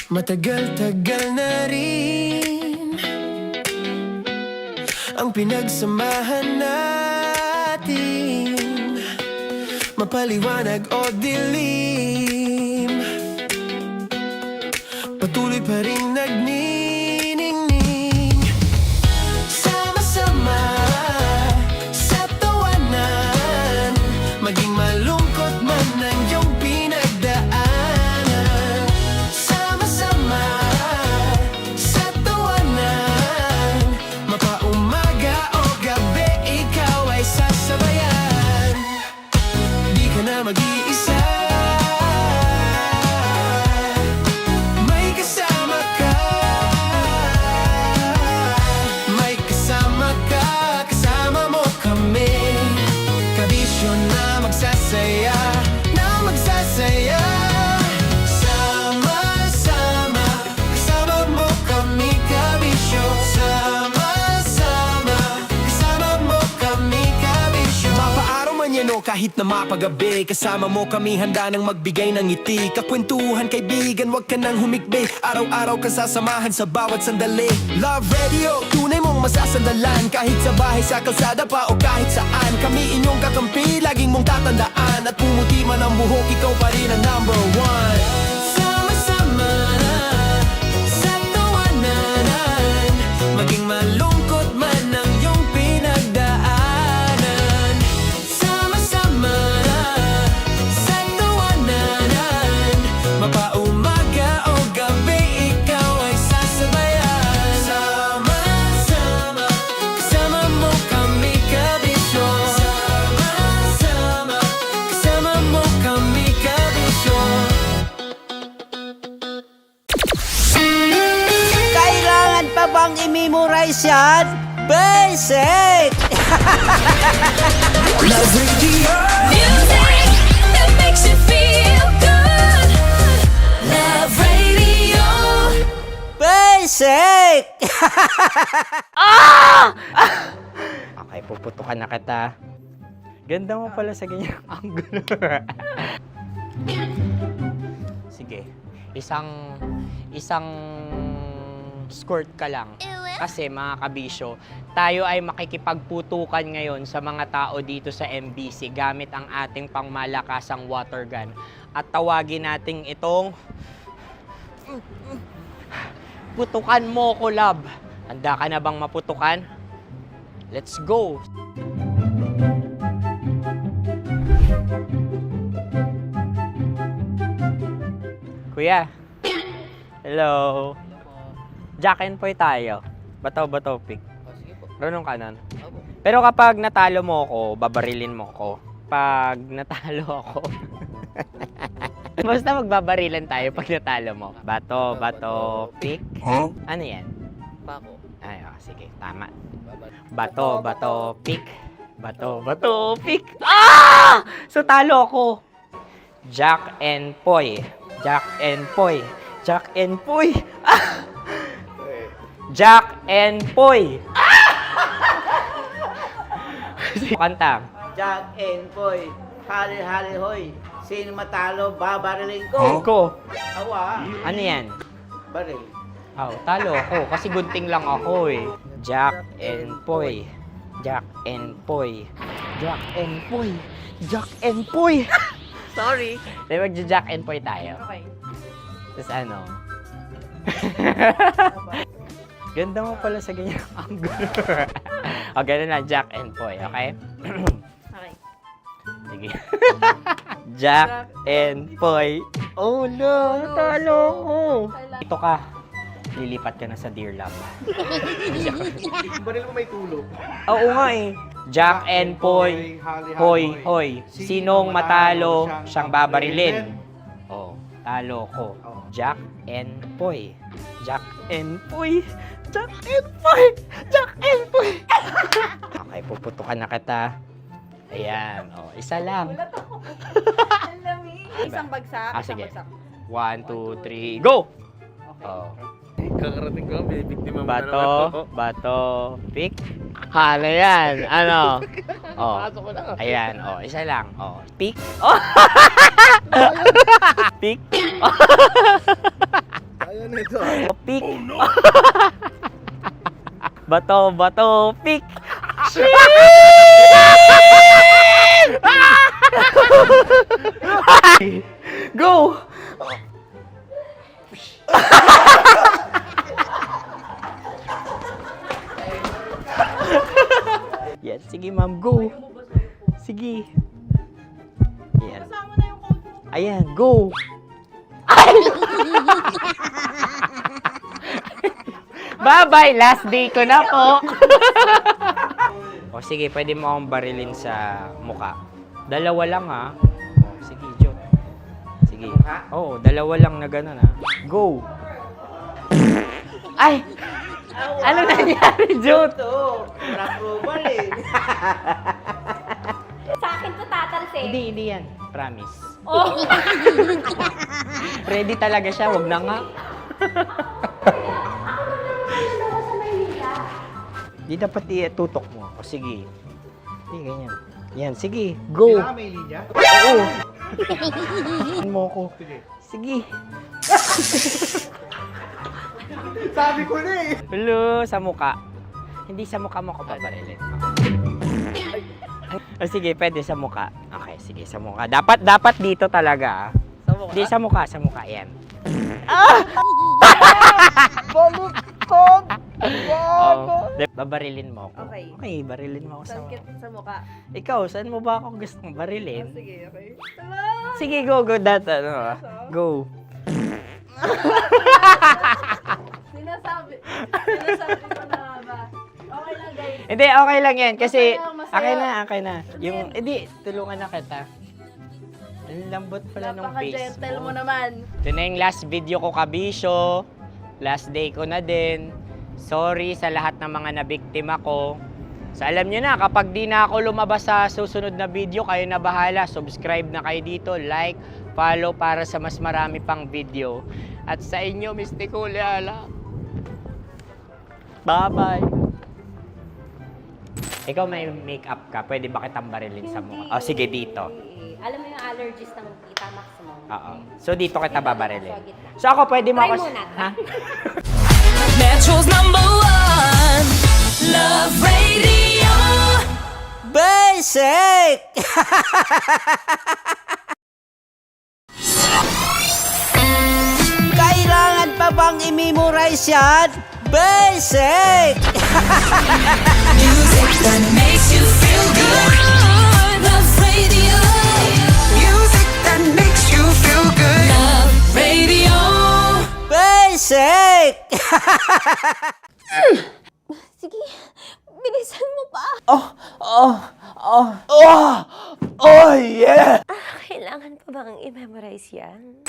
Speaker 16: Matagal-tagal na rin ang pinagsamahan natin, mapaliwanag o dilim, patuloy pa rin nagniningning. Sama-sama sa tawanan, maging malungkot man ang iyong pinagdaanan. Sama-sama sa tawanan, mapaumaga o gabi, ikaw ay sasabayan. Di ka na mag-iisa, may kasama ka. May kasama ka, kasama mo kami. Kabisyo na magsasaya, na magsasaya. Sama-sama, kasama mo kami, kabisyo. Sama-sama, kasama mo kami, kabisyo. Mapaaraw man yan o kahit na mapagabi, kasama mo kami, handa nang magbigay ng ngiti. Kakwentuhan, kaibigan, wag ka nang humikbi. Araw-araw ka sasamahan sa bawat sandali. Love Radio, tunay mong masasandalan. Kahit sa bahay, sa kalsada pa o kahit saan, kami inyong kakampi, laging mong tatandaan. At pumuti man ang buhok, ikaw pa rin ang number one. Sama-sama na sa tawanan, maging malungkot man ang iyong pinagdaanan. Sama-sama na sa tawanan, mapaumaga o gabi, ikaw ay sasabayan. Sama-sama, kasama mo kami, kabisyo. Sama-sama, kasama mo kami, kabisyo.
Speaker 20: Kailangan pa bang i-memorize yan? Basic!
Speaker 16: Love Radio.
Speaker 8: Music that makes you feel good. Love Radio.
Speaker 20: Basic!
Speaker 9: Okay, puputukan na kita. Ganda mo pala sa ganyan angulo. Sige, isang skirt ka lang. Kasi mga kabisyo, tayo ay makikipagputukan ngayon sa mga tao dito sa MBC gamit ang ating pangmalakasang water gun. At tawagin natin itong putukan mo ko, love. Handa ka na bang maputukan? Let's go! Kuya. Hello. Jack and Poy tayo. Bato-bato pick. Runong ka nun. Pero kapag natalo mo ako, babarilin mo ako. Pag natalo ako, basta magbabarilan tayo pag natalo mo. Bato-bato pick.
Speaker 14: Huh?
Speaker 9: Ano yan?
Speaker 14: Pako.
Speaker 9: Ay, oh, sige, tama. Bato-bato pick. Bato-bato pick. Ah! So talo ako. Jack and Poy. Jack and Poy. Jack and Poy. Ah! Jack and Poy. Kanta.
Speaker 20: Jack and Poy, hali-hali hoy. Sino matalo, babariling ko.
Speaker 9: Ko.
Speaker 20: Awa.
Speaker 9: Ano yan?
Speaker 20: Baril.
Speaker 9: Oh, talo ako kasi gunting lang ako eh. Jack and Poy. Jack and Poy. Jack and Poy. Jack and Poy. Sorry. Di mag-Jack and Poy tayo.
Speaker 20: Okay.
Speaker 9: Tapos ano? Ganda mo pala sa ganyan angulo. O, ganun na, Jack and Poy, okay?
Speaker 20: Okay.
Speaker 9: Sige. Jack and Poy. Oh no, natalo ko. Ito ka. Lilipat ka na sa Dear Love.
Speaker 3: Baril mo may tulo.
Speaker 9: Oo nga eh. Jack and Poy. Hoy, hoy. Sinong matalo, siyang babarilin. Oh, talo ko. Jack and Poy. Jack and Poy. Jack and Poy. Jack and Poy. Okay, puputukan na kita. Ayan. Oh, isa lang.
Speaker 12: Isang bagsak.
Speaker 9: Sige. 1, 2, 3, go! Oh.
Speaker 3: Kakarating ko, binibiktima mo
Speaker 9: Bato, pick. Ano yan? Ano? Oh. Ayan, oh, isa lang. Oh, pick. Oh. Pick.
Speaker 3: Ayaw na ito.
Speaker 9: Oh, pick. Bato, pick. Go! Yan, sige ma'am, go. Sige. Ayan. Ayan, go. Bye-bye, last day ko na po. O sige, pwede mo akong barilin sa muka. Dalawa lang ha. O, sige, Jot. Sige. Oo, dalawa lang na gano'n ha. Go. Ay! Ano nangyari, Jot?
Speaker 20: Approval eh.
Speaker 21: Sa akin to tatalsik.
Speaker 9: Hindi yan. Promise.
Speaker 21: Oh.
Speaker 9: Ready talaga siya, wag na nga. Di dapat itutok mo. O sige. Hindi, ganyan. Yan, sige. Go.
Speaker 3: Kailangan may linya?
Speaker 9: Oo. Mo ko. Sige.
Speaker 3: Sabi ko na eh.
Speaker 9: Hello, sa muka. Hindi sa muka mo ko babarilin. O sige, pwede sa muka. Okay, sige, sa muka. Dapat dito talaga. Hindi sa muka, yan.
Speaker 17: Baluktot!
Speaker 9: Oh, babarilin mo ako.
Speaker 12: Okay.
Speaker 9: Okay, barilin mo ako sa muka.
Speaker 12: Sa mukha.
Speaker 9: Ikaw, saan mo ba ako gustong barilin?
Speaker 12: Sige, okay.
Speaker 9: Sige, go. Go.
Speaker 12: Sinasabi ko na ba? Okay lang, guys.
Speaker 9: Hindi, okay lang yan. Kasi,
Speaker 12: Masaya.
Speaker 9: okay na. Yung, hindi, tulungan na kita. Ang lambot pala ng face
Speaker 12: Napaka-gentle
Speaker 9: mo.
Speaker 12: mo naman.
Speaker 9: Ito na yung last video ko, kabisyo. Last day ko na din. Sorry sa lahat ng mga nabiktima ko. So alam nyo na, kapag di na ako lumabas sa susunod na video, kayo na bahala. Subscribe na kayo dito, like, follow para sa mas marami pang video. At sa inyo, Mistiko Leala. Bye-bye. Ikaw may makeup ka, pwede ba kitang barilin sa mukha? O sige, dito.
Speaker 10: Alam mo yung allergies ng Tita Max mo?
Speaker 9: Oo. So dito kita babarilin. So ako, pwede mo
Speaker 10: Try
Speaker 9: ako...
Speaker 10: muna.
Speaker 9: Ha?
Speaker 8: Metro's #1 Love Radio.
Speaker 4: Basic! Kailangan pa bang i-memorize yan? Basic!
Speaker 8: Music that makes you feel good. Love Radio. Music that makes you feel good. Love Radio.
Speaker 4: Basic!
Speaker 10: Sige, bilisan mo pa.
Speaker 4: Oh, yeah!
Speaker 10: Kailangan pa bang i-memorize yan?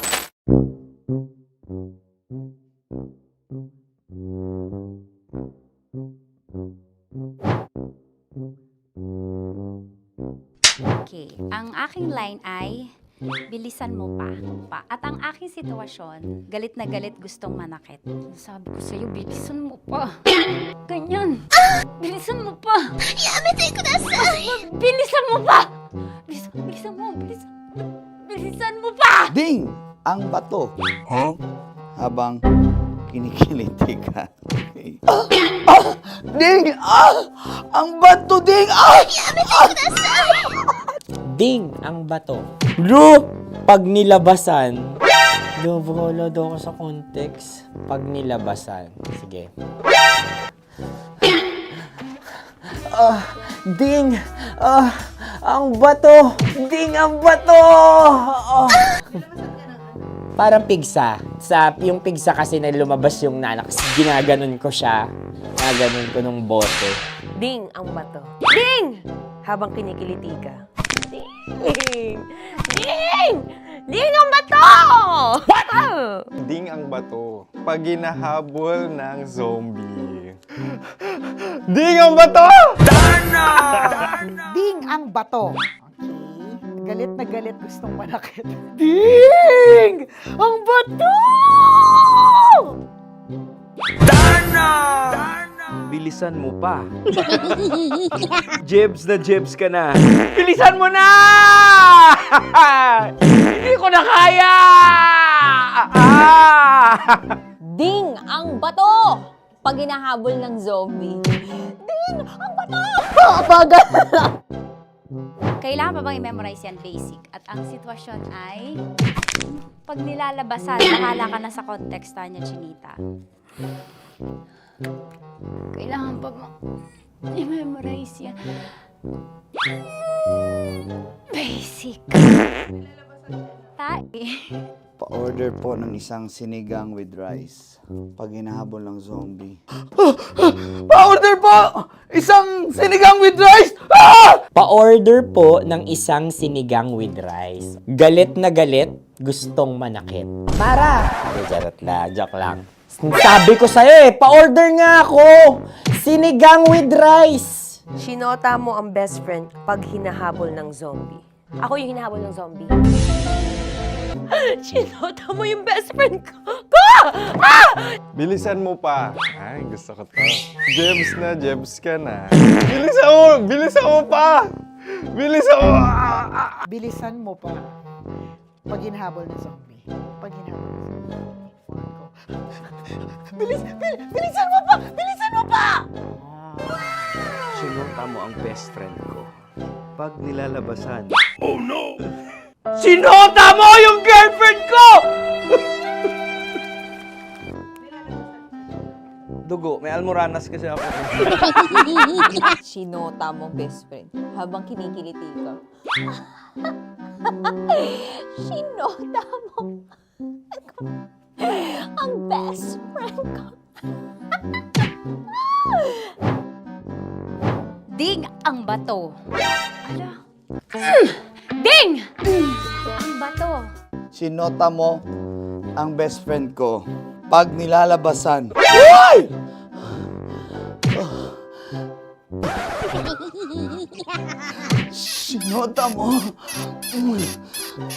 Speaker 11: Okay, ang aking line ay, bilisan mo pa. At ang aking sitwasyon, galit na galit gustong manakit. Sabi ko sa'yo, bilisan mo pa. Ganyan. Bilisan mo pa. Yamitay ko na sa... Bilisan mo pa. Bilisan mo pa.
Speaker 19: Ding! Ang bato. Habang kinikiliti ka. Okay. Ding! Ang bato, Ding!
Speaker 9: Ding ang bato. Bro, pag nilabasan. Wala daw ako sa context. Pag nilabasan. Sige.
Speaker 4: Ding! Ang bato! Ding ang bato! Oh. Parang pigsa. Yung pigsa kasi na lumabas yung nanak, ginaganon ko siya. Ginaganon ko nung bote.
Speaker 14: Ding ang bato. Ding! Habang kinikiliti ka. Ding! Ding! Ding ang bato! What?
Speaker 13: Ding ang bato. Pag hinahabol ng zombie. Ding ang bato!
Speaker 17: Ding ang bato. Okay. Galit na galit, gustong manakit. Ding! Ang bato!
Speaker 9: Bilisan mo pa. Jebs na jebs ka na. Bilisan mo na! Hindi ko na kaya!
Speaker 10: Ding ang bato! Pag hinahabol ng zombie. Ding ang bato! Bagal!
Speaker 18: Kailangan pa bang i-memorize yan basic? At ang sitwasyon ay pag nilalabasan, bahala ka na sa context niya, Chinita. Kailangan pa bang i-memorize yan? Basic.
Speaker 19: Pa-order po ng isang sinigang with rice. Pag hinahabol ng zombie.
Speaker 4: Pa-order po! Isang sinigang with rice! Pa-order po ng isang sinigang with rice. Galit na galit, gustong manakit. Mara! Charot na, joke lang. Sabi ko sa'yo pa-order nga ako! Sinigang with rice!
Speaker 14: Sinota mo ang best friend pag hinahabol ng zombie.
Speaker 10: Ako yung hinahabol ng zombie.
Speaker 14: Sinota mo yung best friend ko!
Speaker 13: Bilisan mo pa. Ay, gusto ko to. Jebs na jebs ka na. Bilisan mo! Bilisan mo pa! Bilisan mo!
Speaker 17: Bilisan mo pa. Pag hinahabol ng zombie. Pag hinahabol ng zombie. Bilisan mo pa! Bilisan mo pa!
Speaker 9: Sinota mo ang best friend ko. Pag nilalabasan.
Speaker 13: Oh no!
Speaker 9: Sinota mo yung girlfriend ko! Dugo, may almoranas kasi ako.
Speaker 10: Sinota mo best friend habang kinikiliti ka. Sinota mo ang best friend ko.
Speaker 18: Ding ang bato. Ala.
Speaker 10: Ding! Ang bato.
Speaker 19: Sinota mo ang best friend ko. Pag nilalabasan. Uy! Sinota mo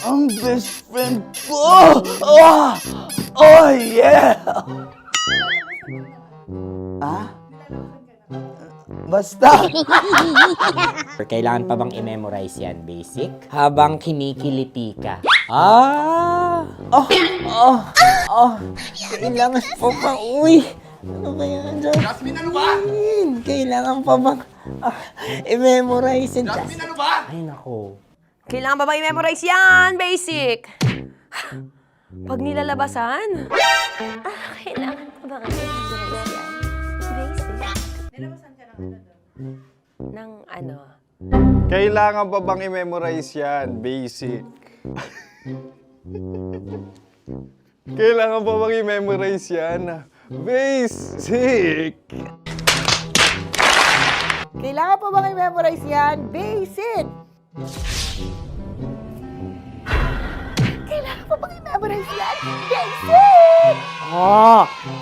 Speaker 19: ang best friend ko. Oh yeah! Ah? Basta!
Speaker 4: Kailangan pa bang i-memorize yan, basic? Habang kinikiliti ka. Kailangan pa bang, uy! Ano ba yan, Jasmine?
Speaker 7: Jasmine, ano ba?
Speaker 4: Kailangan pa bang i-memorize yan,
Speaker 7: Jasmine, ano ba?
Speaker 4: Ay, nako.
Speaker 14: Kailangan ba bang i-memorize yan? Basic. Pag nilalabasan? Kailangan pa bang i-memorize yan? Basic. Nilabasan ka ng ano?
Speaker 13: Kailangan pa bang i-memorize yan? Basic. Kailangan pa bang i-memorize yan? Basic.
Speaker 17: Kailangan pa bang i-memorize yan? Basic! Kailangan pa bang i-memorize yan? Basic!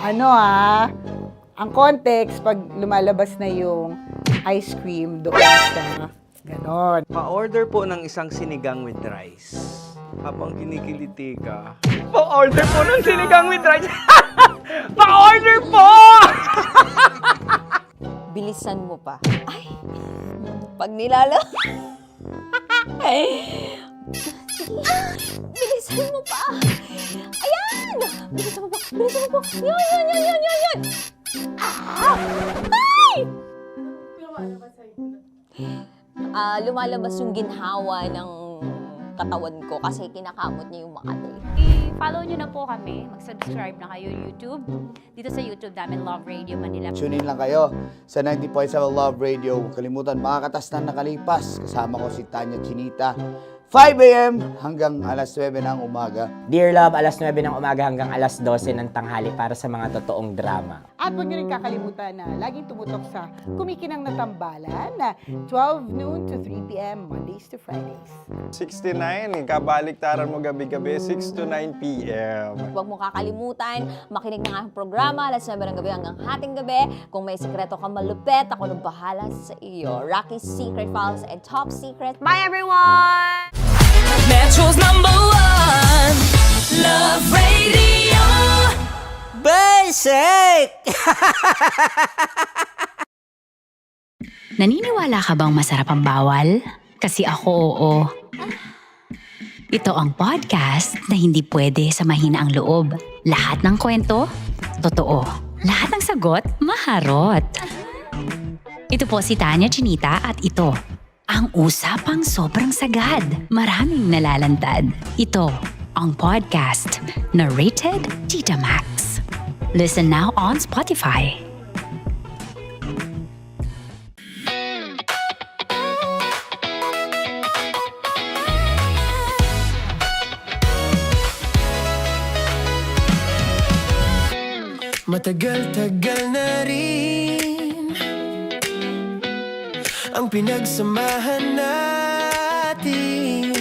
Speaker 17: Ano ang context pag lumalabas na yung ice cream doon sa ganon.
Speaker 9: Pa-order po ng isang sinigang with rice. Habang kinikiliti ka. Pa-order po ng sinigang with rice! Pa-order po!
Speaker 10: Bilisan mo pa. Ay! Pag bilisan mo pa! Ayan! Bilisan mo pa! Bilisan mo pa! Yan! Ay! Lumalabas yung ginhawa ng katawan ko kasi kinakamot niya yung Makati.
Speaker 18: follow nyo na po kami. Mag-subscribe na kayo YouTube. Dito sa YouTube namin, Love Radio Manila.
Speaker 19: Tune in lang kayo sa 90.7 Love Radio. Huwag kalimutan, mga katas na nakalipas. Kasama ko si Tanya Chinita. 5 a.m. hanggang alas 9 ng umaga.
Speaker 9: Dear Love, alas 9 ng umaga hanggang alas 12 ng tanghali para sa mga totoong drama.
Speaker 17: At huwag niyo rin kakalimutan na laging tumutok sa Kumikinang na Tambalan na 12 noon to 3 p.m. Mondays to Fridays.
Speaker 13: 69, kabaliktaran mo gabi-gabi, 6 to 9 p.m.
Speaker 10: Huwag mo kakalimutan, makinig ng aking programa, alas 9 ng gabi hanggang hating gabi. Kung may sikreto kang malupet, ako nang bahala sa iyo. Rocky's Secret Files and Top Secret. Bye everyone!
Speaker 8: Metro's #1 Love Radio.
Speaker 11: Basic! Naniniwala ka bang masarap ang bawal? Kasi ako oo. Ito ang podcast na hindi pwede sa mahina ang loob. Lahat ng kwento, totoo. Lahat ng sagot, maharot. Ito po si Tanya Chinita at ito, ang usapang sobrang sagad. Maraming nalalantad. Ito, ang podcast na rated Tita Max. Listen now on Spotify.
Speaker 16: Matagal-tagal na rin ang pinagsamahan natin,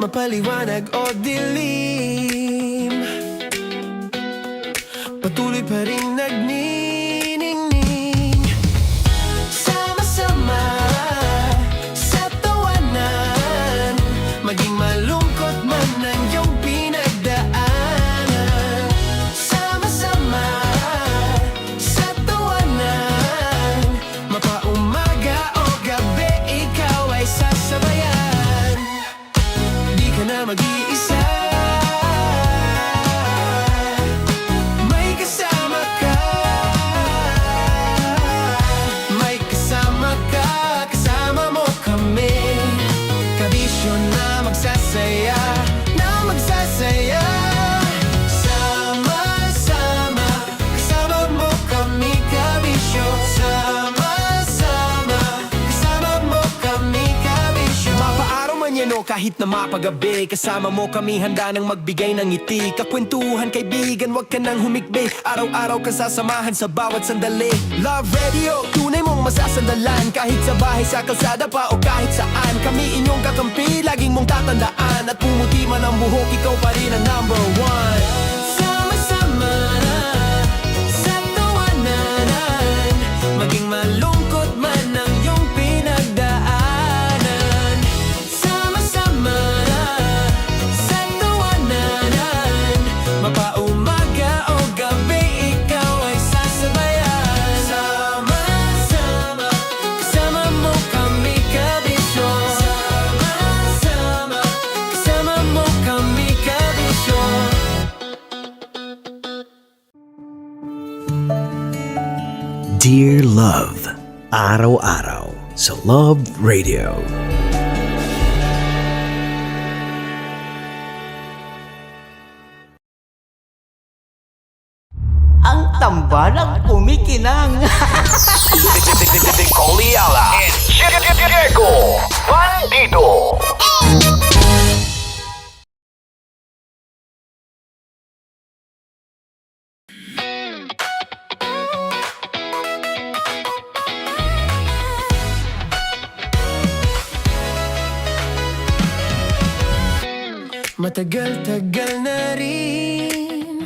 Speaker 16: mapaliwanag o dilim, patuloy pa rin nagniningning. Sama-sama sa tawanan, maging malungkot man ang iyong pinagdaanan. Sama-sama sa tawanan, mapaumaga o gabi, ikaw ay sasabayan. Di ka na mag-iisa, may kasama ka. May kasama ka, kasama mo kami. Kabisyo na magsasaya, na magsasaya. Sama-sama, kasama mo kami, kabisyo. Sama-sama, kasama mo kami, kabisyo. Mapaaraw man yan o kahit na mapagabi, kasama mo kami, handa nang magbigay ng ngiti. Kakwentuhan, kaibigan, wag ka nang humikbi. Araw-araw ka sasamahan sa bawat sandali. Love Radio, tunay mong masasandalan. Kahit sa bahay, sa kalsada pa o kahit saan, kami inyong kakampi, laging mong tatandaan. At pumuti man ang buhok, ikaw pa rin ang #1. Sama-sama sa tawanan, maging malungkot man ang iyong pinagdaanan. Sama-sama sa tawanan, mapaumaga o gabi, ikaw ay sasabayan. Sama-sama, kasama mo kami, kabisyo. Sama-sama, kasama mo kami, kabisyo.
Speaker 1: Dear Love, araw-araw sa Love Radio.
Speaker 20: Ang tambalang kumikinang.
Speaker 8: Coliala and Diego Bandido.
Speaker 16: Matagal-tagal na rin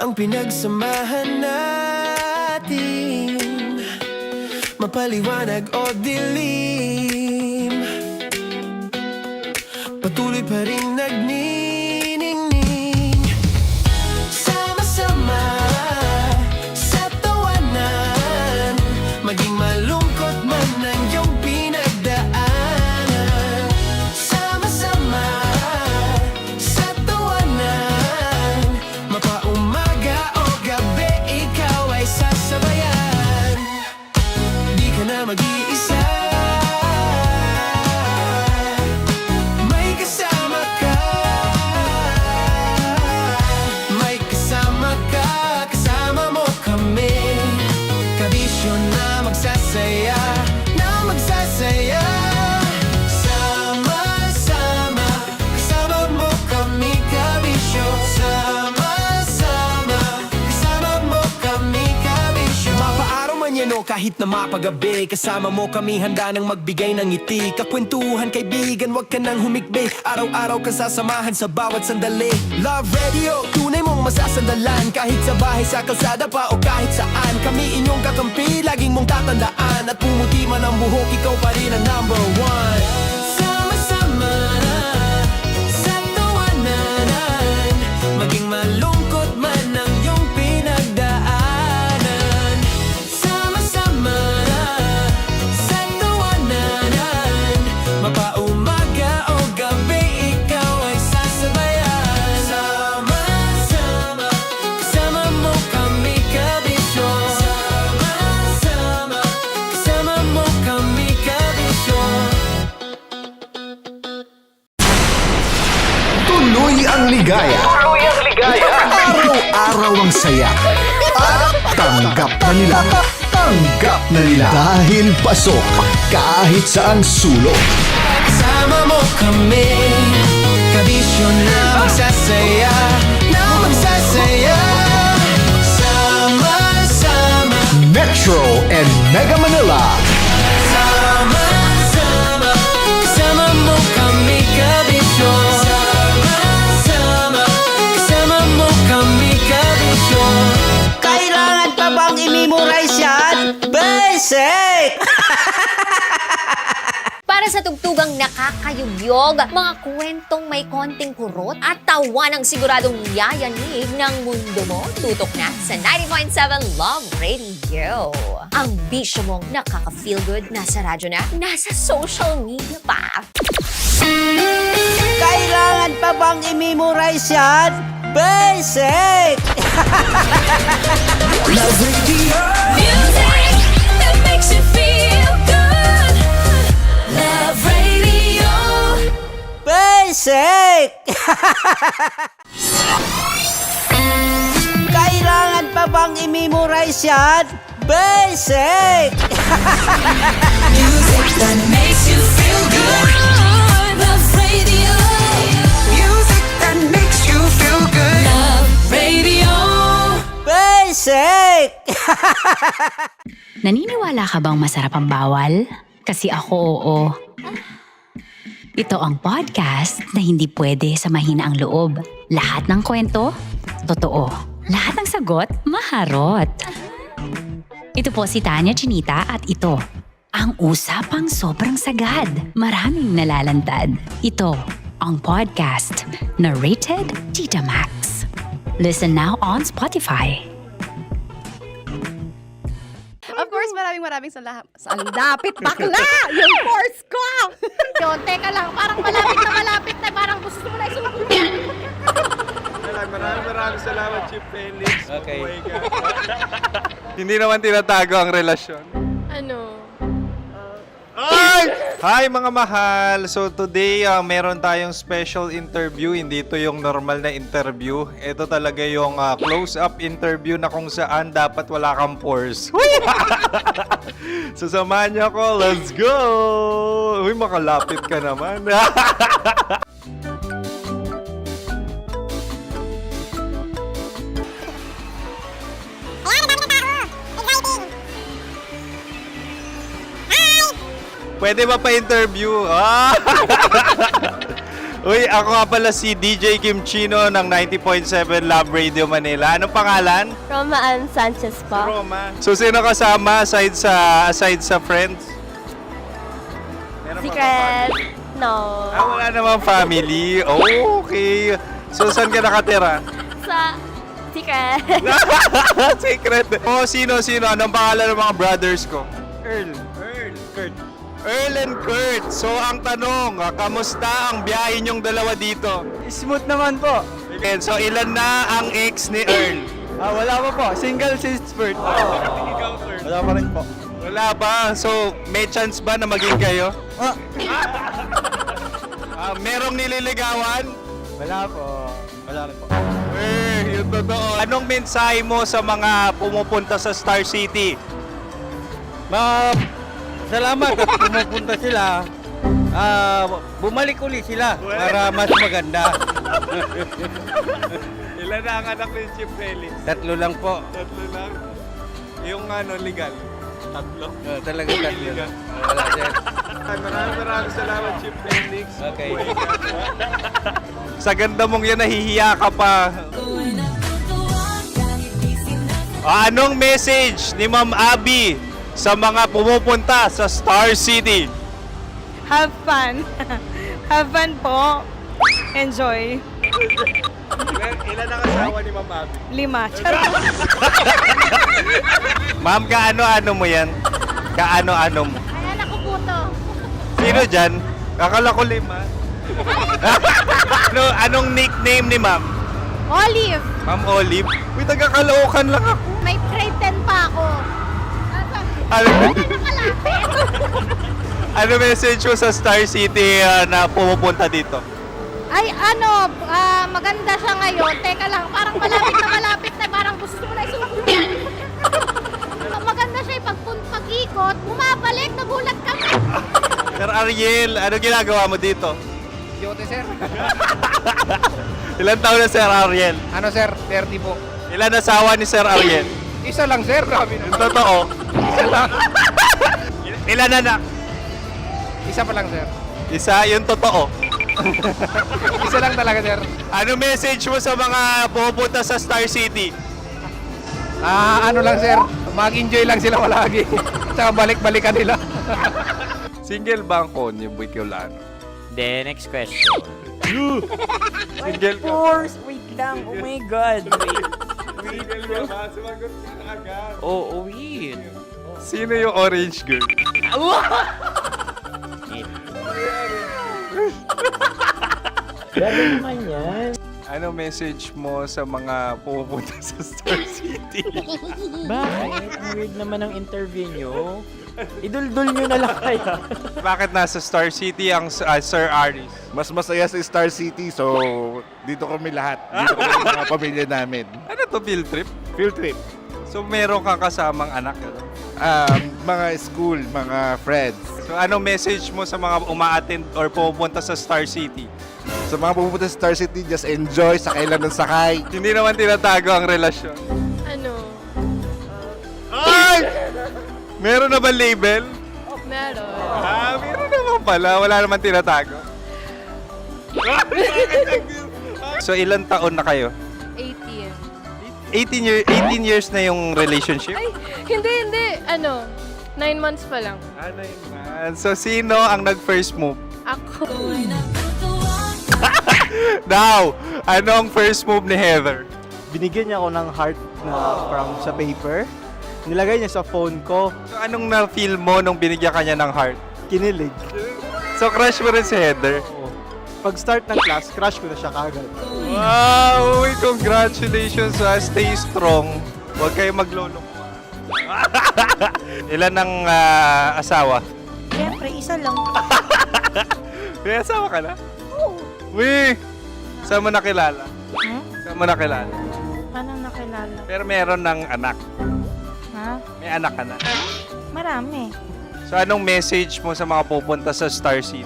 Speaker 16: ang pinagsamahan natin, mapaliwanag o dilim, patuloy pa rin nagniningning. Sama-sama sa tawanan, maging malungkot man ang iyong pinagdaanan. Sama-sama sa tawanan, mapaumaga o gabi, ikaw ay sasabayan. Di ka na mag-iisa, may kasama ka. manyano kahit na mapagabi. Kasama mo kami handa nang magbigay ng ngiti. Kakwentuhan kaibigan, wag ka nang humikbi. Araw-araw ka sasamahan sa bawat sandali. Love Radio, tunay mong masasandalan. Kahit sa bahay, sa kalsada pa o kahit saan. Kami inyong kakampi, laging mong tatandaan. At pumuti man ang buhok, ikaw pa rin ang number one. Sama-sama na sa tawanan, maging malungkot man ang iyong pinagdaanan. Sama-sama na sa tawanan, mapaumaga o gabi, ikaw ay sasabayan. Sama-sama, kasama mo kami kabisyo. Sama-sama, kasama mo kami kabisyo.
Speaker 1: Tuloy ang ligaya. Araw-araw ang saya. At tanggap na nila. Tanggap na nila. Dahil pasok kahit saang sulok.
Speaker 16: Sama mo kami, kabisyo na magsasaya, na magsasaya. Sama-sama,
Speaker 1: Metro and Mega Manila.
Speaker 16: sama-sama, kasama mo kami kabisyo. Sama-sama, kasama mo kami kabisyo.
Speaker 20: Kailangan pa bang i-memorize yan? Basic!
Speaker 10: Para sa tugtugang nakakayugyog, mga kwentong may konting kurot at tawa ng siguradong yayanig ng mundo mo, tutok na sa 90.7 Love Radio. Ang bisyo mong nakaka-feel good, nasa radyo na, nasa social media pa.
Speaker 20: Kailangan pa bang i-memorize yan? Basic!
Speaker 16: Love Radio.
Speaker 8: Music that makes you feel good. Love Radio.
Speaker 20: Basic! Kailangan pa bang i-memorize yan? Basic!
Speaker 8: Music that makes you feel good. Love Radio. Music that makes you feel good. Love Radio.
Speaker 20: Basic!
Speaker 11: Naniniwala ka bang masarap ang bawal? Kasi ako oo. Ito ang podcast na hindi pwede sa mahina ang loob. Lahat ng kwento, totoo. Lahat ng sagot, maharot. Ito po si Tanya Chinita at ito, ang usapang sobrang sagad. Maraming nalalantad. Ito, ang podcast na Rated Tita Max. Listen now on Spotify.
Speaker 12: Of course, maraming salamat. Ang lapit bakla! Yung force ko! Yun, teka lang, parang malapit na, parang gusto mo na isulat.
Speaker 13: Maraming salamat, Chief Felix. Okay. Oh my God. Hindi naman tinatago ang relasyon.
Speaker 22: Ano?
Speaker 13: Hi mga mahal! So today, meron tayong special interview. Hindi ito yung normal na interview. Ito talaga yung close-up interview na kung saan dapat wala kang pores. So samahan niyo ako. Let's go! Uy, makalapit ka naman. Pwede ba pa-interview? Uy, ako nga pala si DJ Kim Chino ng 90.7 Love Radio Manila. Anong pangalan?
Speaker 22: Roma Ann Sanchez po.
Speaker 13: Roma. So, sino kasama aside sa friends? Meron pa ba
Speaker 22: Secret.
Speaker 13: family?
Speaker 22: No.
Speaker 13: Wala namang family. Oh, okay. So, saan ka nakatira?
Speaker 22: Sa secret.
Speaker 13: Secret. Oh, sino? Anong pangalan ng mga brothers ko? Earl, Kurt. Earl and Kurt. So, ang tanong, kamusta ang biyahe niyong dalawa dito?
Speaker 2: Smooth naman po.
Speaker 13: Okay, so ilan na ang ex ni Earl?
Speaker 2: Wala pa po. Single since birth. Wala pa rin po.
Speaker 13: Wala ba? So, may chance ba na maging kayo? Merong nililigawan?
Speaker 2: Wala po. Wala rin po.
Speaker 13: Yung totoo. Anong mensahe mo sa mga pumupunta sa Star City?
Speaker 2: Salamat at pumupunta sila. Bumalik uli sila para mas maganda.
Speaker 13: Ilan na ang anak ni Chief Felix?
Speaker 2: 3 lang po.
Speaker 13: 3 lang? Yung legal? Tatlo.
Speaker 3: Talaga tatlo. Wala, sir.
Speaker 13: Maraming salamat, Chief Felix.
Speaker 3: Okay.
Speaker 13: Sa ganda mong yan, nahihiya ka pa. Anong message ni Ma'am Abby sa mga pumupunta sa Star City?
Speaker 5: Have fun. Have fun po. Enjoy.
Speaker 13: Ilan ang asawa ni Ma'am Abby?
Speaker 5: 5. Charot.
Speaker 13: Ma'am, kaano-ano mo yan? Kaano-ano mo?
Speaker 21: Ay, anak ko po to.
Speaker 13: Sino dyan? Akala ko 5. Anong nickname ni Ma'am?
Speaker 21: Olive.
Speaker 13: Ma'am Olive? Uy, taga-Caloocan lang ako.
Speaker 21: May grade 10 pa ako.
Speaker 13: Ano,
Speaker 21: Nakalapit.
Speaker 13: ano message mo sa Star City na pumupunta dito?
Speaker 21: Ay, maganda siya ngayon. Teka lang, parang malapit na. Parang gusto mo na isumunod. Maganda siya pag-ikot. Bumabalik, nagulat kami.
Speaker 13: Sir Ariel, ano ginagawa mo dito?
Speaker 3: Yote, sir.
Speaker 13: Ilan taon na Sir Ariel?
Speaker 3: Ano, sir? 30 po.
Speaker 13: Ilan asawa ni Sir Ariel?
Speaker 3: Isa lang, sir. Grabe
Speaker 13: Yung totoo?
Speaker 3: Isa lang.
Speaker 13: Ilan anak?
Speaker 3: Isa pa lang, sir.
Speaker 13: Isa, yung totoo.
Speaker 3: Isa lang talaga, sir.
Speaker 13: Ano message mo sa mga pumupunta sa Star City?
Speaker 3: Ano lang, sir. Mag-enjoy lang sila palagi. Tsaka balik-balikan nila.
Speaker 13: Single ba ang Konyo, Boy Kiolano?
Speaker 4: Then, next question.
Speaker 13: Single ka?
Speaker 4: Wait lang. Oh my God. Wait.
Speaker 13: Sumagot ka na agad.
Speaker 4: Oh, wait.
Speaker 13: Sino yung orange girl?
Speaker 4: Grabe naman yan.
Speaker 13: Ano message mo sa mga pumupunta sa Star City?
Speaker 4: Bakit? Ang weird naman ang interview nyo. Idul-dul nyo na lang kaya.
Speaker 13: Bakit nasa Star City ang Sir Aris?
Speaker 15: Mas masaya sa Star City, so dito kami lahat. Dito kami mga pamilya namin.
Speaker 13: Ano to, field trip?
Speaker 15: Field trip.
Speaker 13: So meron kang kasamang anak?
Speaker 15: Mga school, mga friends.
Speaker 13: So anong message mo sa mga uma-attend or pumupunta sa Star City?
Speaker 15: Sa mga pupunta sa Star City, just enjoy, sakay lang ng sakay.
Speaker 13: Hindi naman tinatago ang relasyon.
Speaker 22: Ano?
Speaker 13: Ay! Meron na ba label?
Speaker 22: Meron.
Speaker 13: Meron naman pala. Wala naman tinatago. So ilan taon na kayo?
Speaker 22: 18.
Speaker 13: 18 years na yung relationship?
Speaker 22: Ay, hindi. 9 months pa lang.
Speaker 13: 9 months. So sino ang nag-first move?
Speaker 22: Ako.
Speaker 13: Now, ano ang first move ni Heather?
Speaker 23: Binigyan niya ako ng heart na from sa paper. Nilagay niya sa phone ko.
Speaker 13: So anong na-feel mo nung binigyan ka niya ng heart?
Speaker 23: Kinilig.
Speaker 13: So crush mo rin si Heather?
Speaker 23: Pag-start ng class, crush ko na siya kagad.
Speaker 13: Wow! Uy, congratulations! Stay strong. Huwag kayo maglolo. Ilan ang asawa?
Speaker 21: Siyempre, isa lang.
Speaker 13: May asawa ka na? Oo. Uy! Saan mo nakilala? Saan mo nakilala?
Speaker 21: Paano nakilala?
Speaker 13: Pero meron ng anak.
Speaker 21: Ha?
Speaker 13: May anak ka na.
Speaker 21: Marami.
Speaker 13: So anong message mo sa mga pupunta sa Star City?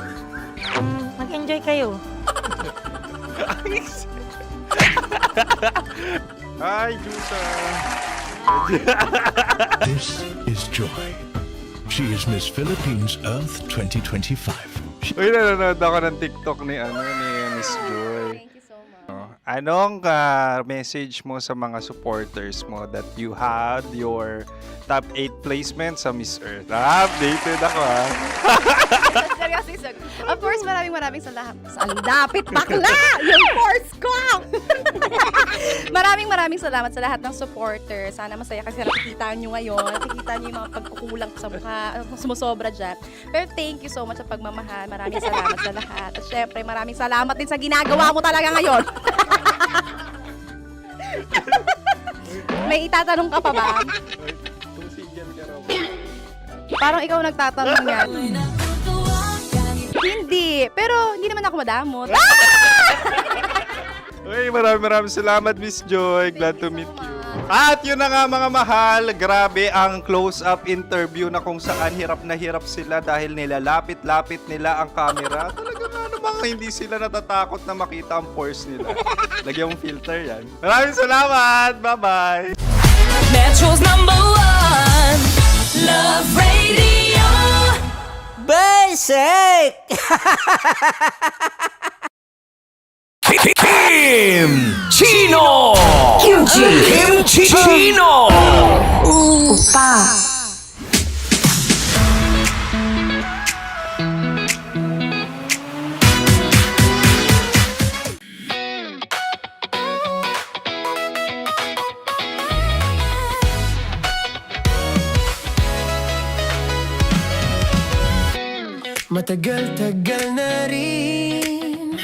Speaker 21: Mag-enjoy kayo.
Speaker 13: Hi, Jusa!
Speaker 6: This is Joy. She is Miss Philippines Earth 2025.
Speaker 13: Uy, nanonood ako ng TikTok ni Miss Joy. Thank you so much. Anong message mo sa mga supporters mo that you had your top 8 placement sa Miss Earth? Updated ako
Speaker 12: Seryoso, of course, maraming salamat. Ang lapit bakla! Yung course ko! maraming salamat sa lahat ng supporters. Sana masaya kasi nakikita nyo ngayon. Nakikita nyo yung mga pagkukulang sa mukha. Sumusobra dyan. Pero thank you so much sa pagmamahal. Maraming salamat sa lahat. At syempre, maraming salamat din sa ginagawa mo talaga ngayon. May itatanong ka pa ba? Parang ikaw nagtatanong yan. Hindi. Pero hindi naman ako madamot.
Speaker 13: Uy, maraming salamat, Miss Joy. Glad to meet you. At yun na nga mga mahal, grabe ang close-up interview na kung saan hirap na hirap sila dahil nilalapit-lapit nila ang camera. Talagang ano bang hindi sila natatakot na makita ang pores nila. Lagyan mong filter yan. Maraming salamat! Bye-bye!
Speaker 8: Metro's #1 Love
Speaker 1: sake!
Speaker 16: Chino! Kimchi Chino!
Speaker 8: Opa.
Speaker 16: Matagal-tagal na rin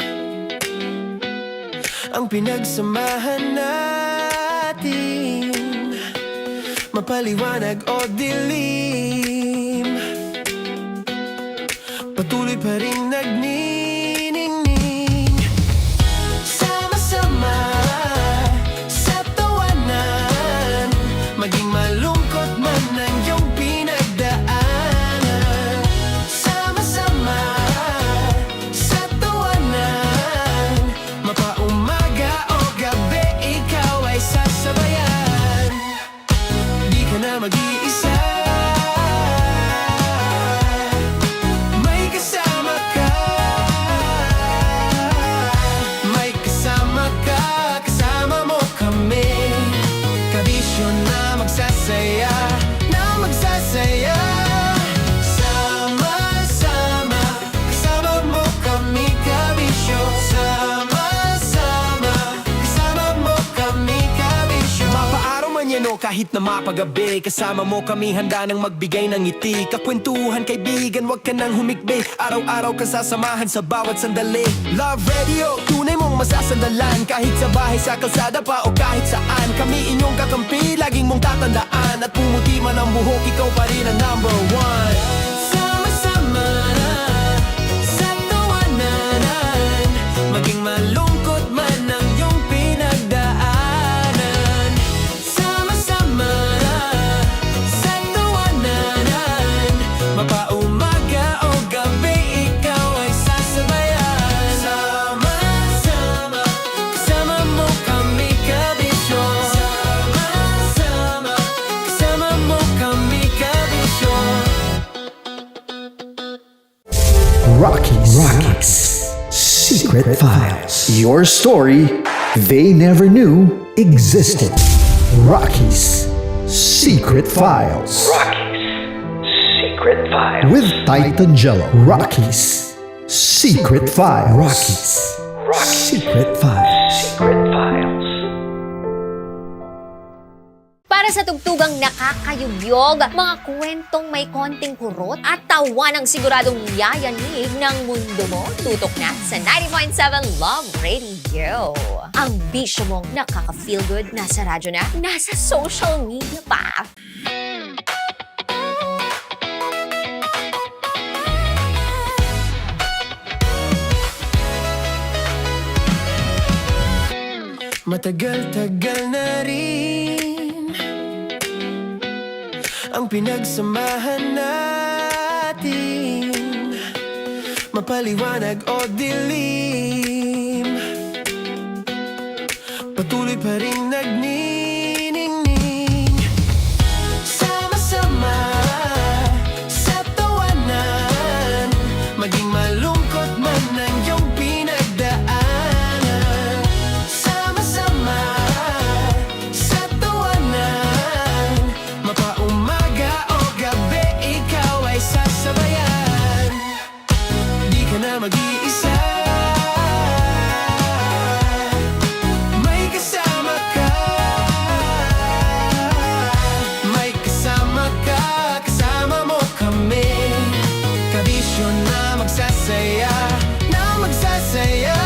Speaker 16: ang pinagsamahan natin, mapaliwanag o dilim, patuloy pa rin nagniningning. Sama-sama sa tawanan, maging malungkot man ang iyong pinagdaanan. Sama-sama sa tawanan, mapaumaga o gabi, ikaw ay sasabayan. Di ka na mag-iisa, may kasama ka. May kasama ka, kasama mo kami. Kabisyo na magsasaya, na magsasaya. Sama-sama, kasama mo kami, kabisyo. Sama-sama, kasama mo kami, kabisyo. Mapaaraw man yan o kahit na mapagabi, kasama mo kami, handa nang magbigay ng ngiti. Kakwentuhan, kaibigan, wag ka nang humikbi. Araw-araw ka sasamahan sa bawat sandali. Love Radio, tunay mong masasandalan. Kahit sa bahay, sa kalsada pa o kahit saan, kami inyong kakampi, laging mong tatandaan. At pumuti man ang buhok, ikaw pa rin ang number one. Sama-sama na sa tawanan, maging malungkot man ang iyong pinagdaanan. Sama-sama na sa tawanan, mapaumaga o gabi, ikaw ay sasabayan. Sama-sama, kasama mo kami, kabisyo. Sama-sama, kasama mo kami, kabisyo.
Speaker 1: Rockies. Secret Files. Your story they never knew existed. Rockies. Secret Files.
Speaker 16: Secret Files.
Speaker 1: With Titan Jello. Rockies. Secret Files. Rockies. Secret Files.
Speaker 16: Secret Files.
Speaker 10: Para sa tugtugang nakakayugyog, mga kwentong may konting kurot at tawa ng siguradong yayanig ng mundo mo, tutok na sa 90.7 Love Radio. Ang bisyo mong nakaka-feel good, nasa radyo na, nasa social media pa.
Speaker 16: Matagal-tagal na rin ang pinagsamahan natin, mapaliwanag o dilim, patuloy pa rin nagniningning. Sama-sama sa tawanan, maging malungkot man ang iyong pinagdaanan. Sama-sama sa tawanan, mapaumaga o gabi, ikaw ay sasabayan. Di ka na mag-iisa, may kasama ka. May kasama ka, kasama mo kami. Kabisyo na magsasaya, na magsasaya.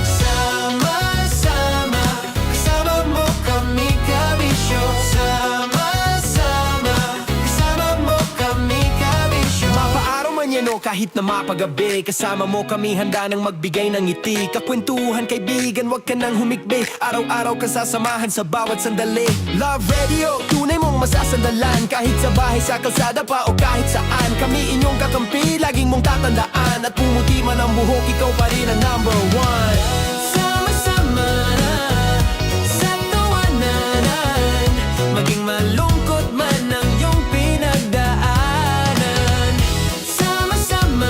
Speaker 16: Sama-sama, kasama mo kami, kabisyo. Sama-sama, kasama mo kami, kabisyo. Mapaaraw man yan o kahit na mapagabi, kasama mo kami, handa nang magbigay ng ngiti. Kakwentuhan, kaibigan, wag ka nang humikbi. Araw-araw ka sasamahan sa bawat sandali. Love Radio, tunay mong masasandalan. Kahit sa bahay, sa kalsada pa o kahit saan, kami inyong kakampi, laging mong tatandaan. At pumuti man ang buhok, ikaw pa rin ang number one. Sama-sama na sa tawanan, maging malungkot man ang iyong pinagdaanan. Sama-sama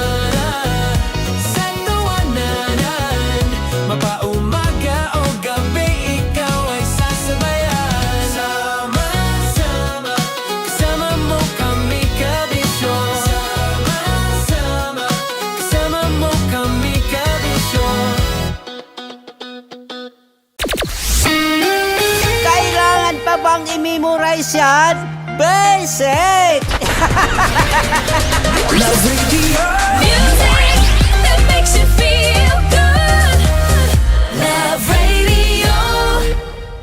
Speaker 4: guys yan! Basic!
Speaker 8: Love Radio. Music that makes you feel good. Love Radio.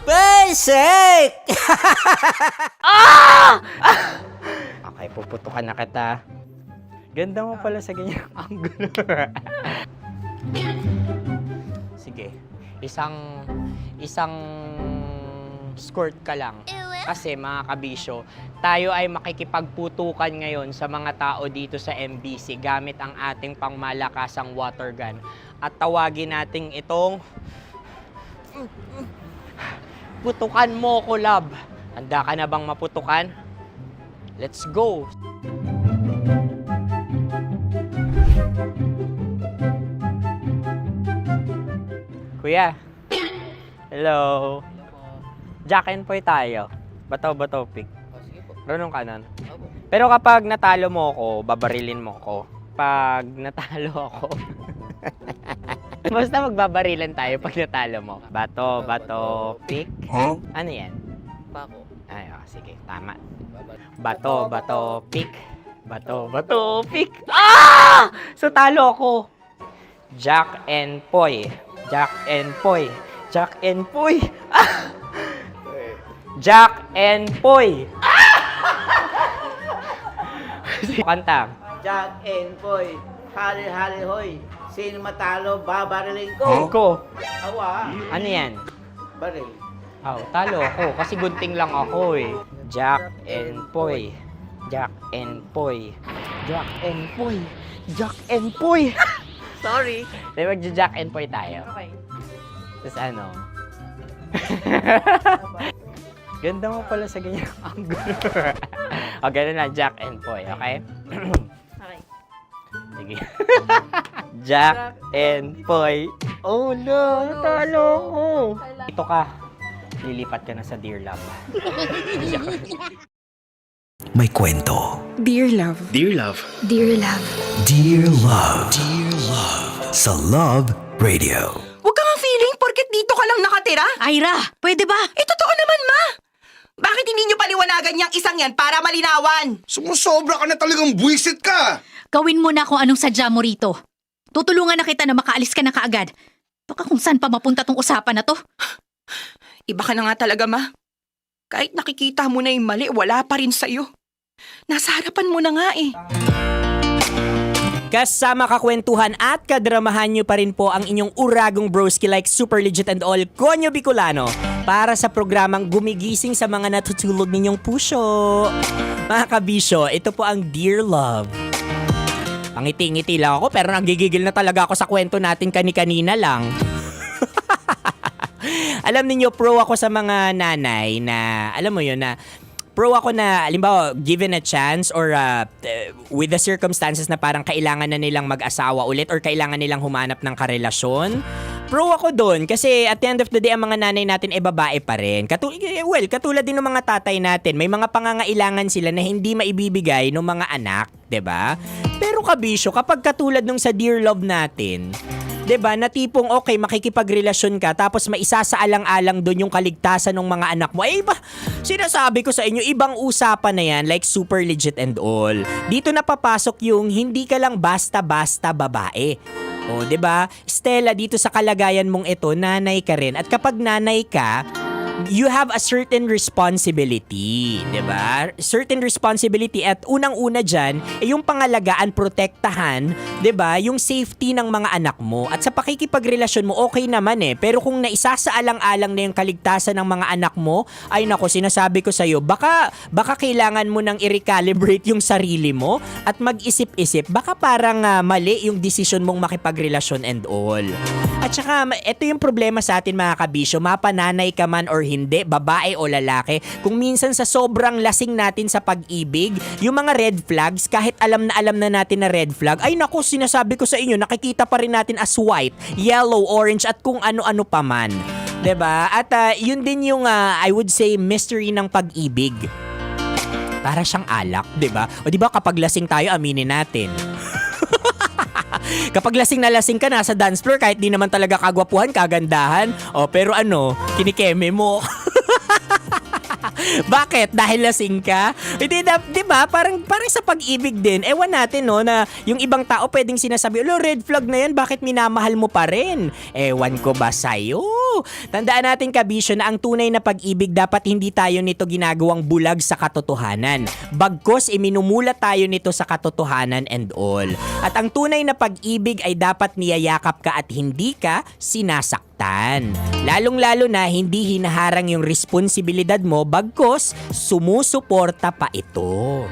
Speaker 4: Basic!
Speaker 9: Okay, puputukan na kita. Ganda mo pala sa ganyang angulo. Sige, isang squirt ka lang. Kasi mga kabisyo, tayo ay makikipagputukan ngayon sa mga tao dito sa MBC gamit ang ating pangmalakasang water gun. At tawagin natin itong putukan mo ko, love. Handa ka na bang maputukan? Let's go! Kuya. Hello. Jack and Poy tayo. Bato-bato pick. Runong kanan. Pero kapag natalo mo ako, babarilin mo ako. Pag natalo ako, basta magbabarilan tayo pag natalo mo. Bato, pick. Huh? Ano yan? Bako. Ay, sige, tama. Bato, pick. Bato, pick. Ah! So talo ako. Jack and Poy. Jack and Poy. Jack and Poy. Ah! Jack and Poy. Kanta.
Speaker 20: Jack and Poy, hali-hali hoy. Sino matalo, babariling ko.
Speaker 9: Ko.
Speaker 20: Awa.
Speaker 9: Ano yan?
Speaker 20: Baril.
Speaker 9: Oh, talo ako kasi gunting lang ako eh. Jack and Poy. Jack and Poy. Jack and Poy. Jack and Poy. Sorry. Di magja-Jack and Poy tayo.
Speaker 12: Okay.
Speaker 9: Tapos ano? Ganda mo pala sa ganyang angulo. O, ganun lang, Jack and Poy, okay?
Speaker 12: Okay.
Speaker 9: Sige. Jack and Poy. Oh no, natalo ko. Ito ka. Lilipat ka na sa Dear Love.
Speaker 1: May kwento.
Speaker 7: Dear Love.
Speaker 1: Dear Love.
Speaker 7: Dear Love.
Speaker 1: Dear Love. Dear Love. Sa Love Radio.
Speaker 7: Huwag kang feeling porket dito ka lang nakatira. Ira, pwede ba? Totoo naman, ma. Bakit hindi nyo paliwanagan yung isang yan para malinawan?
Speaker 14: Sumusobra ka na talagang buwisit ka!
Speaker 11: Gawin mo na kung anong sadya mo rito. Tutulungan na kita na makaalis ka na kaagad. Baka kung saan pa mapunta tong usapan na to.
Speaker 7: Iba ka na nga talaga, ma. Kahit nakikita mo na yung mali, wala pa rin sa'yo. Nasa harapan mo na nga eh.
Speaker 4: Kasama kakwentuhan at kadramahan nyo pa rin po ang inyong uragong broski like Super Legit and All, Konyo Bicolano, para sa programang gumigising sa mga natutulog ninyong puso. Mga kabisyo, ito po ang Dear Love. Pangiti-ngiti lang ako pero nanggigigil na talaga ako sa kwento natin kani-kanina lang. Alam niyo, pro ako sa mga nanay na, alam mo yun, na pro ako na, halimbawa, given a chance or with the circumstances na parang kailangan na nilang mag-asawa ulit or kailangan nilang humanap ng karelasyon. Pro ako doon kasi at the end of the day, ang mga nanay natin ay babae pa rin. Katulad din ng mga tatay natin, may mga pangangailangan sila na hindi maibibigay ng mga anak, 'di ba? Pero kabisyo, kapag katulad nung sa Dear Love natin, 'di ba, na tipong okay, makikipagrelasyon ka tapos maisasaalang-alang doon yung kaligtasan ng mga anak mo. Ay iba, sinasabi ko sa inyo, ibang usapan na yan, like Super Legit and All. Dito na papasok yung hindi ka lang basta-basta babae. O, 'di ba? Stella, dito sa kalagayan mong ito, nanay ka rin. At kapag nanay ka, you have a certain responsibility, 'di ba? Certain responsibility at unang-una diyan ay yung pangalagaan, protektahan, 'di ba? Yung safety ng mga anak mo. At sa pakikipagrelasyon mo, okay naman eh. Pero kung naisasaalang-alang na yung kaligtasan ng mga anak mo, ay nako, sinasabi ko sa iyo, baka kailangan mo nang i-recalibrate yung sarili mo at mag-isip-isip. Baka parang mali yung decision mong makipagrelasyon and all. At saka, ito yung problema sa atin mga kabisyo, mapananay ka man or hindi, babae o lalaki, kung minsan sa sobrang lasing natin sa pag-ibig, yung mga red flags, kahit alam na natin na red flag, ay naku, sinasabi ko sa inyo, nakikita pa rin natin as white, yellow, orange, at kung ano-ano pa man. 'Di ba? At yun din yung, I would say, mystery ng pag-ibig. Para siyang alak, 'di ba? O 'di ba kapag lasing tayo, aminin natin. Kapag lasing na lasing ka na sa dance floor, kahit di naman talaga kagwapuhan, kagandahan, pero kinikeme mo. Bakit? Dahil lasing ka? Hindi, di ba? Parang sa pag-ibig din. Ewan natin, no, na yung ibang tao pwedeng sinasabi, red flag na yan, bakit minamahal mo pa rin? Ewan ko ba sa'yo? Tandaan natin, kabisyo, na ang tunay na pag-ibig dapat hindi tayo nito ginagawang bulag sa katotohanan. Bagkos, iminumulat tayo nito sa katotohanan and all. At ang tunay na pag-ibig ay dapat niyayakap ka at hindi ka sinasaktan. Lalong-lalo na hindi hinaharang yung responsibilidad mo, bagkos sumusuporta pa ito.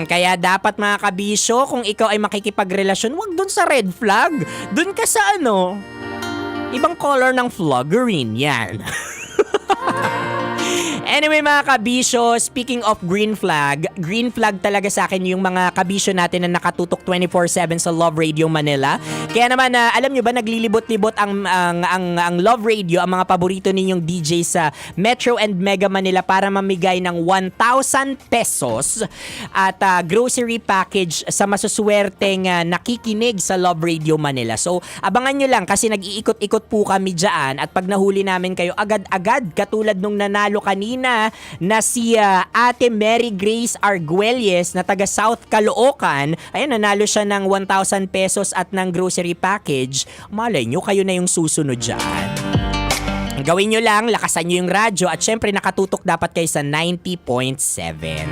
Speaker 4: Kaya dapat mga kabisyo, kung ikaw ay makikipagrelasyon, wag dun sa red flag. Dun ka sa ibang color ng flag, green, yan. Anyway mga kabisyo, speaking of green flag talaga sa akin yung mga kabisyo natin na nakatutok 24/7 sa Love Radio Manila. Kaya naman, alam nyo ba, naglilibot-libot ang Love Radio, ang mga paborito ninyong DJ sa Metro and Mega Manila para mamigay ng 1,000 pesos at grocery package sa masuswerteng nakikinig sa Love Radio Manila. So, abangan nyo lang kasi nag-iikot-ikot po kami dyan at pag nahuli namin kayo agad-agad, katulad nung nanalo kanina na si Ate Mary Grace Arguelles na taga South Caloocan. Ayan, nanalo siya ng 1,000 pesos at ng grocery package. Malay nyo, kayo na yung susunod dyan. Gawin nyo lang, lakasan nyo yung radyo at syempre nakatutok dapat kayo sa 90.7.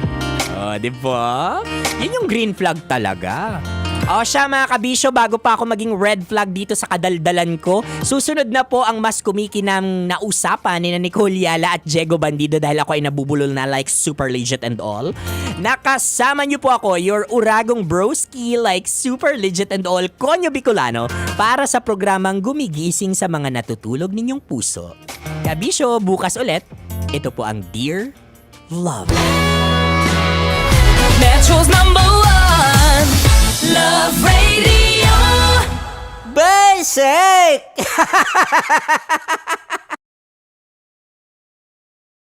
Speaker 4: Oh, diba? Yan yung green flag talaga. O siya mga kabisyo, bago pa ako maging red flag dito sa kadaldalan ko, susunod na po ang mas kumikinang na usapan ni Nicole Yala at Diego Bandido dahil ako ay nabubulol na like super legit and all. Nakasama niyo po ako, your uragong broski like super legit and all, Konyo Bicolano, para sa programang gumigising sa mga natutulog ninyong puso. Kabisyo, bukas ulit, ito po ang Dear Love.
Speaker 8: Metro's #1 Love Radio.
Speaker 4: Basic!